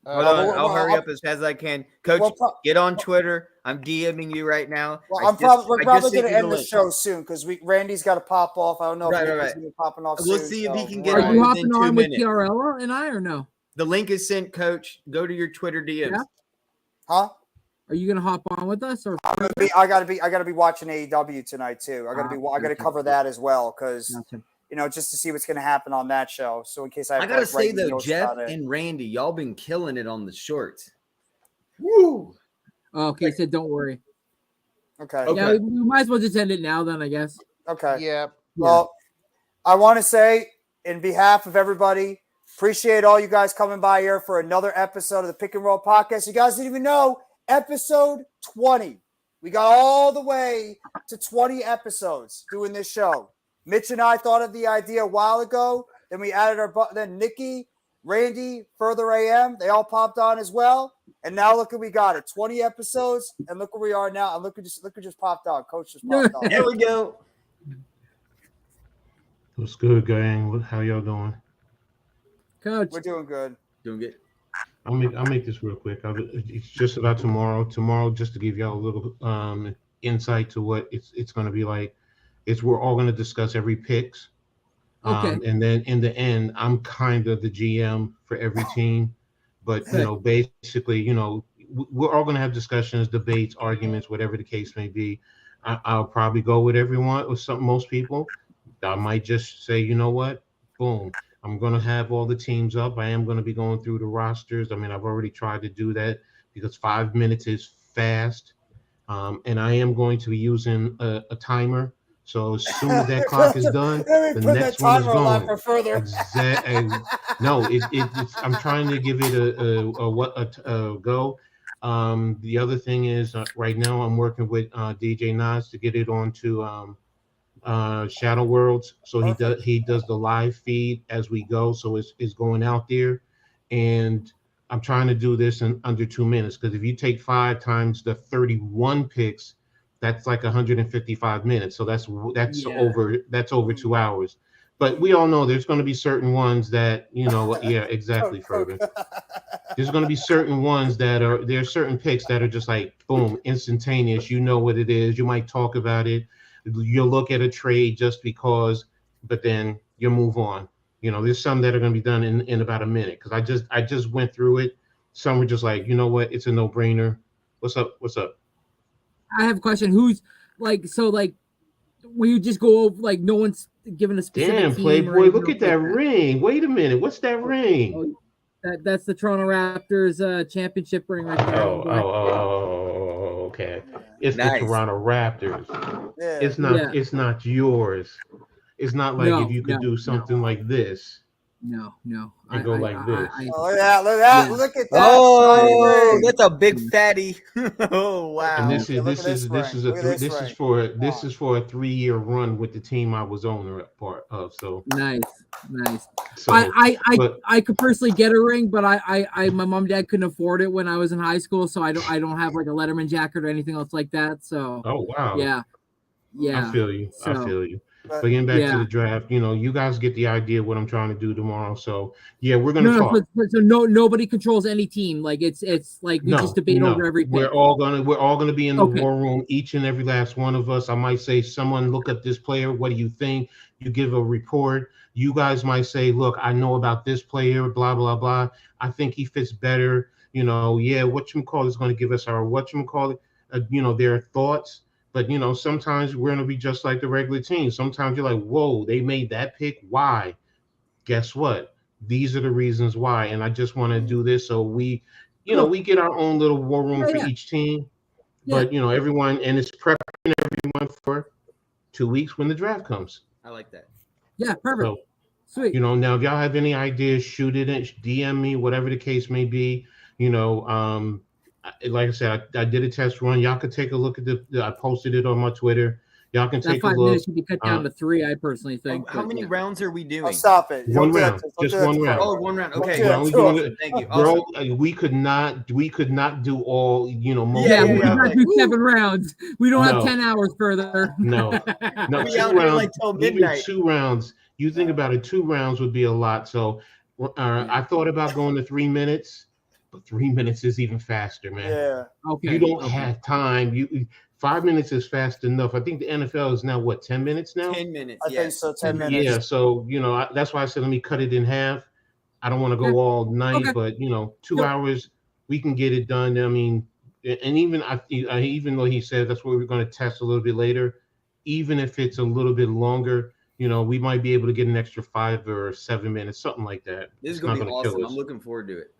Hold well, on, well, I'll hurry I'll- up as fast as I can. Coach, Well, get on Twitter. I'm DMing you right now. Well, I we're just probably sent going to you end the link. show soon because Randy's got to pop off. I don't know if Right, Nick right. is going to be popping off We'll soon. see if he so can we're get Are all on you right. within hopping 2 on with minutes. TRL and I or no? The link is sent, Coach. Go to your Twitter DMs. Yeah. Huh? Are you gonna hop on with us or? I gotta be watching AEW tonight too. I gotta cover that as well because Gotcha. just to see what's gonna happen on that show. So in case I, have I to, gotta like, say write though, notes Jeff about it. and Randy, y'all been killing it on the shorts. Woo! Oh, okay, so don't worry. Okay. Okay. Yeah, we might as well just end it now then, I guess. Okay. Yep. Well, I want to say, in behalf of everybody, appreciate all you guys coming by here for another episode of the Pick and Roll Podcast. You guys didn't even know, episode 20. We got all the way to 20 episodes doing this show. Mitch and I thought of the idea a while ago. Then we added then Nikki, Randy, Further AM, they all popped on as well. And now look what we got it. 20 episodes, and look where we are now. And look who just popped on. Coach just popped on. There we go. What's good, gang? How y'all doing? Coach. We're doing good. Doing good. I'll make this real quick. It's just about tomorrow. Tomorrow, just to give y'all a little insight to what it's going to be like. We're all going to discuss every picks. Okay. And then in the end, I'm kind of the GM for every team. But, you Okay. know, basically, you know, we're all going to have discussions, debates, arguments, whatever the case may be. I'll probably go with everyone or most people. I might just say, you know what, boom, I'm going to have all the teams up. I am going to be going through the rosters. I mean, I've already tried to do that because 5 minutes is fast. And I am going to be using a timer. So as soon as that clock is done, the next one is going. further. Exactly. No, it's. I'm trying to give it a go. The other thing is right now I'm working with DJ Nas to get it onto Shadow Worlds. So he does the live feed as we go. So it's going out there, and I'm trying to do this in under 2 minutes because if you take 5 times the 31 picks, that's like 155 minutes. So that's over 2 hours. But we all know there's going to be certain ones that, you know, yeah, exactly, Furman. There's going to be certain ones there's certain picks that are just like, boom, instantaneous. You know what it is. You might talk about it. You'll look at a trade just because, but then you'll move on. You know, there's some that are going to be done in about a minute because I just went through it. Some were just like, you know what, it's a no-brainer. What's up? I have a question. Who's like, so like, will you just go over, like, no one's given a specific Damn, team Playboy, look at like that ring. Wait a minute. What's that ring? That's the Toronto Raptors championship ring right there. Okay. It's Nice. the Toronto Raptors. Yeah. It's not yours. It's not like if you could do something like this. No. And go like this. Oh, yeah, look at that. Look at that. Oh, that's a big fatty. Oh wow. And this Yeah, look at this is ring. Look at this ring. this is for a 3-year run with the team I was owner part of. So nice. So, I could personally get a ring, but I my mom and dad couldn't afford it when I was in high school, so I don't have like a Letterman jacket or anything else like that. So oh wow. Yeah. I feel you. But getting back to the draft, you know, you guys get the idea what I'm trying to do tomorrow. So yeah, we're gonna talk. So nobody controls any team. Like it's like we just debate over every pick. We're all gonna be in the war room, each and every last one of us. I might say, someone look at this player. What do you think? You give a report. You guys might say, look, I know about this player, blah blah blah. I think he fits better. You know, yeah, whatchamacallit is going to give us our whatchamacallit. You know, their thoughts. But, you know, sometimes we're going to be just like the regular team. Sometimes you're like, whoa, they made that pick. Why? Guess what? These are the reasons why. And I just want to do this so we, you know, we get our own little war room for each team. Yeah. But, you know, everyone, and it's prepping everyone for 2 weeks when the draft comes. I like that. Yeah, perfect. So, sweet. You know, now if y'all have any ideas, shoot it in, DM me, whatever the case may be. You know, like I said, I did a test run. Y'all could take a look at I posted it on my Twitter. Y'all can take a look. 5 minutes should be cut down to 3, I personally think. How many rounds are we doing? Oh, stop it. One round. Just one round. Oh, 1 round. Okay. Thank you. Bro, we could not do all, you know, multiple we cannot do 7 rounds. We don't have 10 hours further. No. We 2 rounds, like till midnight. 2 rounds. You think about it, 2 rounds would be a lot. So I thought about going to 3 minutes. 3 minutes is even faster, man. Yeah. Okay. You don't have time. 5 minutes is fast enough. I think the NFL is now 10 minutes now? 10 minutes. I think so. 10 minutes. Yeah. So, you know, that's why I said, let me cut it in half. I don't want to go all night, but, you know, 2 hours, we can get it done. I mean, and even even though he said that's what we're going to test a little bit later, even if it's a little bit longer, you know, we might be able to get an extra 5 or 7 minutes, something like that. This is going to be awesome. I'm looking forward to it.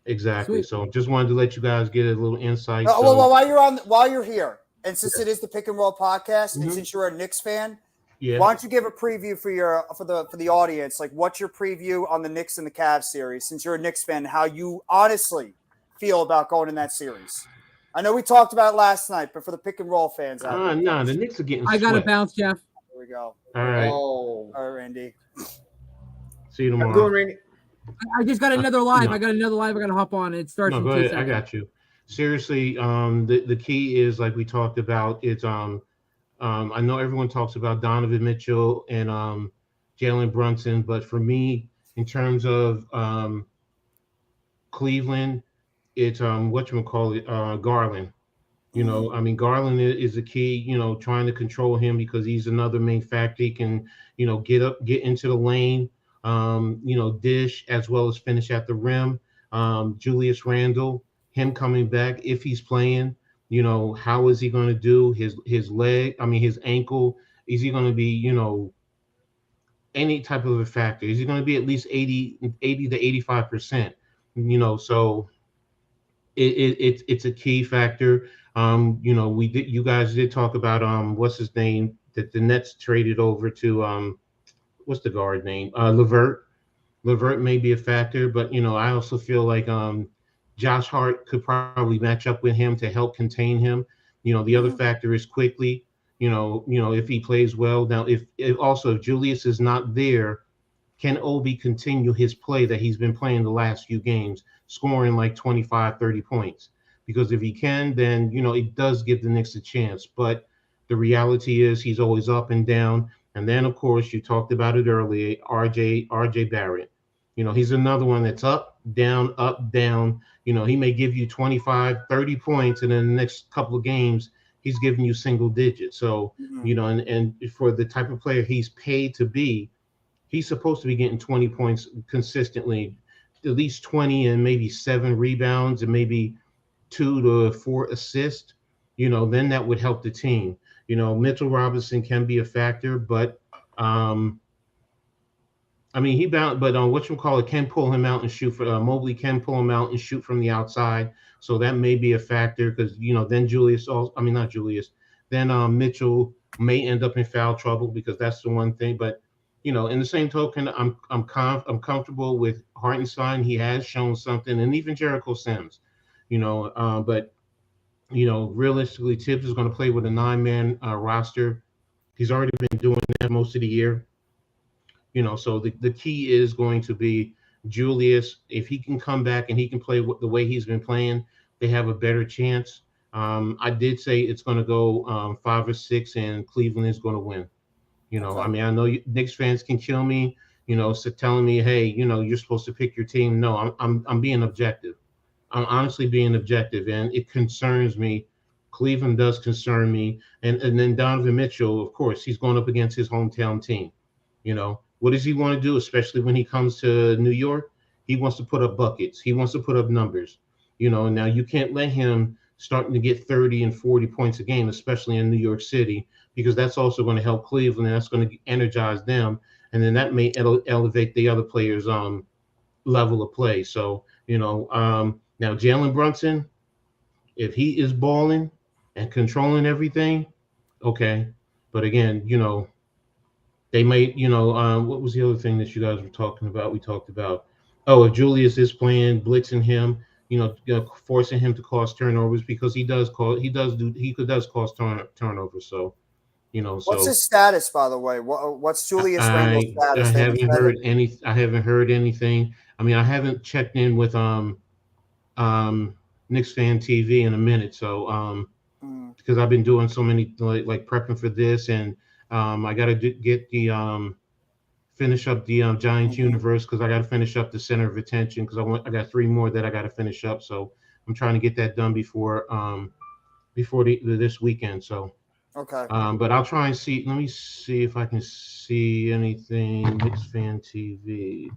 Exactly. Sweet. So just wanted to let you guys get a little insight. Well, while you're here, and since it is the Pick and Roll podcast, and since you're a Knicks fan, why don't you give a preview for the audience? Like, what's your preview on the Knicks and the Cavs series? Since you're a Knicks fan, how you honestly feel about going in that series? I know we talked about it last night, but for the Pick and Roll fans, no, the Knicks are getting. I got to bounce, Jeff. Here we go. All right. All right, Randy. See you tomorrow. I'm going, Randy. I just got another live. I got to hop on. It starts in 2 seconds. I got you. Seriously, the key is, like we talked about, it's I know everyone talks about Donovan Mitchell and Jalen Brunson, but for me, in terms of Cleveland, it's Garland. You know, I mean, Garland is a key, you know, trying to control him because he's another main factor. He can, you know, get into the lane, you know, dish as well as finish at the rim. Julius Randle, him coming back if he's playing, you know, how is he going to do his leg? I mean, his ankle. Is he going to be, you know, any type of a factor? Is he going to be at least 80 to 85%? You know, so it's a key factor. You know, you guys did talk about what's his name that the Nets traded over to what's the guard name? Levert. Levert may be a factor, but you know, I also feel like Josh Hart could probably match up with him to help contain him. You know, the other factor is quickly. You know, if he plays well. Now, if Julius is not there, can Obi continue his play that he's been playing the last few games, scoring like 25, 30 points? Because if he can, then, you know, it does give the Knicks a chance. But the reality is he's always up and down. And then, of course, you talked about it earlier, RJ Barrett. You know, he's another one that's up, down, up, down. You know, he may give you 25, 30 points, and in the next couple of games, he's giving you single digits. So, you know, and for the type of player he's paid to be, he's supposed to be getting 20 points consistently, at least 20 and maybe 7 rebounds and maybe 2 to 4 assists. You know, then that would help the team. You know, Mitchell Robinson can be a factor, but I mean, can pull him out and shoot for Mobley can pull him out and shoot from the outside. So that may be a factor because, you know, then Mitchell may end up in foul trouble because that's the one thing. But, you know, in the same token, I'm comfortable with Hartenstein. He has shown something, and even Jericho Sims, you know, but, you know, realistically, Tibbs is going to play with a 9-man roster. He's already been doing that most of the year. You know, so the key is going to be Julius. If he can come back and he can play the way he's been playing, they have a better chance. I did say it's going to go 5 or 6, and Cleveland is going to win. You know, I mean, I know Knicks fans can kill me, you know, so telling me, hey, you know, you're supposed to pick your team. No, I'm being objective. I'm honestly being objective, and it concerns me. Cleveland does concern me. And then Donovan Mitchell, of course, he's going up against his hometown team. You know, what does he want to do, especially when he comes to New York? He wants to put up buckets. He wants to put up numbers. You know, now you can't let him starting to get 30 and 40 points a game, especially in New York City, because that's also going to help Cleveland, and that's going to energize them. And then that may elevate the other players' level of play. So, you know, now Jalen Brunson, if he is balling and controlling everything, okay. But again, you know, they may, you know, what was the other thing that you guys were talking about? We talked about, if Julius is playing, blitzing him, you know, forcing him to cause turnovers because he does cause turnovers. So, you know, what's his status, by the way? What's Julius Randle's status? I haven't heard anything. I mean, I haven't checked in with Knicks Fan TV in a minute, so because I've been doing so many like prepping for this, and I got to get the finish up the Giants universe because I got to finish up the center of attention because I got 3 more that I got to finish up, so I'm trying to get that done before this weekend. So okay, but I'll try and see. Let me see if I can see anything. Knicks Fan TV.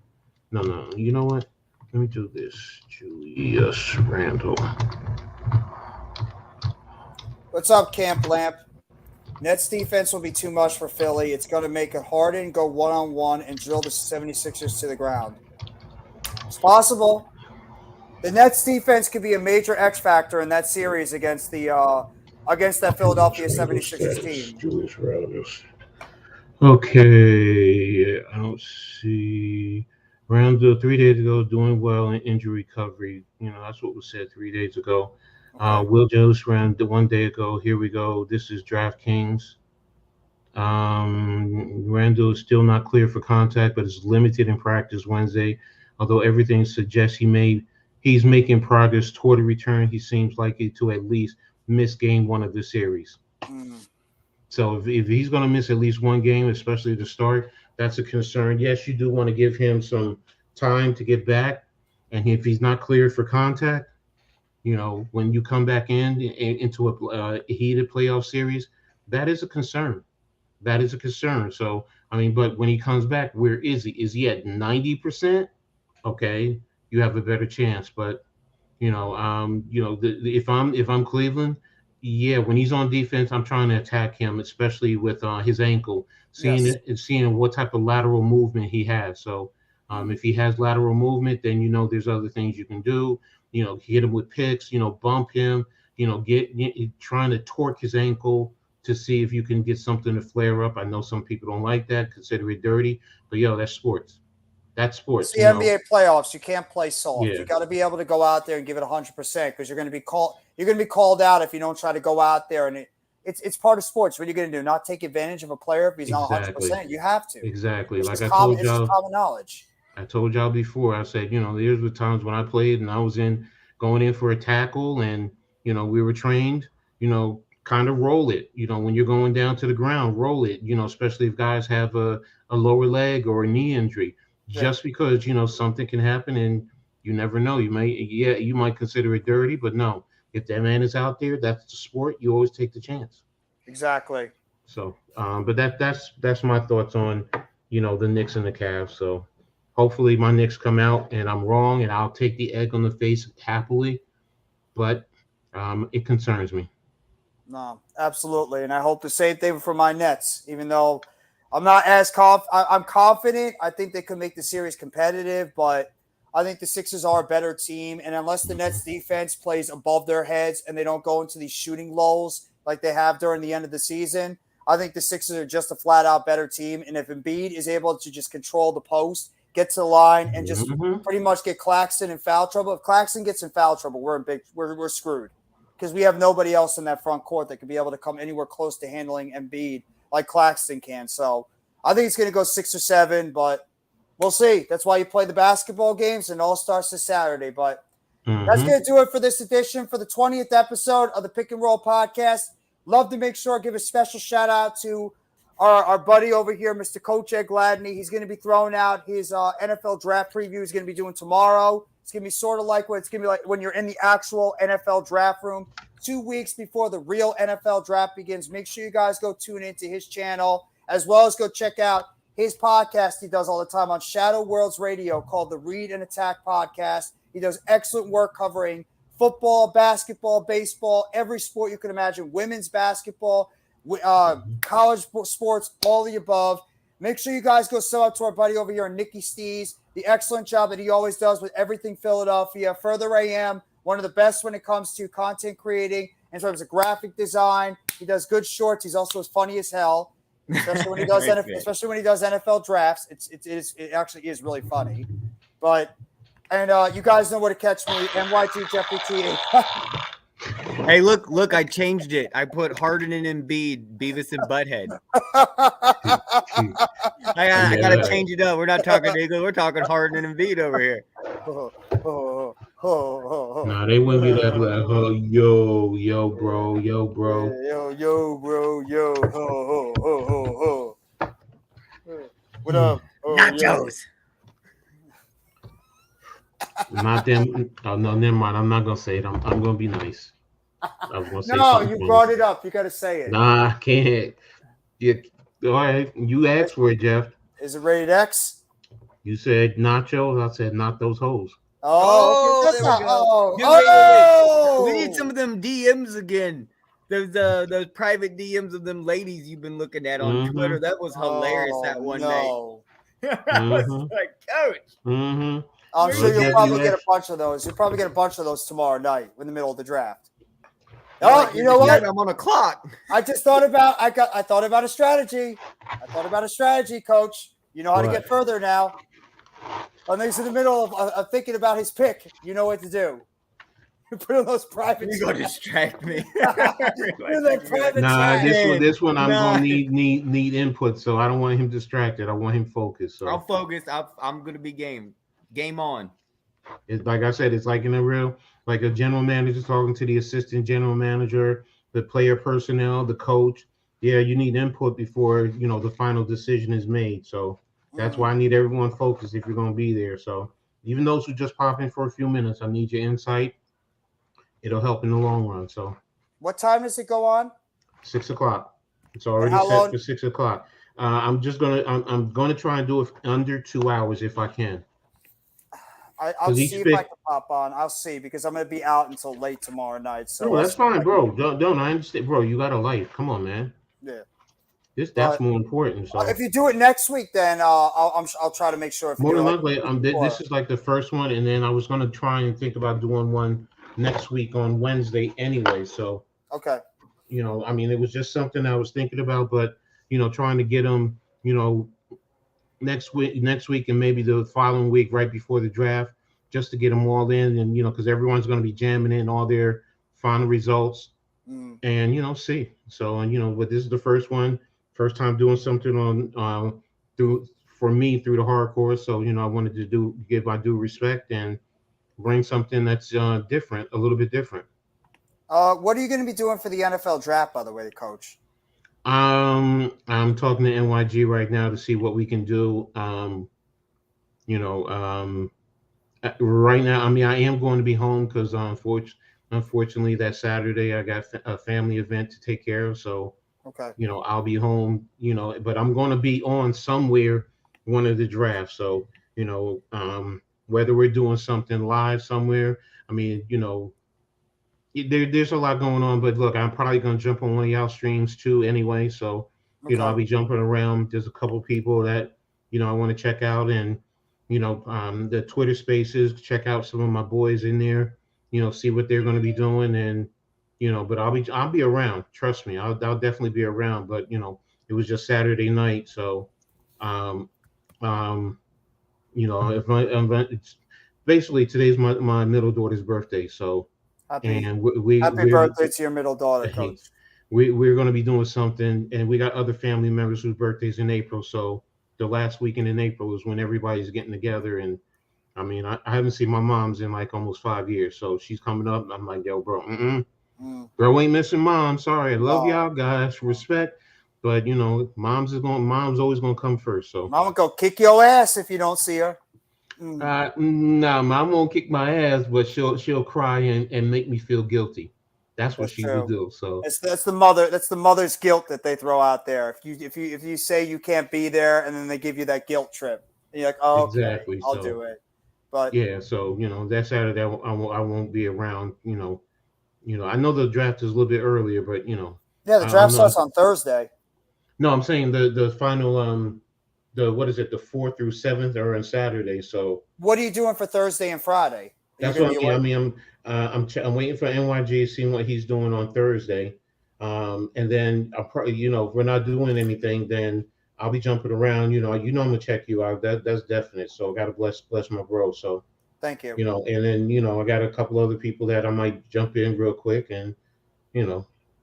No. You know what? Let me do this. Julius Randle. What's up, Camp Lamp? Nets defense will be too much for Philly. It's going to make it Harden go one-on-one and drill the 76ers to the ground. It's possible. The Nets defense could be a major X factor in that series against that Philadelphia 76ers team. Julius Randle. Okay, I don't see Randle 3 days ago doing well in injury recovery. You know, that's what was said 3 days ago. Will Julius Randle 1 day ago. Here we go. This is DraftKings. Randle is still not clear for contact, but is limited in practice Wednesday. Although everything suggests he's making progress toward a return, he seems likely to at least miss game 1 of the series. So if he's going to miss at least 1 game, especially to start, that's a concern. Yes, you do want to give him some time to get back, and if he's not cleared for contact, You know, when you come back into a heated playoff series, that is a concern. That is a concern. So, I mean, but when he comes back, where is he? Is he at 90%? Okay, you have a better chance. But if I'm Cleveland, yeah, when he's on defense, I'm trying to attack him, especially with his ankle, seeing Yes. it and seeing what type of lateral movement he has. So, if he has lateral movement, then there's other things you can do. Hit him with picks. Bump him. Get trying to torque his ankle to see if you can get something to flare up. I know some people don't like that, consider it dirty, but that's sports. That's sports. It's the NBA playoffs. You can't play soft. Yeah. You got to be able to go out there and give it 100% because you're going to be called. You're going to be called out if you don't try to go out there. And it's part of sports. What are you going to do? Not take advantage of a player if he's not 100%? You have to. Exactly. It's Like just I told it's y'all. just common knowledge. I told y'all before. I said, there's the times when I played and I was going in for a tackle, and we were trained, kind of roll it. When you're going down to the ground, roll it. Especially if guys have a lower leg or a knee injury. Just because something can happen, and you never know. You might consider it dirty, but no. If that man is out there, that's the sport. You always take the chance. Exactly. So, but that's my thoughts on the Knicks and the Cavs. So, hopefully my Knicks come out and I'm wrong, and I'll take the egg on the face happily. But it concerns me. No, absolutely, and I hope the same thing for my Nets. Even though I'm not as I'm confident. I think they could make the series competitive, but I think the Sixers are a better team. And unless the Nets defense plays above their heads and they don't go into these shooting lulls like they have during the end of the season, I think the Sixers are just a flat out better team. And if Embiid is able to just control the post, get to the line, and just pretty much get Claxton in foul trouble, if Claxton gets in foul trouble, we're screwed because we have nobody else in that front court that could be able to come anywhere close to handling Embiid like Claxton can. So I think it's going to go 6 or 7, but we'll see. That's why you play the basketball games, and it all starts this Saturday. But that's going to do it for this edition, for the 20th episode of the Pick and Roll podcast. Love to make sure I give a special shout out to our buddy over here, Mr. Coach Ed Gladney. He's going to be throwing out his NFL draft preview he's going to be doing tomorrow. It's going to be sort of like what it's going to be like when you're in the actual NFL draft room 2 weeks before the real NFL draft begins. Make sure you guys go tune into his channel, as well as go check out his podcast he does all the time on Shadow Worlds Radio called the Read and Attack Podcast. He does excellent work covering football, basketball, baseball, every sport you can imagine, women's basketball, college sports, all the above. Make sure you guys go sub up to our buddy over here, Nikki Stees, the excellent job that he always does with everything Philadelphia. Further AM, one of the best when it comes to content creating in terms of graphic design. He does good shorts. He's also as funny as hell, especially when he does NFL drafts. It actually is really funny. But you guys know where to catch me, NYT Jeffrey T. Hey, look! I changed it. I put Harden and Embiid, Beavis and Butthead. I gotta change it up. We're not talking Eagle. We're talking Harden and Embiid over here. Nah, they wouldn't be that like, oh, yo, bro. What up? Nachos. Not them. Oh, no, never mind. I'm not gonna say it. I'm gonna be nice. I was gonna say No, something you funny. brought it up. You got to say it. Nah, I can't. Yeah, all right. You asked for it, Jeff. Is it rated X? You said nachos. I said not those hoes. Oh, there that's we not. go. Oh, We need some of them DMs again. Those private DMs of them ladies you've been looking at on Twitter. That was hilarious that one night. I was like, Coach. I'm sure Yeah, you'll probably you get a bunch of those. You'll probably get a bunch of those tomorrow night in the middle of the draft. Oh, you know what? I'm on a clock. I just thought about I thought about a strategy. Coach. You know how to What? get further now. When he's in the middle of thinking about his pick, you know what to do. You put in those private. You're gonna distract me. Nah, this one I'm gonna need input, so I don't want him distracted. I want him focused. So I'll focus. I'm gonna be game. Game on. it's like I said, it's like in a real, like a general manager talking to the assistant general manager, the player personnel, the coach. Yeah, you need input before the final decision is made. So that's why I need everyone focused if you're gonna be there. So even those who just pop in for a few minutes, I need your insight. it'll help in the long run. So What time does it go on? 6 o'clock. It's already how set long- for 6 o'clock. I'm gonna try and do it under 2 hours if I can. I'll 'Cause each see if bit- I can pop on. I'll see because I'm going to be out until late tomorrow night. So No, I'll that's see if I fine, can- bro. Don't I understand, bro. You got a life. Come on, man. Yeah. That's more important. So If you do it next week, then I'll try to make sure. If you more do than it, likely, this is like the first one, and then I was gonna try and think about doing one next week on Wednesday anyway. So okay. I mean, it was just something I was thinking about, but trying to get them, next week, and maybe the following week, right before the draft, just to get them all in, and because everyone's going to be jamming in all their final results, and see. So, but this is the first time doing something on for me through the hardcore. So, I wanted to give my due respect and bring something that's different, a little bit different. What are you going to be doing for the NFL draft, by the way, Coach? I'm talking to NYG right now to see what we can do. Right now, I mean, I am going to be home because unfortunately that Saturday I got a family event to take care of. So, okay, I'll be home, but I'm going to be on somewhere, one of the drafts. So, whether we're doing something live somewhere, I mean, there's a lot going on, but look, I'm probably going to jump on one of y'all streams too anyway. So, I'll be jumping around. There's a couple people that, I want to check out, and, the Twitter spaces, check out some of my boys in there, see what they're going to be doing. And, but I'll be around. Trust me. I'll definitely be around, but, it was just Saturday night. So, it's basically today's my middle daughter's birthday. So, happy birthday to your middle daughter, Coach. We're going to be doing something, and we got other family members whose birthdays in April. So the last weekend in April is when everybody's getting together. And I mean, I haven't seen my mom's in like almost 5 years. So she's coming up. I'm like, yo, bro, bro ain't missing mom. Sorry. I love y'all guys. Respect. But mom's always going to come first. So Mama go kick your ass if you don't see her. No, mom won't kick my ass, but she'll cry and make me feel guilty. That's what she will do. So that's the mother's guilt that they throw out there. If you say you can't be there, and then they give you that guilt trip, and you're like, oh, okay, exactly. I'll do it. But yeah, so that Saturday I won't be around. I know the draft is a little bit earlier, but the draft starts on Thursday. No, I'm saying the final what is it? The 4th through 7th are on Saturday. So what are you doing for Thursday and Friday? That's what I mean. I'm waiting for NYG, seeing what he's doing on Thursday, and then I'll probably, if we're not doing anything, then I'll be jumping around. I'm gonna check you out. That's definite. So I gotta bless my bro. So thank you. And then I got a couple other people that I might jump in real quick, and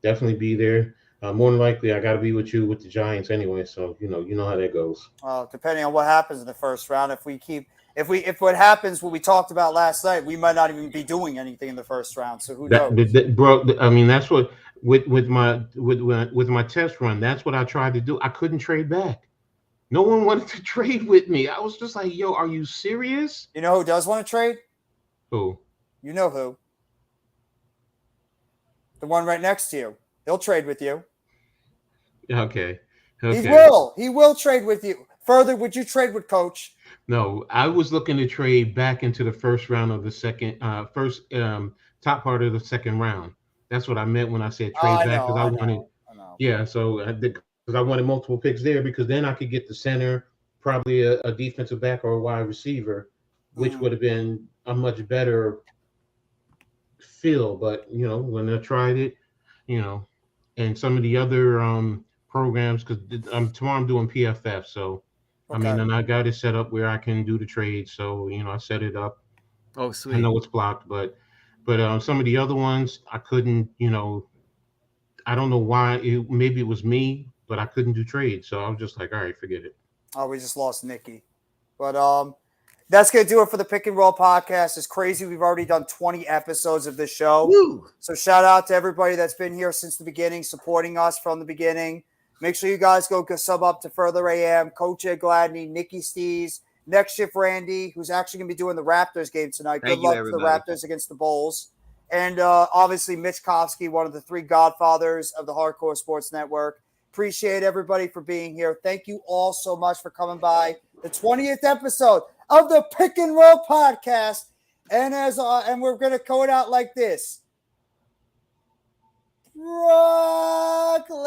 definitely be there. More than likely, I got to be with you with the Giants anyway. So you know how that goes. Well, depending on what happens in the first round, if what happens, what we talked about last night, we might not even be doing anything in the first round. So who knows? Bro, I mean, that's what with my test run. That's what I tried to do. I couldn't trade back. No one wanted to trade with me. I was just like, yo, are you serious? You know who does want to trade? Who? You know who? The one right next to you. He'll trade with you. Okay. He will trade with you. Further, would you trade with Coach? No, I was looking to trade back into the first round of the top part of the second round. That's what I meant when I said trade back, because I wanted. Yeah, so because I wanted multiple picks there, because then I could get the center, probably a defensive back or a wide receiver, which would have been a much better feel. But when I tried it, and some of the other programs, because tomorrow I'm doing PFF, so I mean, and I got it set up where I can do the trade. So I set it up. Oh, sweet. I know it's blocked, but some of the other ones I couldn't. I don't know why. Maybe it was me, but I couldn't do trades. So I was just like, all right, forget it. Oh, we just lost Nikki, but that's going to do it for the Pick and Roll podcast. It's crazy. We've already done 20 episodes of this show. Woo. So shout out to everybody that's been here since the beginning, supporting us from the beginning. Make sure you guys go sub up to Further AM, Coach Ed Gladney, Nikki Stees, Next Shift Randy, who's actually going to be doing the Raptors game tonight. Good luck to the Raptors against the Bulls. And obviously Mitch Kofsky, one of the 3 godfathers of the Hardcore Sports Network. Appreciate everybody for being here. Thank you all so much for coming by the 20th episode of the Pick and Roll Podcast. And and we're going to code out like this. Brooklyn!